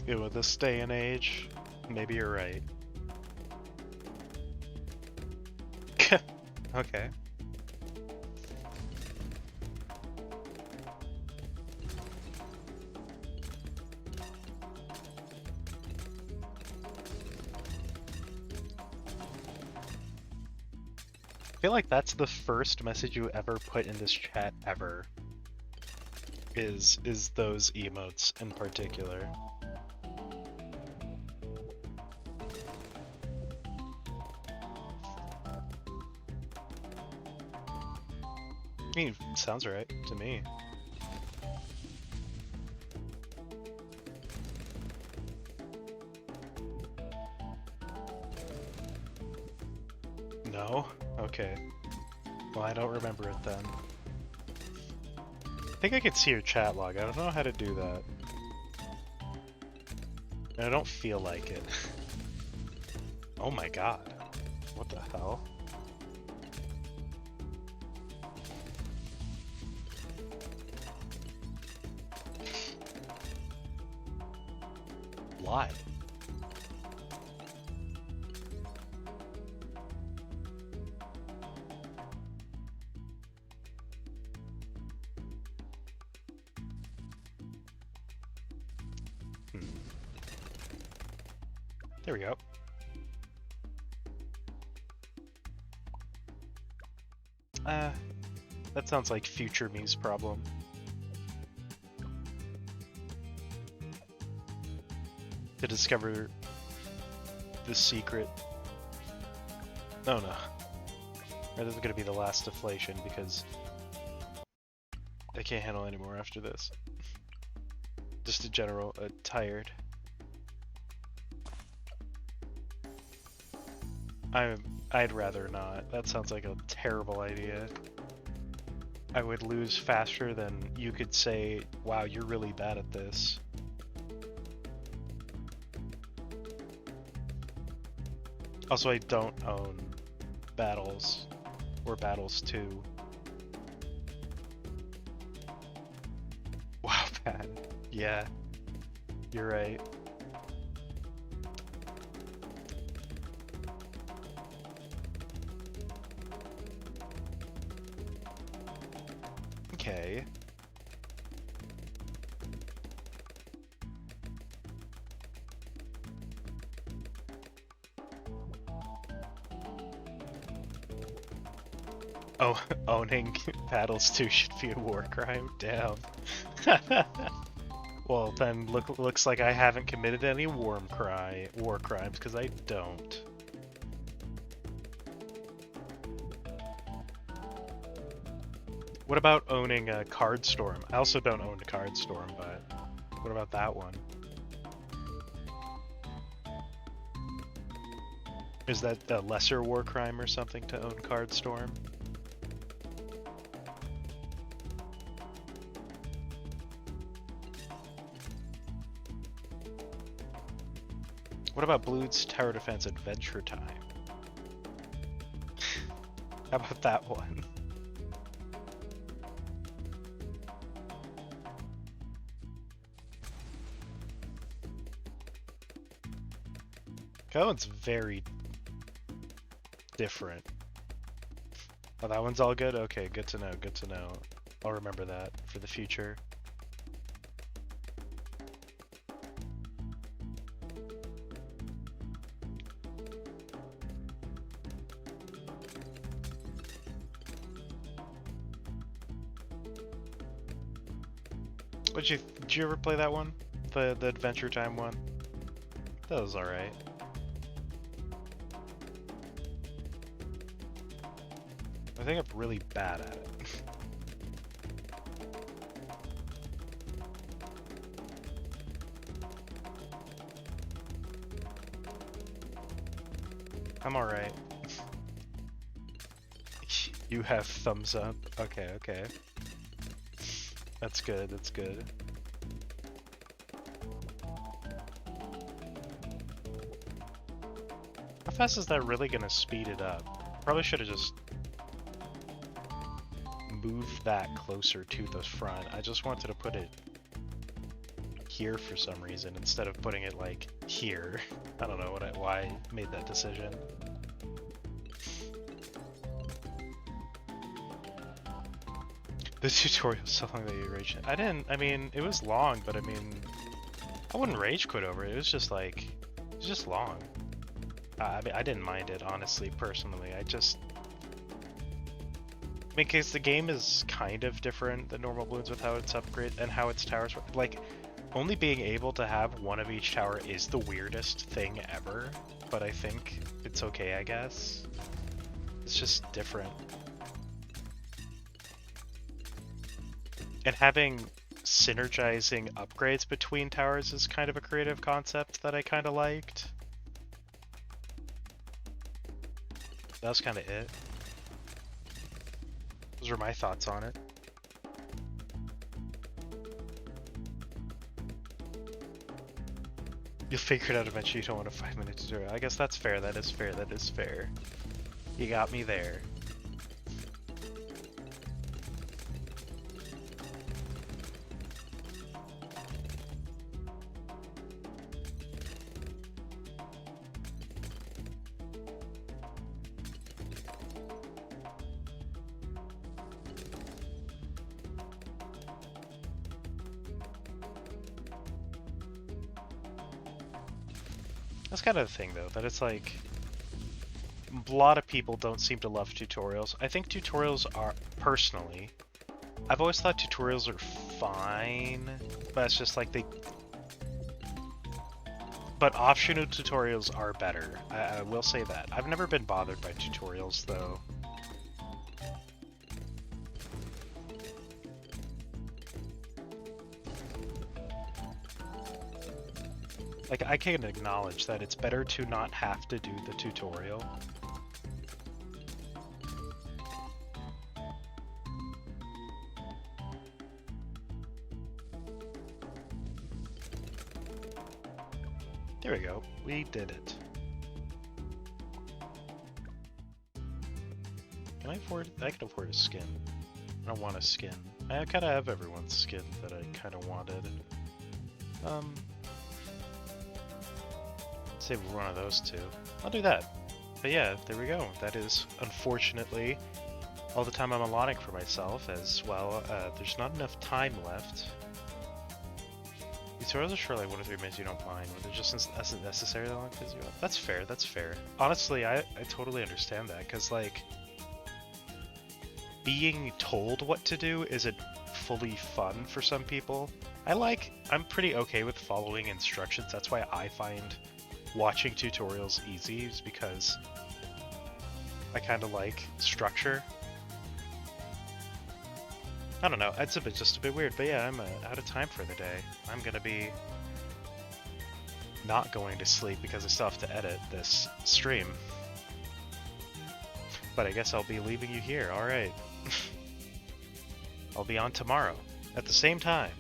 Yeah, with this day and age, maybe you're right. Okay. I feel like that's the first message you ever put in this chat ever. Is those emotes in particular. I mean, sounds right to me. No? Okay. Well, I don't remember it then. I think I can see your chat log. I don't know how to do that. And I don't feel like it. Oh my god. What the hell? Why? There we go. That sounds like future me's problem. To discover the secret. Oh no. This is gonna be the last deflation because I can't handle anymore after this. Just in general, tired. I'd rather not. That sounds like a terrible idea. I would lose faster than you could say, wow, you're really bad at this. Also, I don't own Battles or Battles 2. Wow, bad. Yeah, you're right. Okay. Oh, owning Battles 2 should be a war crime? Damn. Well, then looks like I haven't committed any war crimes, because I don't. What about owning a Card Storm? I also don't own a Card Storm, but what about that one? Is that a lesser war crime or something to own Card Storm? What about Bloons Tower Defense Adventure Time? How about that one? That one's very different. Oh, that one's all good? Okay, good to know, good to know. I'll remember that for the future. Did you ever play that one? The Adventure Time one? That was alright. I think I'm really bad at it. I'm alright. You have thumbs up. Okay, okay. That's good, that's good. How fast is that really gonna speed it up? Probably should have just moved that closer to the front. I just wanted to put it here for some reason instead of putting it like here. I don't know why I made that decision. The tutorial's so long that you rage. I mean, it was long, but I mean, I wouldn't rage quit over it. It was just like, it was just long. I mean, I didn't mind it, honestly, personally. I mean, because the game is kind of different than normal Bloons with how it's upgraded and how its towers work. Like, only being able to have one of each tower is the weirdest thing ever, but I think it's okay, I guess. It's just different. And having synergizing upgrades between towers is kind of a creative concept that I kind of liked. That was kind of it. Those are my thoughts on it. You'll figure it out eventually. You don't want a 5-minute tutorial. I guess that's fair. That is fair. That is fair. You got me there. That's kind of the thing, though, that it's like a lot of people don't seem to love tutorials. I think tutorials are, personally, I've always thought tutorials are fine, but it's just like but optional tutorials are better. I will say that. I've never been bothered by tutorials, though. Like, I can acknowledge that it's better to not have to do the tutorial. There we go. We did it. Can I afford... I can afford a skin. I don't want a skin. I kind of have everyone's skin that I kind of wanted. Save one of those two. I'll do that. But yeah, there we go. That is, unfortunately, all the time I'm allotting for myself as well. There's not enough time left. Tutorials are short, like 1 or 3 minutes, you don't mind. But they're just isn't necessary that long because you. That's fair. That's fair. Honestly, I totally understand that because like being told what to do isn't fully fun for some people. I'm pretty okay with following instructions. That's why I find watching tutorials easy, is because I kind of like structure. I don't know, it's just a bit weird, but yeah, I'm out of time for the day. I'm gonna be not going to sleep because I still have to edit this stream. But I guess I'll be leaving you here, alright. I'll be on tomorrow, at the same time,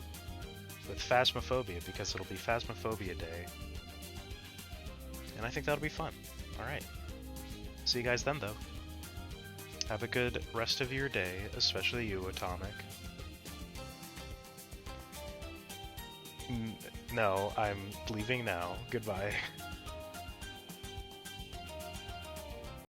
with Phasmophobia, because it'll be Phasmophobia Day. And I think that'll be fun. Alright. See you guys then, though. Have a good rest of your day, especially you, Atomic. No, I'm leaving now. Goodbye.